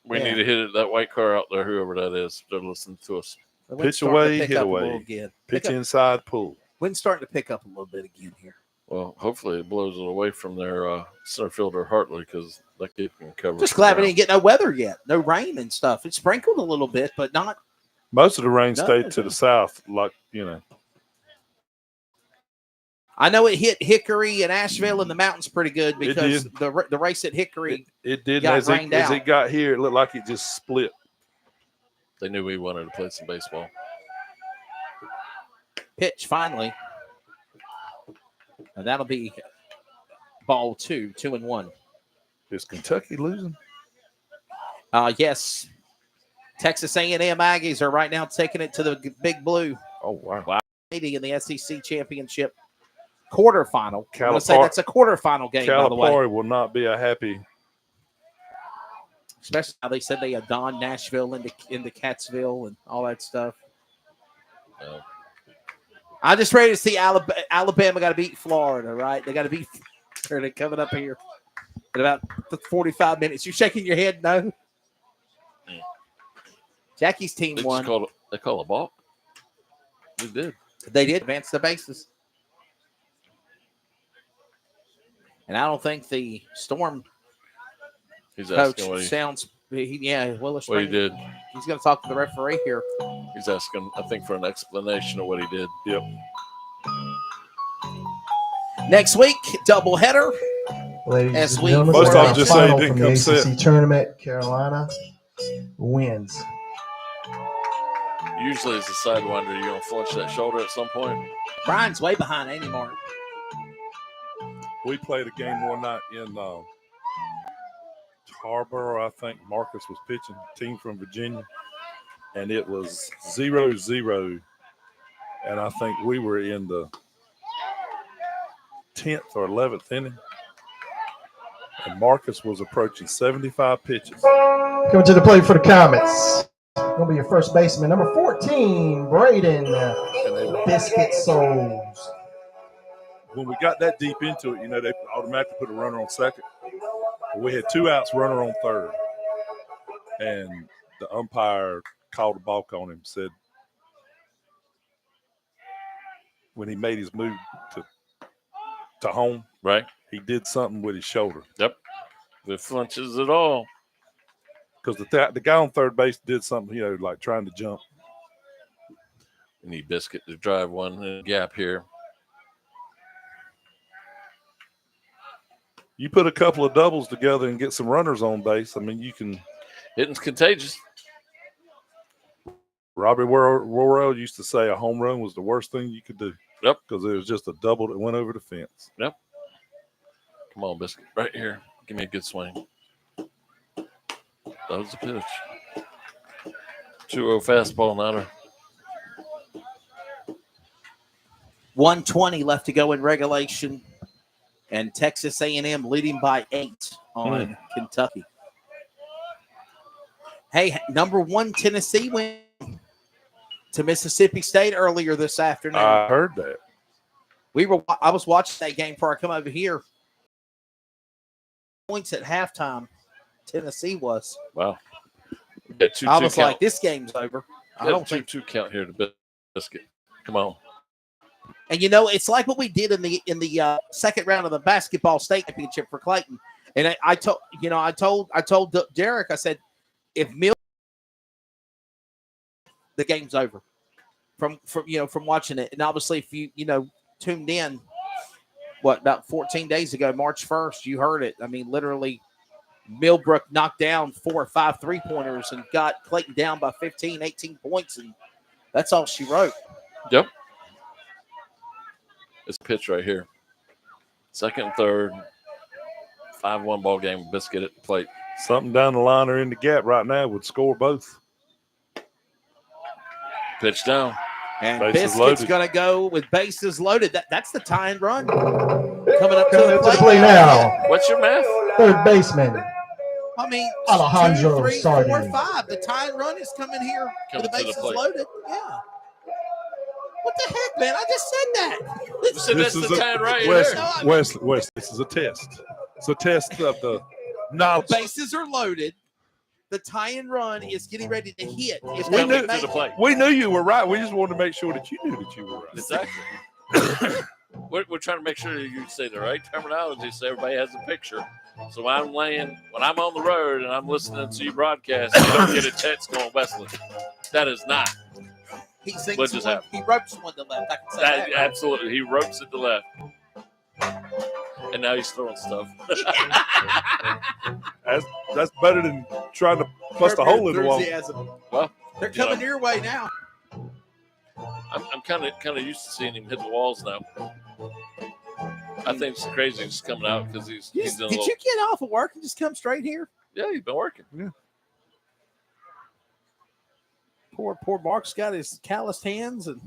Speaker 6: We need to hit it, that white car out there, whoever that is. They're listening to us.
Speaker 5: Pitch away, hit away. Pitch inside, pull.
Speaker 4: Wind's starting to pick up a little bit again here.
Speaker 6: Well, hopefully it blows it away from their center fielder Hartley because that kid can cover.
Speaker 4: Just glad we didn't get no weather yet. No rain and stuff. It sprinkled a little bit, but not.
Speaker 5: Most of the rain stayed to the south, like, you know.
Speaker 4: I know it hit Hickory and Asheville in the mountains pretty good because the race at Hickory
Speaker 5: it did.
Speaker 4: got
Speaker 5: As
Speaker 4: rained
Speaker 5: as
Speaker 4: out.
Speaker 5: it got here, it looked like it just split.
Speaker 6: They knew we wanted to play some baseball.
Speaker 4: Pitch finally. And that'll be ball 2, 2-1.
Speaker 5: Is Kentucky losing?
Speaker 4: Yes. Texas A&M Aggies are right now taking it to the Big Blue.
Speaker 5: Oh, wow.
Speaker 4: In the SEC Championship quarterfinal. I want to say that's a quarterfinal game, by the way.
Speaker 5: Calipari will not be a happy.
Speaker 4: Especially how they said they had Don Nashville into Cattsville and all that stuff. I'm just ready to see Alabama got to beat Florida, right? They got to beat. They're coming up here in about 45 minutes. You shaking your head? No. Jackie's team won.
Speaker 6: They call a balk. They did.
Speaker 4: They did advance the bases. And I don't think the Storm coach sounds. Willow-Spring.
Speaker 6: What he did.
Speaker 4: He's going to talk to the referee here.
Speaker 6: He's asking, I think, for an explanation of what he did.
Speaker 5: Yep.
Speaker 4: Next week, doubleheader.
Speaker 3: Ladies and gentlemen,
Speaker 5: most of them just say he
Speaker 3: final
Speaker 5: didn't
Speaker 3: from the
Speaker 5: come
Speaker 3: ACC
Speaker 5: set.
Speaker 3: tournament. Carolina wins.
Speaker 6: Usually, as a sidewinder, you're going to flinch that shoulder at some point.
Speaker 4: Brian's way behind, ain't he, Mark?
Speaker 5: We played a game one night in Tarboro, I think. Marcus was pitching, team from Virginia, and it was 0-0. And I think we were in the 10th or 11th inning. And Marcus was approaching 75 pitches.
Speaker 3: Coming to the plate for the Comets. Going to be your first baseman, number 14, Braden Biscuit Souls.
Speaker 5: When we got that deep into it, you know, they automatically put a runner on second. We had 2 outs, runner on third. And the umpire called a balk on him, said when he made his move to home,
Speaker 6: right,
Speaker 5: he did something with his shoulder.
Speaker 6: Yep. If it flinches at all.
Speaker 5: Because the guy on third base did something, you know, like trying to jump.
Speaker 6: We need Biscuit to drive one in a gap here.
Speaker 5: You put a couple of doubles together and get some runners on base. I mean, you can.
Speaker 6: Hitting's contagious.
Speaker 5: Robbie Worrell used to say a home run was the worst thing you could do.
Speaker 6: Yep.
Speaker 5: Because it was just a double that went over the fence.
Speaker 6: Yep. Come on, Biscuit. Right here. Give me a good swing. That was the pitch. 2-0 fastball, Nutter.
Speaker 4: 1:20 left to go in regulation. And Texas A&M leading by 8 on Kentucky. Hey, number 1 Tennessee went to Mississippi State earlier this afternoon.
Speaker 5: I heard that.
Speaker 4: I was watching that game before I come over here. Points at halftime, Tennessee was.
Speaker 6: Wow. Yeah,
Speaker 4: I was like, this game's over. I don't think
Speaker 6: 2-2 count here to Biscuit. Come on.
Speaker 4: And you know, it's like what we did in the second round of the basketball state championship for Clayton. And I told Derek, I said, if Mill, the game's over. from watching it. And obviously, if you tuned in, about 14 days ago, March 1st, you heard it. I mean, literally, Millbrook knocked down 4 or 5 3-pointers and got Clayton down by 15, 18 points, and that's all she wrote.
Speaker 6: Yep. This pitch right here. Second and third, 5-1 ball game. Biscuit at the plate.
Speaker 5: Something down the line or in the gap right now would score both.
Speaker 6: Pitch down.
Speaker 4: And
Speaker 5: Bases
Speaker 4: Biscuit's
Speaker 5: loaded.
Speaker 4: going to go with bases loaded. That's the tie and run. Coming up to the
Speaker 3: To
Speaker 4: plate
Speaker 3: play now.
Speaker 6: What's your math?
Speaker 3: Third baseman,
Speaker 4: I mean,
Speaker 3: Alejandro
Speaker 4: 2, 3, 4,
Speaker 3: Sardin.
Speaker 4: 5. The tie and run is coming here with the
Speaker 6: Coming to the
Speaker 4: bases
Speaker 6: plate.
Speaker 4: loaded. Yeah. What the heck, man? I just said that.
Speaker 6: You said that's the tie and right
Speaker 5: Wesley,
Speaker 6: here.
Speaker 5: Wesley, this is a test. It's a test of the knowledge.
Speaker 4: Bases are loaded. The tie and run is getting ready to hit. If
Speaker 5: We
Speaker 4: they
Speaker 5: knew,
Speaker 4: can make it.
Speaker 5: we knew you were right. We just wanted to make sure that you knew that you were right.
Speaker 6: Exactly. We're trying to make sure that you say the right terminology so everybody has a picture. So when I'm on the road and I'm listening to you broadcast, you don't get a text going, Wesley. That is not.
Speaker 4: He sings
Speaker 6: What just
Speaker 4: one,
Speaker 6: happened?
Speaker 4: he ropes one to left. I can say that. Right?
Speaker 6: Absolutely. He ropes it to left. And now he's throwing stuff.
Speaker 5: That's better than trying to bust a hole in the wall.
Speaker 4: Enthusiasm.
Speaker 6: Well,
Speaker 4: They're coming your way now.
Speaker 6: I'm kind of used to seeing him hit the walls now. I think it's crazy he's coming out because he's in a
Speaker 4: Did
Speaker 6: little.
Speaker 4: you get off of work and just come straight here?
Speaker 6: Yeah, he's been working.
Speaker 5: Yeah.
Speaker 4: Poor Mark's got his calloused hands and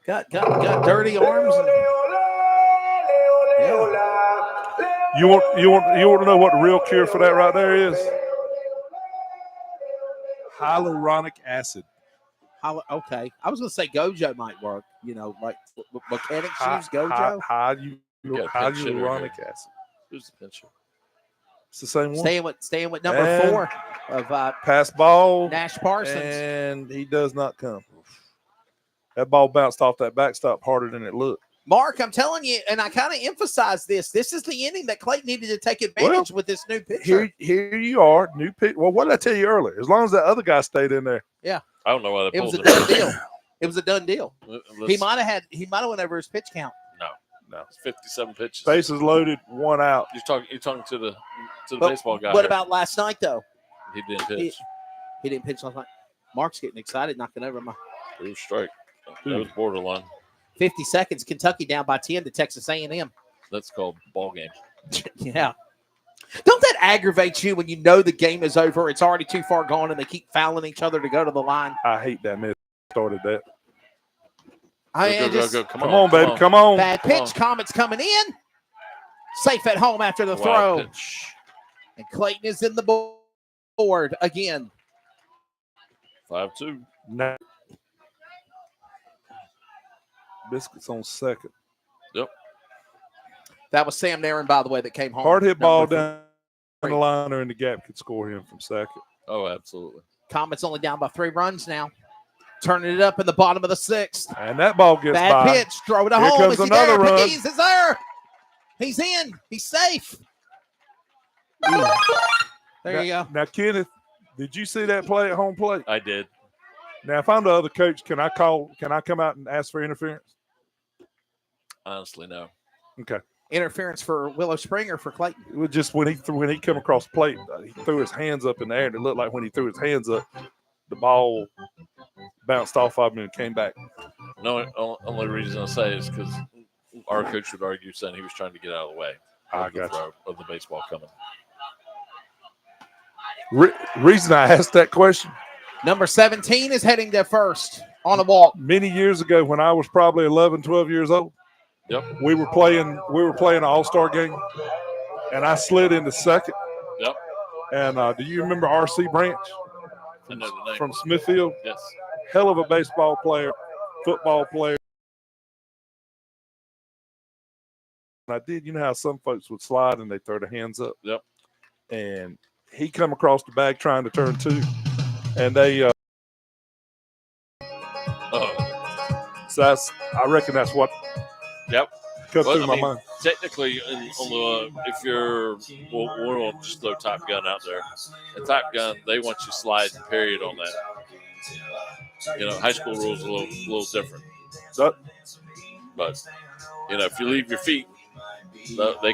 Speaker 4: got dirty arms. And,
Speaker 5: You want to know what the real cure for that right there is? Hyaluronic acid.
Speaker 4: Okay, I was going to say Gojo might work. Like mechanic shoes, Gojo.
Speaker 5: Hyaluronic acid.
Speaker 6: Who's the pitcher?
Speaker 5: It's the same one.
Speaker 4: Staying with number 4 of
Speaker 5: pass ball.
Speaker 4: Nash Parsons.
Speaker 5: And he does not come. That ball bounced off that backstop harder than it looked.
Speaker 4: Mark, I'm telling you, and I kind of emphasize this. This is the inning that Clayton needed to take advantage with this new pitcher.
Speaker 5: Here you are, new pitch. Well, what did I tell you earlier? As long as that other guy stayed in there.
Speaker 4: Yeah.
Speaker 6: I don't know why they
Speaker 4: It was
Speaker 6: pulled
Speaker 4: a
Speaker 6: it.
Speaker 4: done deal. It was a done deal.
Speaker 6: Let's-
Speaker 4: He might have went over his pitch count.
Speaker 6: No. It's 57 pitches.
Speaker 5: Bases loaded, 1 out.
Speaker 6: You're talking to the
Speaker 4: But
Speaker 6: baseball guy.
Speaker 4: What
Speaker 6: here.
Speaker 4: about last night though?
Speaker 6: He didn't pitch.
Speaker 4: He didn't pitch last night. Mark's getting excited, knocking over my
Speaker 6: It was strike. That was borderline.
Speaker 4: 50 seconds. Kentucky down by 10 to Texas A&M.
Speaker 6: That's called ball game.
Speaker 4: Yeah. Don't that aggravate you when you know the game is over? It's already too far gone, and they keep fouling each other to go to the line.
Speaker 5: I hate that miss. Started that.
Speaker 6: Go.
Speaker 5: Come on, baby. Come on.
Speaker 4: Bad pitch. Comets coming in. Safe at home after the throw.
Speaker 6: Pitch.
Speaker 4: And Clayton is in the board again.
Speaker 6: 5-2.
Speaker 5: No. Biscuits on second.
Speaker 6: Yep.
Speaker 4: That was Sam Nairn, by the way, that came home.
Speaker 5: Hard hit ball
Speaker 4: Number
Speaker 5: down the line or in the gap could score him from second.
Speaker 6: Oh, absolutely.
Speaker 4: Comets only down by 3 runs now. Turning it up in the bottom of the 6th.
Speaker 5: And that ball gets
Speaker 4: Bad
Speaker 5: by.
Speaker 4: pitch. Throw it to
Speaker 5: Here
Speaker 4: home.
Speaker 5: comes
Speaker 4: Is he
Speaker 5: another
Speaker 4: there?
Speaker 5: run.
Speaker 4: He's there. He's in. He's safe. There you go.
Speaker 5: Now, Kenneth, did you see that play at home plate?
Speaker 6: I did.
Speaker 5: Now, if I'm the other coach, can I come out and ask for interference?
Speaker 6: Honestly, no.
Speaker 5: Okay.
Speaker 4: Interference for Willow-Spring or for Clayton?
Speaker 5: It was just when he come across the plate, he threw his hands up in the air, and it looked like when he threw his hands up, the ball bounced off of him and came back.
Speaker 6: No, only reason I say is because our coach would argue saying he was trying to get out of the way of the throw of the baseball coming.
Speaker 5: Reason I asked that question.
Speaker 4: Number 17 is heading to first on a walk.
Speaker 5: Many years ago, when I was probably 11, 12 years old,
Speaker 6: yep,
Speaker 5: we were playing an all-star game, and I slid into second.
Speaker 6: Yep.
Speaker 5: And do you remember R.C. Branch
Speaker 6: I know the name.
Speaker 5: from Smithfield?
Speaker 6: Yes.
Speaker 5: Hell of a baseball player, football player. And I did, you know how some folks would slide and they throw their hands up?
Speaker 6: Yep.
Speaker 5: And he come across the bag trying to turn 2, and they so I reckon that's what cut through my mind.
Speaker 6: Technically, if you're, we'll just throw Top Gun out there. The Top Gun, they want you sliding, period, on that. High school rules are a little different.
Speaker 5: So,
Speaker 6: but if you leave your feet, they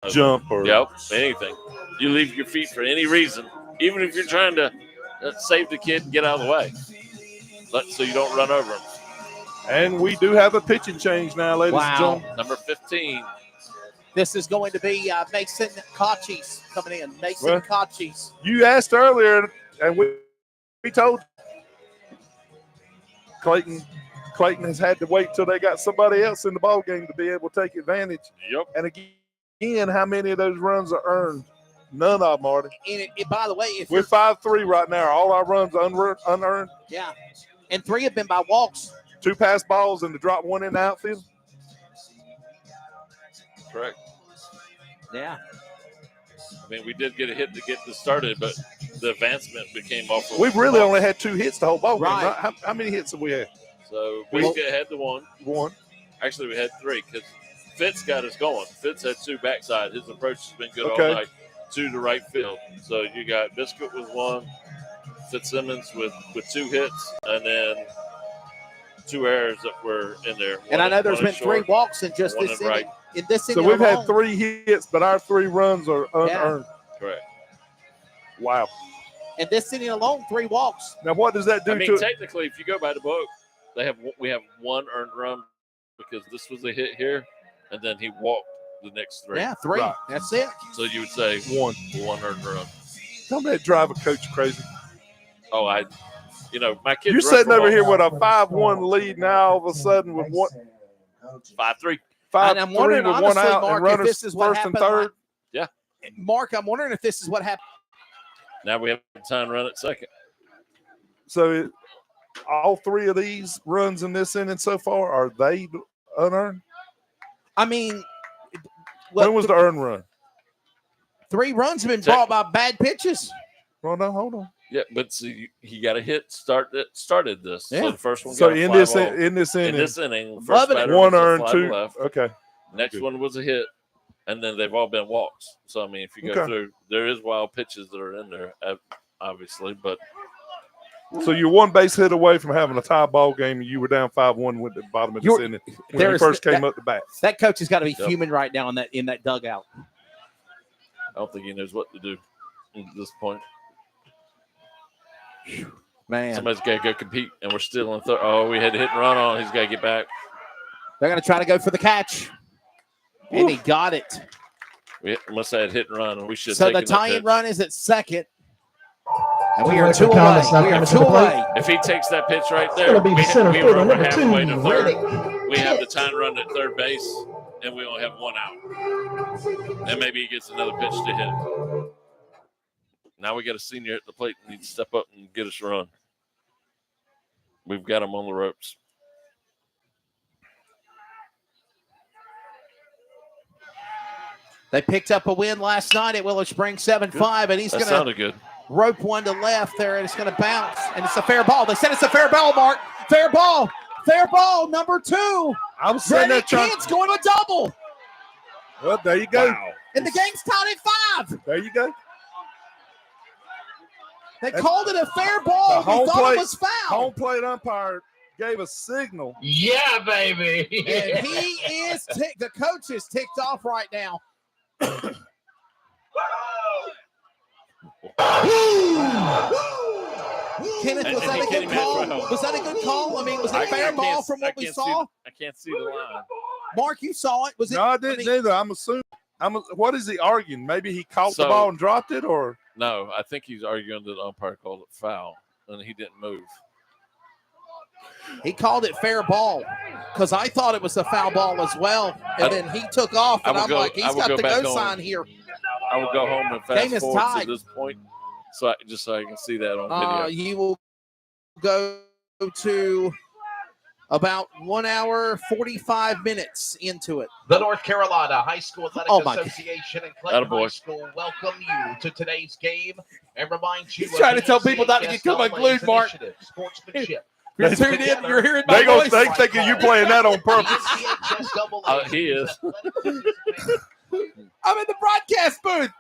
Speaker 5: jump or
Speaker 6: anything. You leave your feet for any reason, even if you're trying to save the kid and get out of the way, so you don't run over him.
Speaker 5: And we do have a pitching change now, ladies and gentlemen.
Speaker 6: Number 15.
Speaker 4: This is going to be Mason Kachis coming in. Mason Kachis.
Speaker 5: You asked earlier, and we told Clayton has had to wait till they got somebody else in the ball game to be able to take advantage.
Speaker 6: Yep.
Speaker 5: And again, how many of those runs are earned? None of them, Marty.
Speaker 4: And by the way,
Speaker 5: we're 5-3 right now. All our runs unearned.
Speaker 4: Yeah, and 3 have been by walks.
Speaker 5: 2 pass balls and to drop 1 in the outfield.
Speaker 6: Correct.
Speaker 4: Yeah.
Speaker 6: I mean, we did get a hit to get this started, but the advancement became awful.
Speaker 5: We've really only had 2 hits the whole ball game.
Speaker 4: Right.
Speaker 5: Right? How many hits have we had?
Speaker 6: So we had the one.
Speaker 5: One.
Speaker 6: Actually, we had 3 because Fitz got us going. Fitz had 2 backside. His approach has been good all night to the right field. So you got Biscuit with 1, Fitzsimmons with 2 hits, and then 2 errors that were in there.
Speaker 4: And I know there's been 3 walks in just this inning. In this inning
Speaker 5: so we've
Speaker 4: alone.
Speaker 5: had 3 hits, but our 3 runs are unearned.
Speaker 6: Correct.
Speaker 5: Wow.
Speaker 4: And this inning alone, 3 walks.
Speaker 5: Now, what does that do
Speaker 6: I mean,
Speaker 5: to
Speaker 6: technically, if you go by the book, we have 1 earned run because this was a hit here, and then he walked the next 3.
Speaker 4: Yeah, 3.
Speaker 5: Right.
Speaker 4: That's it.
Speaker 6: So you would say 1 earned run.
Speaker 5: Don't that drive a coach crazy?
Speaker 6: Oh, my kids.
Speaker 5: You're sitting over here with a 5-1 lead now. All of a sudden, with
Speaker 6: 5-3.
Speaker 5: 5-3
Speaker 4: And I'm wondering,
Speaker 5: with
Speaker 4: honestly,
Speaker 5: 1 out
Speaker 4: Mark,
Speaker 5: and runners
Speaker 4: if this is what
Speaker 5: first and
Speaker 4: happened.
Speaker 5: third.
Speaker 6: Yeah.
Speaker 4: Mark, I'm wondering if this is what happened.
Speaker 6: Now we have time to run at second.
Speaker 5: So all 3 of these runs in this inning so far, are they unearned?
Speaker 4: I mean,
Speaker 5: when was the earned run?
Speaker 4: 3 runs have been brought by bad pitches.
Speaker 5: Well, no, hold on.
Speaker 6: Yeah, but see, he got a hit that started this.
Speaker 5: Yeah.
Speaker 6: So the first one
Speaker 5: So
Speaker 6: got a
Speaker 5: in
Speaker 6: fly
Speaker 5: this
Speaker 6: ball.
Speaker 5: in this
Speaker 6: inning, first batter
Speaker 5: 1
Speaker 6: was a
Speaker 5: earned,
Speaker 6: fly
Speaker 5: 2
Speaker 6: to left.
Speaker 5: Okay.
Speaker 6: Next one was a hit, and then they've all been walks. So I mean, if you go through, there is wild pitches that are in there, obviously, but.
Speaker 5: So you're 1 base hit away from having a tie ball game, and you were down 5-1 with the bottom of this inning when you first came up the bat.
Speaker 4: That coach has got to be fuming right now in that dugout.
Speaker 6: I don't think he knows what to do at this point.
Speaker 4: Man,
Speaker 6: somebody's got to go compete, and we're still in third. Oh, we had to hit and run on. He's got to get back.
Speaker 4: They're going to try to go for the catch, and he got it.
Speaker 6: We must have had hit and run, and we should.
Speaker 4: So the tie-in run is at second, and we are 2 away. We are 2 away.
Speaker 6: If he takes that pitch right there, we are over halfway to third. We have the tying run at third base, and we only have 1 out. And maybe he gets another pitch to hit. Now we got a senior at the plate and need to step up and get us a run. We've got him on the ropes.
Speaker 4: They picked up a win last night at Willow-Spring, 7-5, and he's going
Speaker 6: to
Speaker 4: rope one to left there, and it's going to bounce, and it's a fair ball. They said it's a fair ball, Mark. Fair ball, number 2.
Speaker 5: I'm saying that
Speaker 4: Kids going to double.
Speaker 5: Well, there you go.
Speaker 6: Wow.
Speaker 4: And the game's tied at 5.
Speaker 5: There you go.
Speaker 4: They called it a fair ball. They thought it was foul.
Speaker 5: Home plate umpire gave a signal.
Speaker 19: Yeah, baby.
Speaker 4: And he is the coach is ticked off right now. Kenneth, was that a good call? Was that a good call? I mean, was it a fair ball from what we saw?
Speaker 6: I can't see the line.
Speaker 4: Mark, you saw it. Was it?
Speaker 5: No, I didn't either. I'm assuming. What is he arguing? Maybe he caught the ball and dropped it, or
Speaker 6: no? I think he's arguing that the umpire called it foul and he didn't move.
Speaker 4: He called it fair ball because I thought it was a foul ball as well, and then he took off, and I'm like, he's got the go sign here.
Speaker 6: I will go home and fast forward to this point, so I can see that on video.
Speaker 4: You will go to about 1 hour, 45 minutes into it.
Speaker 21: The North Carolina High School Athletic Association and Clayton High School welcome you to today's game and remind you.
Speaker 4: He's trying to tell people not to become unglued, Mark.
Speaker 21: Sportsmanship.
Speaker 4: You're tuned in. You're hearing my voice.
Speaker 5: They thinking you playing that on purpose.
Speaker 6: He is.
Speaker 4: I'm in the broadcast booth.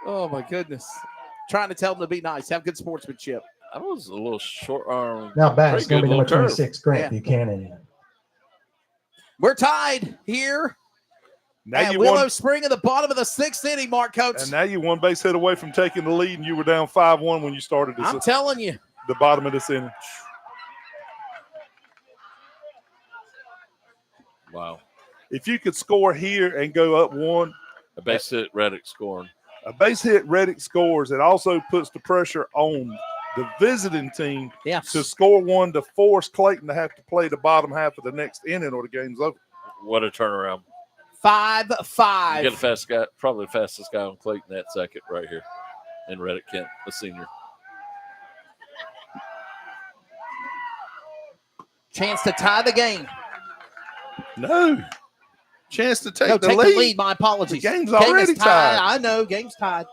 Speaker 4: Oh my goodness. trying to tell them to be nice, have good sportsmanship.
Speaker 6: I was a little short.
Speaker 3: Now back, it's
Speaker 6: pretty
Speaker 3: going to be
Speaker 6: good
Speaker 3: number
Speaker 6: little curve.
Speaker 3: 26, Grant Buchanan.
Speaker 4: We're tied here
Speaker 5: Now
Speaker 4: at
Speaker 5: you
Speaker 4: Willow-Spring in the bottom of the 6th inning, Mark Coates.
Speaker 5: And now you one base hit away from taking the lead, and you were down 5-1 when you started this.
Speaker 4: I'm telling you.
Speaker 5: The bottom of this inning.
Speaker 6: Wow.
Speaker 5: If you could score here and go up 1.
Speaker 6: A base hit, Reddick scoring.
Speaker 5: A base hit, Reddick scores. It also puts the pressure on the visiting team to score 1 to force Clayton to have to play the bottom half of the next inning or the game's over.
Speaker 6: What a turnaround.
Speaker 4: 5-5.
Speaker 6: You get a fast guy, probably the fastest guy on Clayton at second right here. And Reddick Kent, the senior.
Speaker 4: Chance to tie the game.
Speaker 5: No. Chance to take
Speaker 4: No,
Speaker 5: the
Speaker 4: take
Speaker 5: lead.
Speaker 4: the lead. My apologies.
Speaker 5: The game's already
Speaker 4: is
Speaker 5: tied.
Speaker 4: I know, game's tied.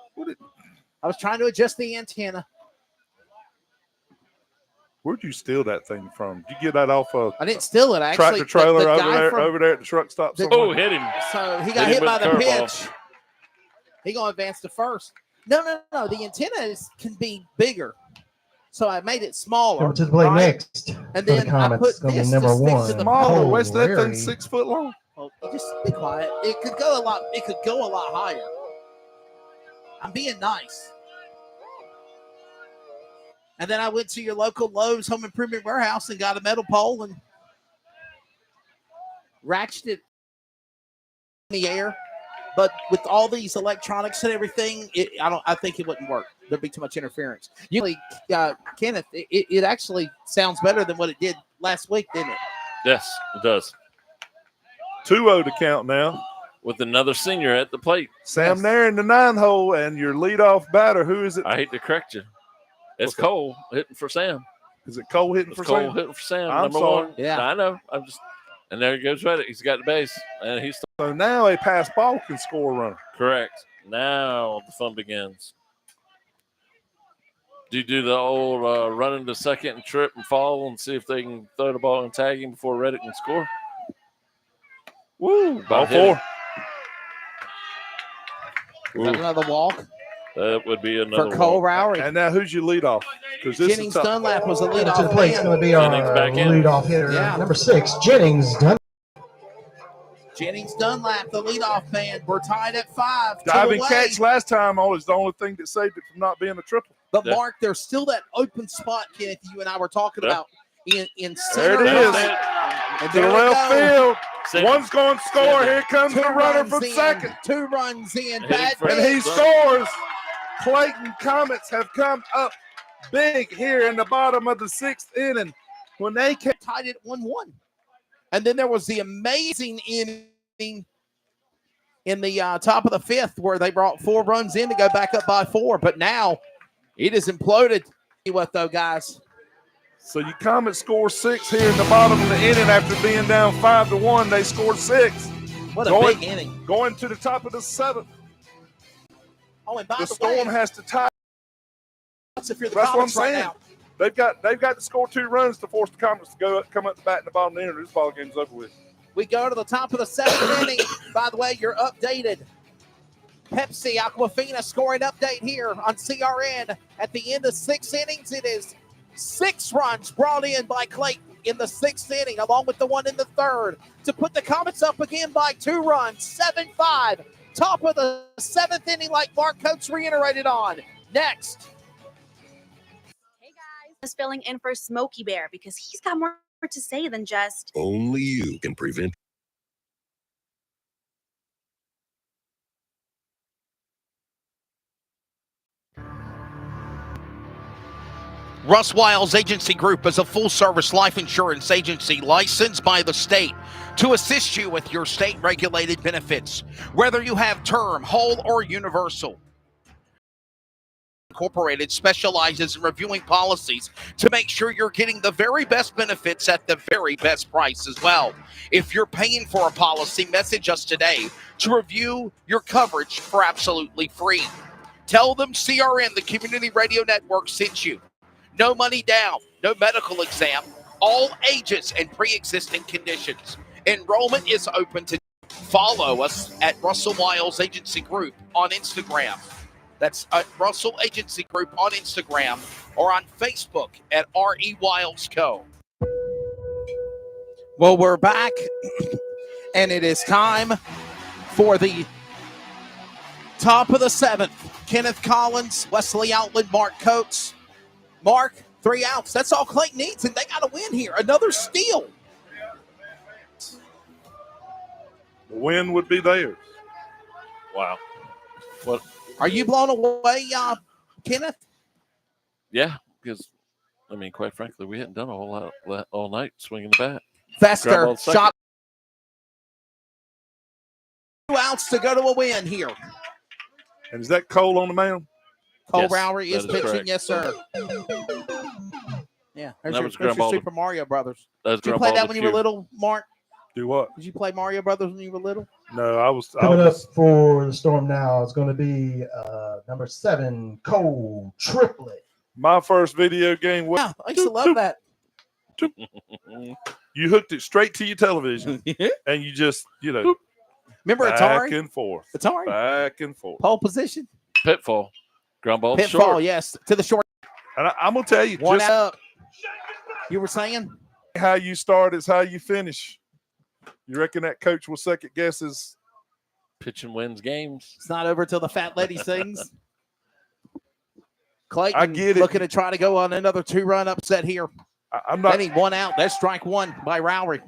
Speaker 4: I was trying to adjust the antenna.
Speaker 5: Where'd you steal that thing from? Did you get that off of
Speaker 4: I didn't steal it, actually.
Speaker 5: tractor trailer
Speaker 4: The
Speaker 5: over
Speaker 4: guy
Speaker 5: there,
Speaker 4: from-
Speaker 5: over there at the truck stop?
Speaker 4: The-
Speaker 5: somewhere?
Speaker 6: Oh, hit him.
Speaker 4: So he got
Speaker 6: Hit
Speaker 4: hit
Speaker 6: him
Speaker 4: by
Speaker 6: with
Speaker 4: the
Speaker 6: the curveball.
Speaker 4: pitch. He gonna advance to first. No. The antenna can be bigger, so I made it smaller.
Speaker 3: Coming to the plate
Speaker 4: right?
Speaker 3: next.
Speaker 4: And
Speaker 3: for the
Speaker 4: then I
Speaker 3: Comets,
Speaker 4: put
Speaker 3: it's going to
Speaker 4: this
Speaker 3: be number
Speaker 4: to stick
Speaker 3: 1.
Speaker 4: to the
Speaker 5: Smaller.
Speaker 4: pole.
Speaker 5: Where's that thing
Speaker 3: Larry.
Speaker 5: 6 foot long?
Speaker 4: Well, you just be quiet. It could go a lot. It could go a lot higher. I'm being nice. And then I went to your local Lowe's Home Improvement Warehouse and got a metal pole and ratcheted it in the air. But with all these electronics and everything, I think it wouldn't work. There'd be too much interference. Usually, Kenneth, it actually sounds better than what it did last week, didn't it?
Speaker 6: Yes, it does.
Speaker 5: 2-0 to count now.
Speaker 6: With another senior at the plate.
Speaker 5: Sam Nair in the 9 hole, and your leadoff batter, who is it?
Speaker 6: I hate to correct you. It's Cole hitting for Sam.
Speaker 5: Is it Cole hitting for
Speaker 6: Cole
Speaker 5: Sam?
Speaker 6: hitting for Sam.
Speaker 5: I'm
Speaker 6: number
Speaker 5: sorry.
Speaker 6: 1.
Speaker 4: Yeah.
Speaker 6: I know. And there goes Reddick. He's got the base. And he's
Speaker 5: So now a pass ball can score a run.
Speaker 6: correct. Now the fun begins. Do you do the old run into second and trip and fall and see if they can throw the ball and tag him before Reddick can score?
Speaker 5: Woo! Ball
Speaker 6: About hit
Speaker 5: 4.
Speaker 4: Is that another walk
Speaker 6: That would be another
Speaker 4: for Cole
Speaker 6: walk.
Speaker 4: Rowry?
Speaker 5: And now who's your leadoff? Because this
Speaker 4: Jennings
Speaker 5: is tough.
Speaker 4: Dunlap was the
Speaker 3: Coming to the
Speaker 4: leadoff
Speaker 3: plate, it's
Speaker 4: man.
Speaker 3: going to be our
Speaker 6: Jennings back in.
Speaker 3: leadoff hitter.
Speaker 4: Yeah.
Speaker 3: Number 6, Jennings Dunn.
Speaker 4: Jennings Dunlap, the leadoff man. We're tied at 5.
Speaker 5: Diving
Speaker 4: two away.
Speaker 5: catch last time is the only thing that saved it from not being a triple.
Speaker 4: But
Speaker 6: Yeah.
Speaker 4: Mark, there's still that open spot, Kenneth, you and I were talking
Speaker 6: Yeah.
Speaker 4: about in
Speaker 5: There
Speaker 4: center.
Speaker 5: it is.
Speaker 4: right. And
Speaker 5: To the
Speaker 4: there we
Speaker 5: left
Speaker 4: go.
Speaker 5: field.
Speaker 6: Send
Speaker 5: One's going to score.
Speaker 6: Send it.
Speaker 5: Here comes
Speaker 4: Two
Speaker 5: the runner
Speaker 4: runs
Speaker 5: from
Speaker 4: in.
Speaker 5: second.
Speaker 4: 2 runs in.
Speaker 6: Hit
Speaker 4: Bad
Speaker 6: him for-
Speaker 5: And he
Speaker 4: pitch.
Speaker 5: scores. Clayton Comets have come up big here in the bottom of the 6th inning when they came.
Speaker 4: Tied it 1-1. And then there was the amazing inning in the top of the 5th where they brought 4 runs in to go back up by 4. But now it has imploded. What though, guys?
Speaker 5: So you Comets score 6 here in the bottom of the inning after being down 5-1. They scored 6.
Speaker 4: What a
Speaker 5: Going-
Speaker 4: big inning.
Speaker 5: Going to the top of the 7th.
Speaker 4: Oh, and by
Speaker 5: The
Speaker 4: the
Speaker 5: Storm
Speaker 4: way,
Speaker 5: has to tie.
Speaker 4: if you're the
Speaker 5: That's what I'm
Speaker 4: Comets right
Speaker 5: saying.
Speaker 4: now,
Speaker 5: They've got to score 2 runs to force the Comets to come up the bat in the bottom of the inning. This ball game's over with.
Speaker 4: we go to the top of the 7th inning. By the way, your updated Pepsi Aquafina scoring update here on CRN. At the end of 6 innings, it is 6 runs brought in by Clayton in the 6th inning, along with the one in the 3rd, to put the Comets up again by 2 runs, 7-5. Top of the 7th inning, like Mark Coates reiterated on. Next.
Speaker 18: Hey guys, just filling in for Smokey Bear because he's got more to say than just.
Speaker 7: Only you can prevent.
Speaker 20: Russ Wiles Agency Group is a full-service life insurance agency licensed by the state to assist you with your state-regulated benefits, whether you have term, whole, or universal. Incorporated specializes in reviewing policies to make sure you're getting the very best benefits at the very best price as well. If you're paying for a policy, message us today to review your coverage for absolutely free. Tell them CRN, the Community Radio Network, sent you. No money down, no medical exam, all ages and pre-existing conditions. Enrollment is open to follow us at Russell Wiles Agency Group on Instagram. That's Russell Agency Group on Instagram or on Facebook at RE Wiles Co.
Speaker 4: Well, we're back, and it is time for the top of the 7th. Kenneth Collins, Wesley Outland, Mark Coates. Mark, 3 outs. That's all Clayton needs, and they got to win here. Another steal.
Speaker 5: The win would be theirs.
Speaker 6: Wow. What?
Speaker 4: Are you blown away, Kenneth?
Speaker 6: Yeah, because, I mean, quite frankly, we hadn't done a whole lot all night swinging the bat.
Speaker 4: Fester shot. 2 outs to go to a win here.
Speaker 5: And is that Cole on the mound?
Speaker 4: Cole
Speaker 6: Yes,
Speaker 4: Rowery is
Speaker 6: that is
Speaker 4: pitching.
Speaker 6: correct.
Speaker 4: Yes, sir. Yeah, there's
Speaker 6: That
Speaker 4: your
Speaker 6: was ground ball.
Speaker 4: Super Mario Brothers.
Speaker 6: That was
Speaker 4: Did you
Speaker 6: ground
Speaker 4: play
Speaker 6: ball
Speaker 4: that
Speaker 6: to
Speaker 4: when you were
Speaker 6: Q.
Speaker 4: little, Mark?
Speaker 5: Do what?
Speaker 4: Did you play Mario Brothers when you were little?
Speaker 5: No, I was.
Speaker 3: Coming up for the Storm now is going to be number 7, Cole Triplet.
Speaker 5: My first video game was.
Speaker 4: Yeah, I used to love that.
Speaker 5: You hooked it straight to your television, and you just,
Speaker 4: Remember
Speaker 5: back
Speaker 4: Atari?
Speaker 5: and forth.
Speaker 4: Atari?
Speaker 5: Back and forth.
Speaker 4: Pole position?
Speaker 6: Pitfall. Ground ball
Speaker 4: Pitfall,
Speaker 6: short.
Speaker 4: yes. To the short.
Speaker 5: And I'm going to tell you,
Speaker 4: One
Speaker 5: just
Speaker 4: up. You were saying?
Speaker 5: how you start is how you finish. You reckon that coach will second guess his
Speaker 6: pitching wins games?
Speaker 4: It's not over till the fat lady sings. Clayton
Speaker 5: I get it.
Speaker 4: looking to try to go on another 2-run upset here.
Speaker 5: I'm not.
Speaker 4: Then he 1 out. That's strike 1 by Rowery.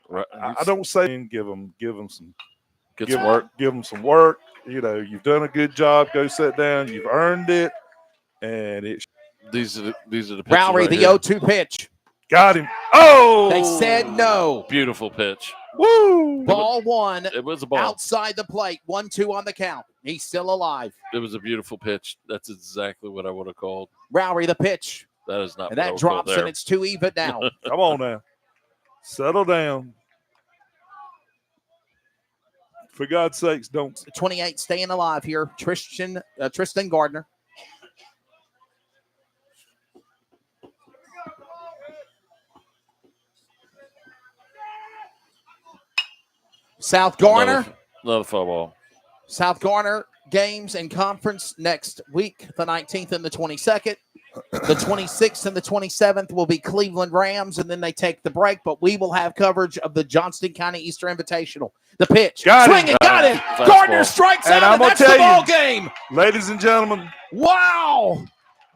Speaker 6: Right.
Speaker 5: I don't say give them some
Speaker 6: Get some work.
Speaker 5: Give them some work. You've done a good job. Go sit down. You've earned it, and it.
Speaker 6: These are the pitches
Speaker 4: Rowery,
Speaker 6: right
Speaker 4: the
Speaker 6: here.
Speaker 4: 0-2 pitch.
Speaker 5: Got him. Oh!
Speaker 4: They said no.
Speaker 6: Beautiful pitch.
Speaker 5: Woo!
Speaker 4: Ball 1.
Speaker 6: It was a ball.
Speaker 4: Outside the plate. 1-2 on the count. He's still alive.
Speaker 6: It was a beautiful pitch. That's exactly what I would have called.
Speaker 4: Rowery, the pitch.
Speaker 6: That is not.
Speaker 4: And
Speaker 6: what I
Speaker 4: that
Speaker 6: would call
Speaker 4: drops,
Speaker 6: there.
Speaker 4: and it's 2 even now.
Speaker 5: Come on now. Settle down. For God's sakes, don't.
Speaker 4: 28 staying alive here. Tristan Gardner. South Garner.
Speaker 6: Another foul ball.
Speaker 4: South Garner games and conference next week, the 19th and the 22nd. The 26th and the 27th will be Cleveland Rams, and then they take the break. But we will have coverage of the Johnston County Easter Invitational. The pitch. Swing it, got it. Gardner strikes out, and that's the ball game.
Speaker 5: Ladies and gentlemen.
Speaker 4: Wow.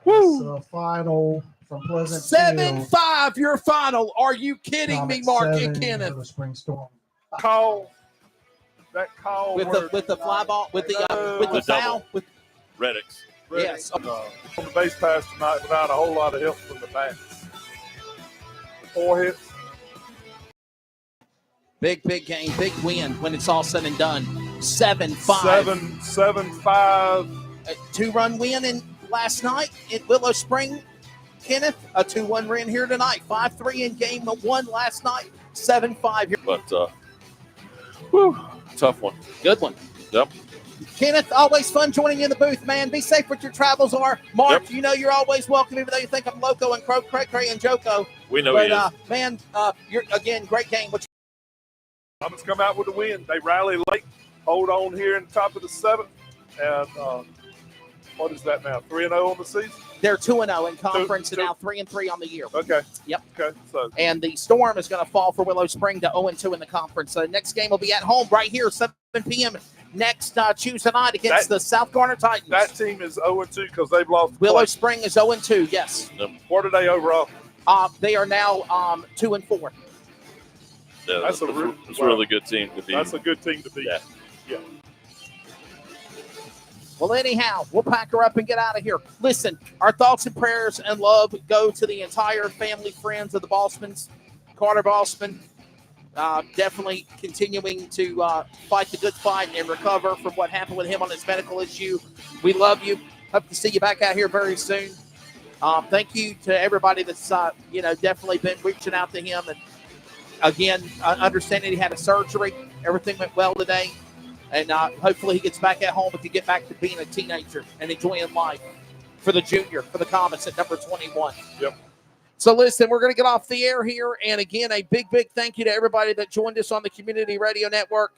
Speaker 3: Woo. Final from Pleasant
Speaker 4: 7-5, your final. Are you kidding me, Mark and Kenneth?
Speaker 3: Spring Storm.
Speaker 5: Call. That call
Speaker 4: With the fly ball, with the foul. With,
Speaker 6: Reddicks.
Speaker 4: yes.
Speaker 5: On the base pass tonight without a whole lot of help from the bats. 4 hits.
Speaker 4: Big game, big win when it's all said and done. 7-5.
Speaker 5: 7-5.
Speaker 4: A 2-run win in last night at Willow-Spring. Kenneth, a 2-1 win here tonight. 5-3 in game 1 last night. 7-5 here.
Speaker 6: But tough one.
Speaker 4: Good one.
Speaker 6: Yep.
Speaker 4: Kenneth, always fun joining you in the booth, man. Be safe what your travels are. Mark, You know you're always welcome, even though you think I'm loco and cray and Joko.
Speaker 6: We know
Speaker 4: but,
Speaker 6: he is.
Speaker 4: Man, you're, again, great game.
Speaker 5: Comets come out with a win. They rally late, hold on here in the top of the 7th. And what is that now? 3-0 on the season?
Speaker 4: They're 2-0 in conference and now 3-3 on the year.
Speaker 5: Okay.
Speaker 4: Yep.
Speaker 5: Okay. So.
Speaker 4: And the Storm is going to fall for Willow-Spring to 0-2 in the conference. So the next game will be at home right here, 7 p.m. next Tuesday night against the South Garner Titans.
Speaker 5: That team is 0-2 because they've lost.
Speaker 4: Willow-Spring is 0-2, yes.
Speaker 5: What are they overall?
Speaker 4: They are now 2-4.
Speaker 6: Yeah,
Speaker 5: that's a
Speaker 6: really good team to beat.
Speaker 5: That's a good team to beat. Yeah.
Speaker 4: Well, anyhow, we'll pack her up and get out of here. Listen, our thoughts and prayers and love go to the entire family, friends of the Bossmans. Carter Bossman, definitely continuing to fight the good fight and recover from what happened with him on his medical issue. We love you. Hope to see you back out here very soon. Thank you to everybody that's definitely been reaching out to him. And again, understanding he had a surgery, everything went well today. And hopefully he gets back at home and can get back to being a teenager and enjoying life for the junior, for the Comets at number 21.
Speaker 5: Yep.
Speaker 4: So listen, we're going to get off the air here. And again, a big thank you to everybody that joined us on the Community Radio Network.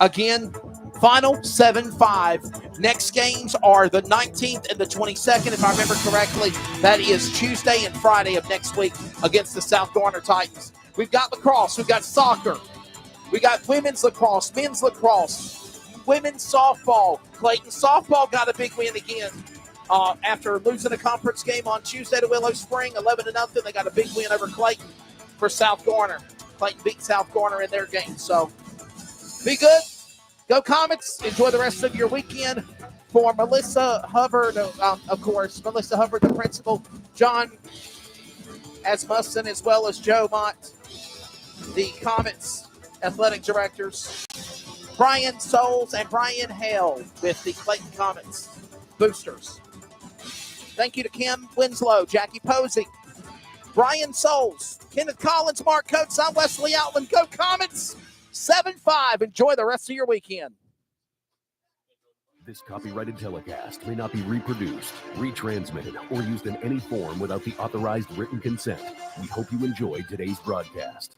Speaker 4: Again, final 7-5. Next games are the 19th and the 22nd, if I remember correctly. That is Tuesday and Friday of next week against the South Garner Titans. We've got lacrosse. We've got soccer. We got women's lacrosse, men's lacrosse, women's softball. Clayton softball got a big win again after losing a conference game on Tuesday to Willow-Spring, 11-0. They got a big win over Clayton for South Garner. Clayton beat South Garner in their game. So be good. Go Comets. Enjoy the rest of your weekend. For Melissa Hubbard, of course, Melissa Hubbard, the principal, John Asmussen, as well as Joe Mott, the Comets athletic directors, Brian Souls and Brian Hale with the Clayton Comets boosters. Thank you to Kim Winslow, Jackie Posey, Brian Souls, Kenneth Collins, Mark Coates. I'm Wesley Outland. Go Comets! 7-5. Enjoy the rest of your weekend.
Speaker 2: This copyrighted telecast may not be reproduced, retransmitted, or used in any form without the authorized written consent. We hope you enjoyed today's broadcast.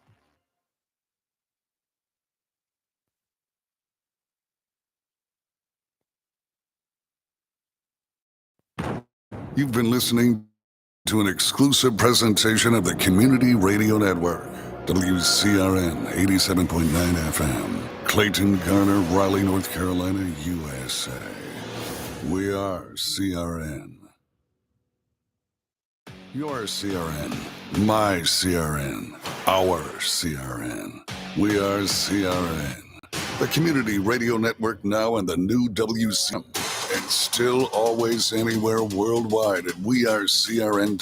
Speaker 1: You've been listening to an exclusive presentation of the Community Radio Network, WCRN 87.9 FM, Clayton, Garner, Raleigh, North Carolina, USA. We are CRN. Your CRN, my CRN, our CRN. We are CRN. The Community Radio Network now and the new WCRN. And still always anywhere worldwide at wearecrn.com.